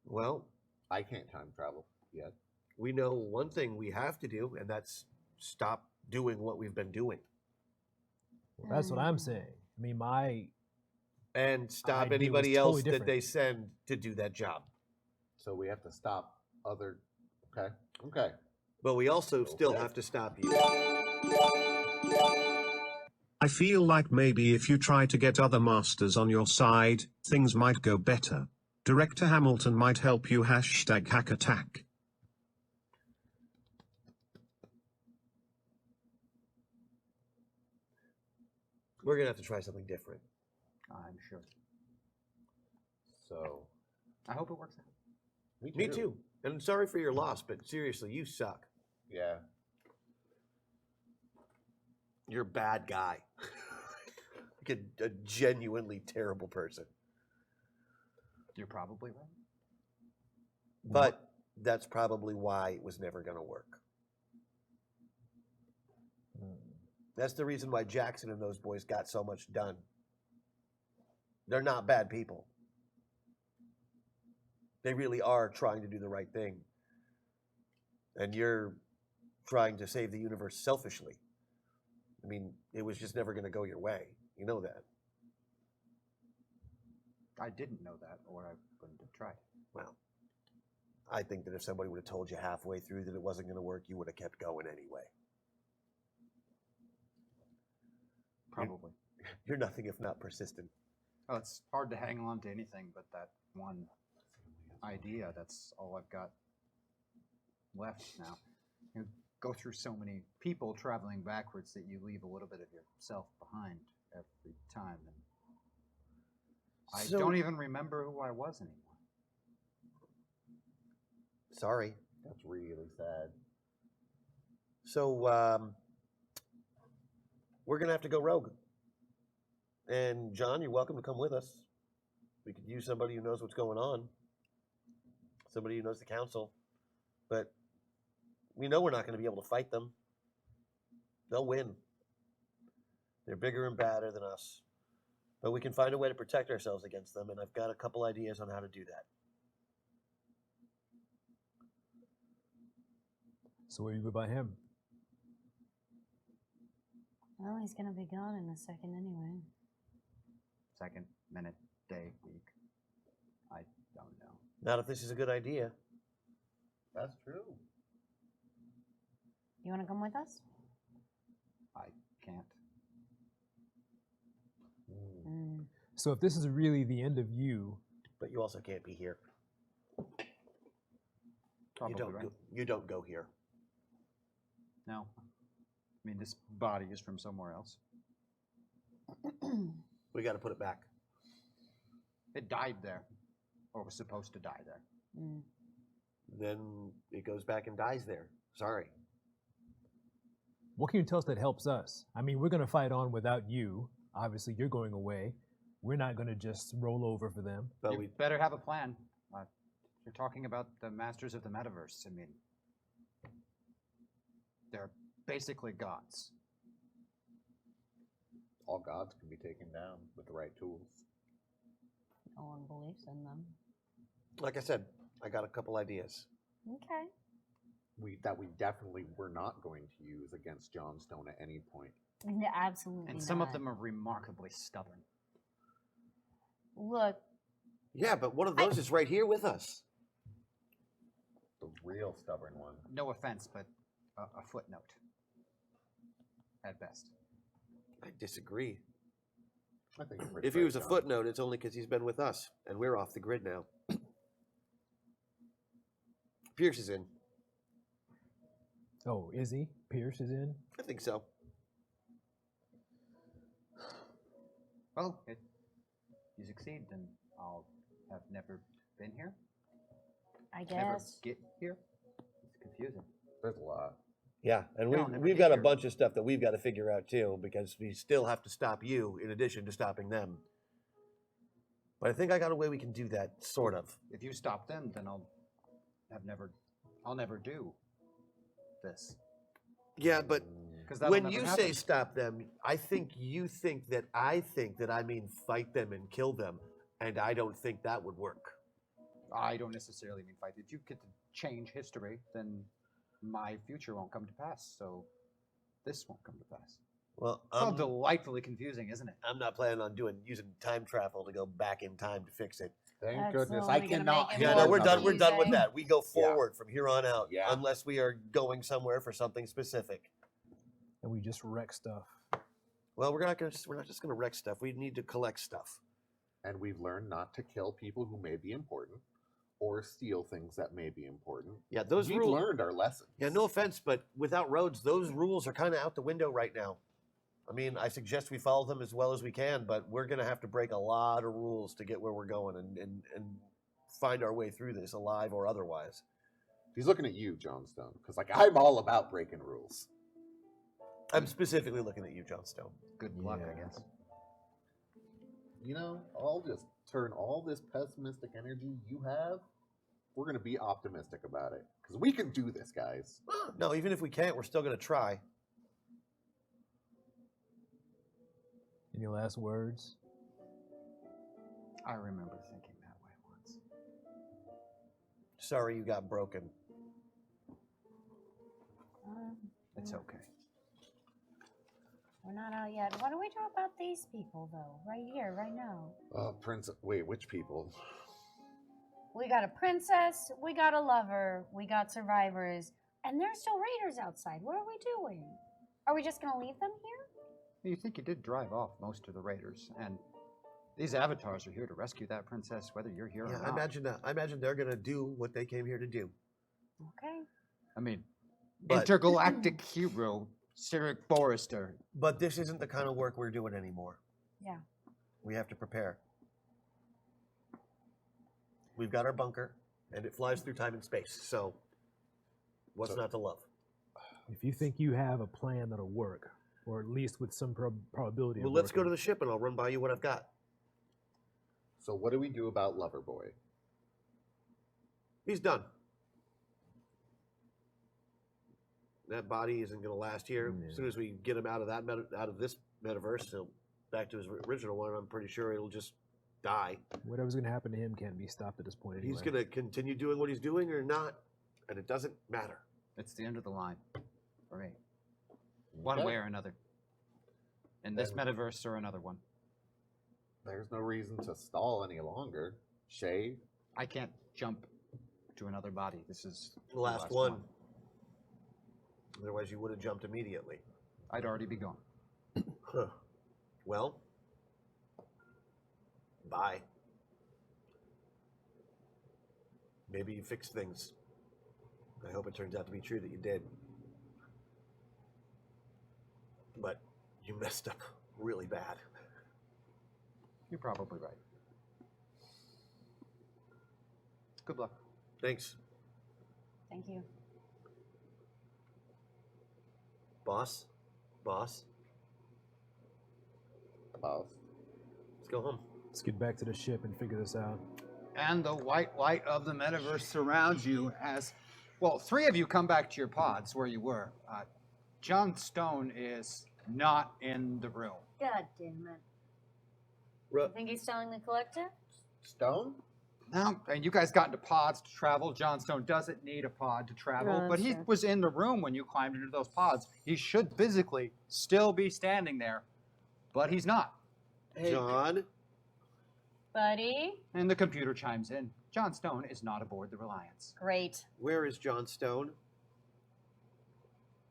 Well, I can't time travel yet. we know one thing we have to do, and that's stop doing what we've been doing Well, that's what I'm saying. I mean, and stop Idea was anybody totally else that different. they send to do that job. So we have to stop other. Okay. But we also still Okay. have to stop you. I feel like maybe if you try to get other masters on your side, things might go better. Director Hamilton might help you. #hack attack. We're going to have to try something different. I'm sure. So. I hope it works out. Me too. And I'm sorry for your loss, but seriously, you suck. Yeah. You're a bad guy. Like a genuinely terrible person. You're probably right. But that's probably why it was never going to work. That's the reason why Jackson and those boys got so much done. They're not bad people. They really are trying to do the right thing. And you're trying to save the universe selfishly. I mean, it was just never going to go your way. You know that. I didn't know that, or I wouldn't have tried. Well, I think that if somebody would have told you halfway through that it wasn't going to work, you would have kept going anyway. Probably. You're nothing if not persistent. Oh, it's hard to hang on to anything but that one idea. That's all I've got left now. You go through so many people traveling backwards that you leave a little bit of yourself behind every time. And I don't even remember who I was anymore. Sorry. That's really sad. So, we're going to have to go rogue. And, John, you're welcome to come with us. We could use somebody who knows what's going on. Somebody who knows the council. But we know we're not going to be able to fight them. They'll win. They're bigger and badder than us. But we can find a way to protect ourselves against them, and I've got a couple ideas on how to do that. So where you go by him? Well, he's gonna be gone in a second anyway. Second, minute, day, week. I don't know. Not if this is a good idea. That's true. You wanna come with us? I can't. Mm. So if this is really the end of you, But you also can't be here. Probably right. You don't go here. No. I mean, this body is from somewhere else. We got to put it back. It died there, or was supposed to die there. Mm. Then it goes back and dies there. Sorry. what can you tell us that helps us? I mean, we're going to fight on without you. Obviously, you're going away. We're not going to just roll over for them. But You we better have a plan. You're talking about the masters of the metaverse. I mean, they're basically gods. All gods can be taken down with the right tools. No one believes in them. like I said, I got a couple ideas. Okay. We definitely were not going to use against Johnstone at any point. No, absolutely And some not. of them are remarkably stubborn. Look, Yeah, but one of those is right here with us. The real stubborn one. No offense, but a footnote at best. I disagree. I think If he was a footnote, it's only because he's been with us, and we're off the grid now. Pierce is in. Oh, is he? Pierce is in? I think so. Well, if you succeed, then I'll have never been here. I Never guess. get here. It's confusing. There's a lot. Yeah, and No, never we've get got a here. bunch of stuff that we've got to figure out too, because we still have to stop you in addition to stopping them. But I think I got a way we can do that, sort of. If you stop them, then I'll never do this. Yeah, but Because when you say stop them, I think you think that I mean fight them and kill them, and I don't think that would work. I don't necessarily mean fight. If you get to change history, then my future won't come to pass. So this won't come to pass. Well, It's all delightfully confusing, isn't it? I'm not planning on using time travel to go back in time to fix it. Thank That's goodness. only I gonna cannot. make it Yeah, more no, we're done. We're done with confusing. that. We go forward from here on out, Yeah. unless we are going somewhere for something specific. And we just wreck stuff. Well, we're not just gonna wreck stuff. We need to collect stuff. And we've learned not to kill people who may be important or steal things that may be important. Yeah, those We've rules. learned our lessons. Yeah, no offense, but without roads, those rules are kind of out the window right now. I mean, I suggest we follow them as well as we can, but we're gonna have to break a lot of rules to get where we're going and find our way through this, alive or otherwise. He's looking at you, Johnstone, because I'm all about breaking rules. I'm specifically looking at you, Johnstone. Good luck, I Yeah. guess. You know, I'll just turn all this pessimistic energy you have. We're gonna be optimistic about it because we can do this, guys. No, even if we can't, we're still gonna try. Any last words? I remember thinking that way once. Sorry you got broken. It's okay. We're not out yet. Why don't we talk about these people, though? Right here, right now. Wait, which people? We got a princess, we got a lover, we got survivors, and there's still raiders outside. What are we doing? Are we just gonna leave them here? You think you did drive off most of the raiders, and these avatars are here to rescue that princess, whether you're here or Yeah, not. I imagine they're gonna do what they came here to do. Okay. I mean, But- intergalactic hero, Cyril Forrester. But this isn't the kind of work we're doing anymore. Yeah. We have to prepare. We've got our bunker, and it flies through time and space. So, what's not to love? If you think you have a plan that'll work, or at least with some probability Well, of let's go to working, the ship, and I'll run by you what I've got. So what do we do about Loverboy? He's done. That body isn't going to last here. Yeah. As soon as we get him out of that out of this metaverse, so back to his original one, I'm pretty sure it'll just die. whatever's going to happen to him can't be stopped at this point anyway. He's going to continue doing what he's doing or not, and it doesn't matter. It's the end of the line for me. One Okay. way or another. In this Then- metaverse or another one. There's no reason to stall any longer. Shay, I can't jump to another body. This is The last one. Otherwise, you would have jumped immediately. I'd already be gone. Huh. Well, bye. Maybe you fixed things. I hope it turns out to be true that you did. But you messed up really bad. You're probably right. Good luck. Thanks, Thank you. boss. Boss, boss. let's go home. Let's get back to the ship and figure this out. And the white light of the metaverse surrounds you as, well, three of you come back to your pods where you were. John Stone is not in the room. God damn it. Ru- You think he's selling the collector? Stone? No, and you guys got into pods to travel. John Stone doesn't need a pod to travel, No, but he sure. was in the room when you climbed into those pods. He should physically still be standing there, but he's not. John, Buddy? And the computer chimes in. John Stone is not aboard the Reliance. Great. where is John Stone?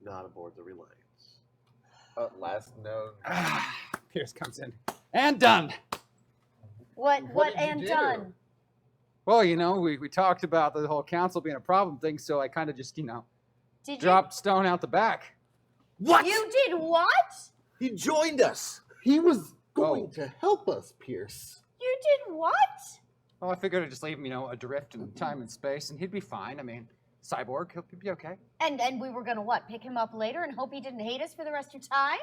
Not aboard the Reliance. Last known. Pierce comes in. And done. What What did you and do? done? Well, you know, we talked about the whole council being a problem thing, so I kind of just, Did dropped Stone out the back. What? you did what? He joined us. He was going to help us, Pierce. You did what? Well, I figured I'd just leave him, adrift in time and space, and he'll be fine. I mean, cyborg, he'll be okay. And we were gonna what? Pick him up later and hope he didn't hate us for the rest of time?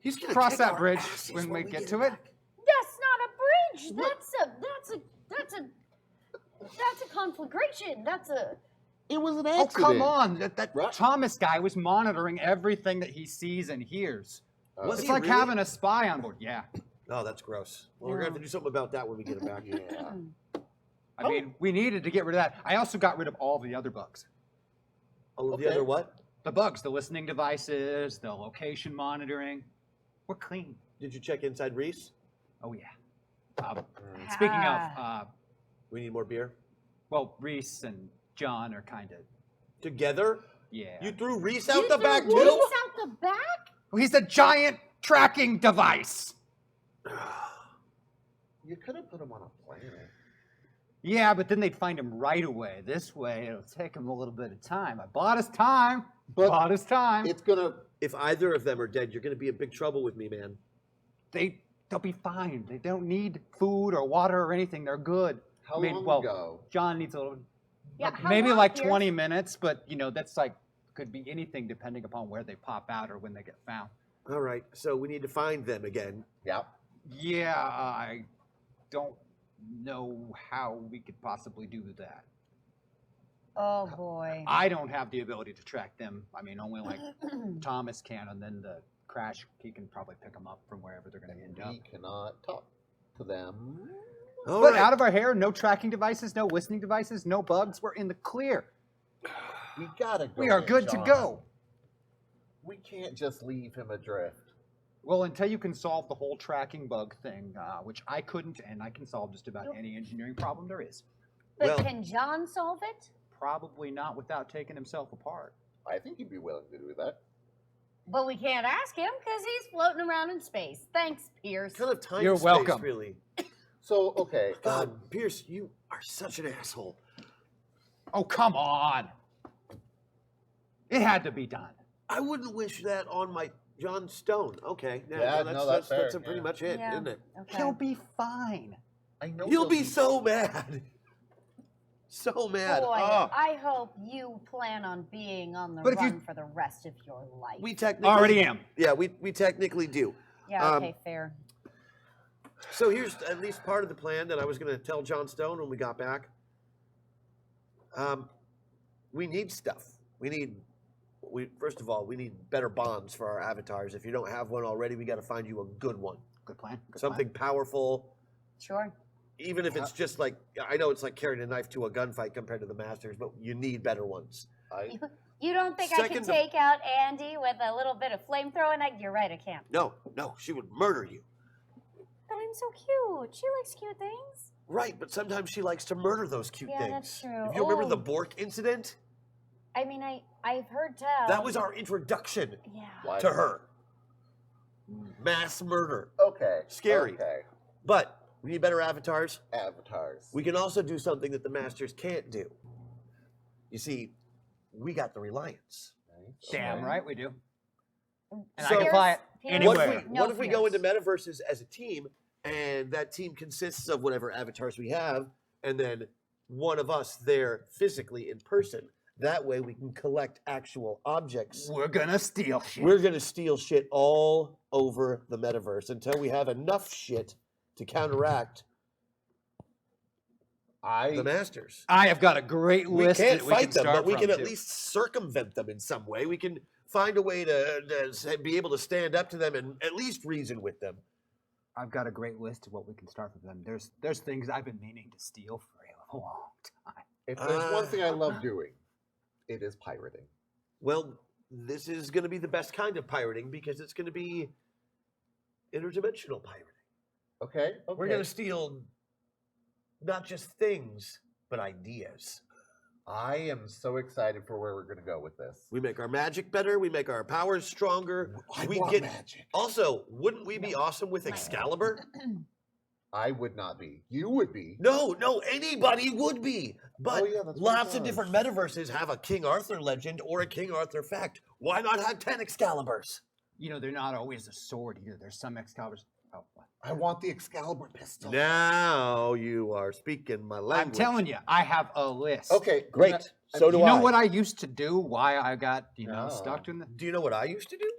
He's gonna Cross kick that our bridge asses when we get it to it. back. That's not a bridge. What? That's a conflagration. That's a It was an Oh, accident. come on. That Right. Thomas guy was monitoring everything that he sees and hears. Was It's he like really? having a spy on board. Yeah. Oh, that's gross. Well, we're gonna have to do something about that when we get it back. Yeah. I mean, we needed to get rid of that. I also got rid of all the other bugs. Oh, the Okay. other what? The bugs, the listening devices, the location monitoring. We're clean. Did you check inside Reese? Oh, yeah. Speaking of, Ah. We need more beer. well, Reese and John are kind of, Together? yeah. You threw Reese out You the threw back Reese too? out the back? He's a giant tracking device. You could have put him on a planet. Yeah, but then they'd find him right away. This way, it'll take him a little bit of time. I bought us time. But bought us time. it's gonna. If either of them are dead, you're gonna be in big trouble with me, man. They'll be fine. They don't need food or water or anything. They're good. How I mean, long well, ago? John needs a little, Yeah, how maybe long, like Pierce? 20 minutes, but that's like could be anything depending upon where they pop out or when they get found. All right, so we need to find them again. Yeah. Yeah, I don't know how we could possibly do that. Oh boy. I don't have the ability to track them. I mean, only like Thomas can, and then the crash, he can probably pick them up from wherever they're going to end up. We cannot talk to them. All But right. out of our hair, no tracking devices, no listening devices, no bugs. We're in the clear. We gotta go. We are get good to John. go. We can't just leave him adrift. Well, until you can solve the whole tracking bug thing, which I couldn't, and I can solve just about any engineering problem there is. But Well- can John solve it? Probably not without taking himself apart. I think he'd be willing to do that. But we can't ask him because he's floating around in space. Thanks, Pierce. Kind of time You're space, welcome. really. So, okay. God, Pierce, you are such an asshole. Oh, come on. It had to be done. I wouldn't wish that on my John Stone. Okay, Yeah, that's, no, that's fair, pretty yeah. much it, Yeah. isn't it? Okay. He'll be fine. I know You'll be so mad. So mad. Boy, Ah. I hope you plan on being on the But if you- run for the rest of your life. We technically Already am. Yeah, we technically do. Yeah, okay, fair. So here's at least part of the plan that I was going to tell John Stone when we got back. We need stuff. First of all, we need better bonds for our avatars. If you don't have one already, we got to find you a good one. Good plan. Good Something powerful. Sure. Even if it's just like, I know it's like carrying a knife to a gunfight compared to the Masters, but you need better ones. You don't think I can Second of- take out Andy with a little bit of flamethrowing? You're right, I can't. No, she would murder you. But I'm so cute. She likes cute things. Right, but sometimes she likes to murder those cute Yeah, things. that's true. If you remember Oh. the Bork incident, I mean, I've heard tell. that was our introduction Yeah. Why? to her. Mass murder. Okay. Scary. Okay. But we need better avatars. Avatars. We can also do something that the Masters can't do. You see, we got the Reliance. Damn right we do. And I So- can fly it Pierce, anywhere. What if we go Pierce. into metaverses as a team, and that team consists of whatever avatars we have, and then one of us there physically in person. That way we can collect actual objects. We're gonna steal shit. We're going to steal shit all over the metaverse until we have enough shit to counteract the Masters. I have got a great We list. can't that we fight can them, start but we from, can at too. least circumvent them in some way. We can find a way to be able to stand up to them and at least reason with them. I've got a great list of what we can start with them. There's things I've been meaning to steal for a long time. If there's one thing I love doing, it is pirating. Well, this is going to be the best kind of pirating because it's going to be interdimensional pirating. Okay. We're going to steal not just things, but ideas. I am so excited for where we're going to go with this. We make our magic better. We make our powers stronger. We get magic. Also, wouldn't we be awesome with Excalibur? I would not be. You would be. No, anybody would be. But Oh, yeah, that's what lots it of does. different metaverses have a King Arthur legend or a King Arthur fact. Why not have 10 Excaliburs? You know, they're not always a sword either. There's some Excaliburs. Oh, what? I want the Excalibur pistol. Now you are speaking my language. I'm telling you, I have a list. Okay, Great. So do you I. know what I used to do? Why I got No. stuck in the. Do you know what I used to do?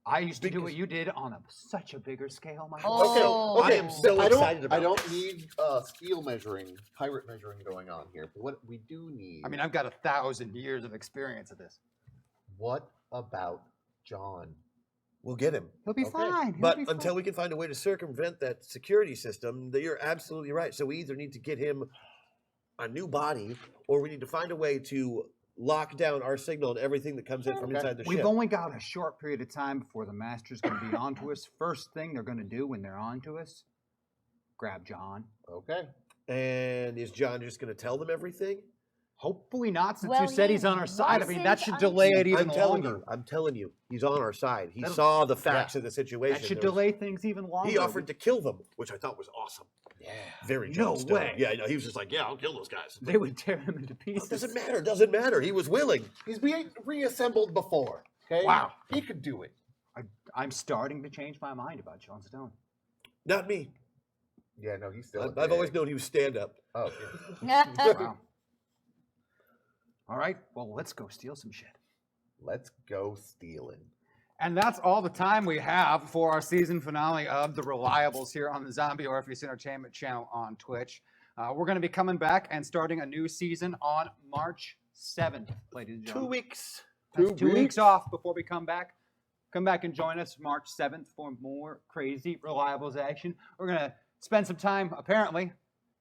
I used to do what Because- you did on such a bigger scale. My Oh. I am so I excited about don't this. need steel measuring, pirate measuring going on here. But what we do need. I mean, I've got 1,000 years of experience of this. what about John? We'll get him. He'll be Okay. fine. He'll But be until fine. we can find a way to circumvent that security system, you're absolutely right. So we either need to get him a new body, or we need to find a way to lock down our signal and everything that comes in from Okay. inside the We've ship. only got a short period of time before the Master's going to be on to us. First thing they're going to do when they're on to us, grab John. Okay. And is John just going to tell them everything? Hopefully not, since Well, you said he he's on our side. I mean, that should wasn't delay it even longer. I'm telling you, he's on our side. He That'll- saw the facts of the situation. That should There was- delay things even longer. He offered to kill them, which I thought was awesome. Yeah. Very No Jon Snow. way. Yeah, I know. He was just like, yeah, I'll kill those guys. They would tear him into It pieces. doesn't matter. He was willing. He's being reassembled before. Okay. Wow. He could do it. I'm starting to change my mind about Jon Stone. Not me. Yeah. No, he's still. I've always known he was stand up. Oh. Yeah. Wow. All right, well, let's go steal some shit. Let's go stealing. And that's all the time we have for our season finale of The Reliables here on the Zombie Orpheus Entertainment channel on Twitch. We're going to be coming back and starting a new season on March 7th, ladies and 2 gentlemen. weeks. That's 2 2 weeks weeks? off before we come back. Come back and join us March 7th for more crazy Reliables action. We're going to spend some time, apparently,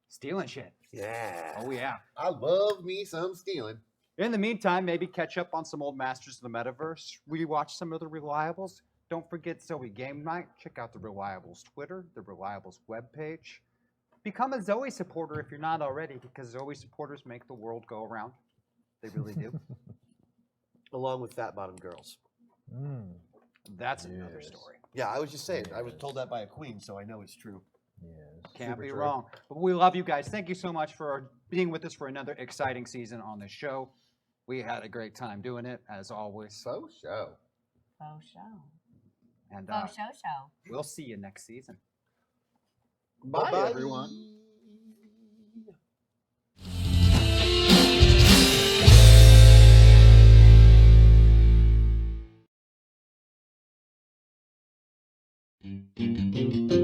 stealing shit. Yeah. Oh, yeah. I love me some stealing. In the meantime, maybe catch up on some old Masters of the Metaverse. Rewatch some of the Reliables. Don't forget Zoe Game Night. Check out the Reliables Twitter, the Reliables webpage. Become a Zoe supporter if you're not already, because Zoe supporters make the world go around. They really do. Along with fat bottom girls. That's another story. Yeah, I was just saying. I was told that by a queen, so I know it's true. Yes. Can't be wrong. But we love you guys. Thank you so much for being with us for another exciting season on the show. We had a great time doing it, as always. So show. Faux show. And Faux show. we'll see you next season. Bye, Bye-bye. everyone. Bye.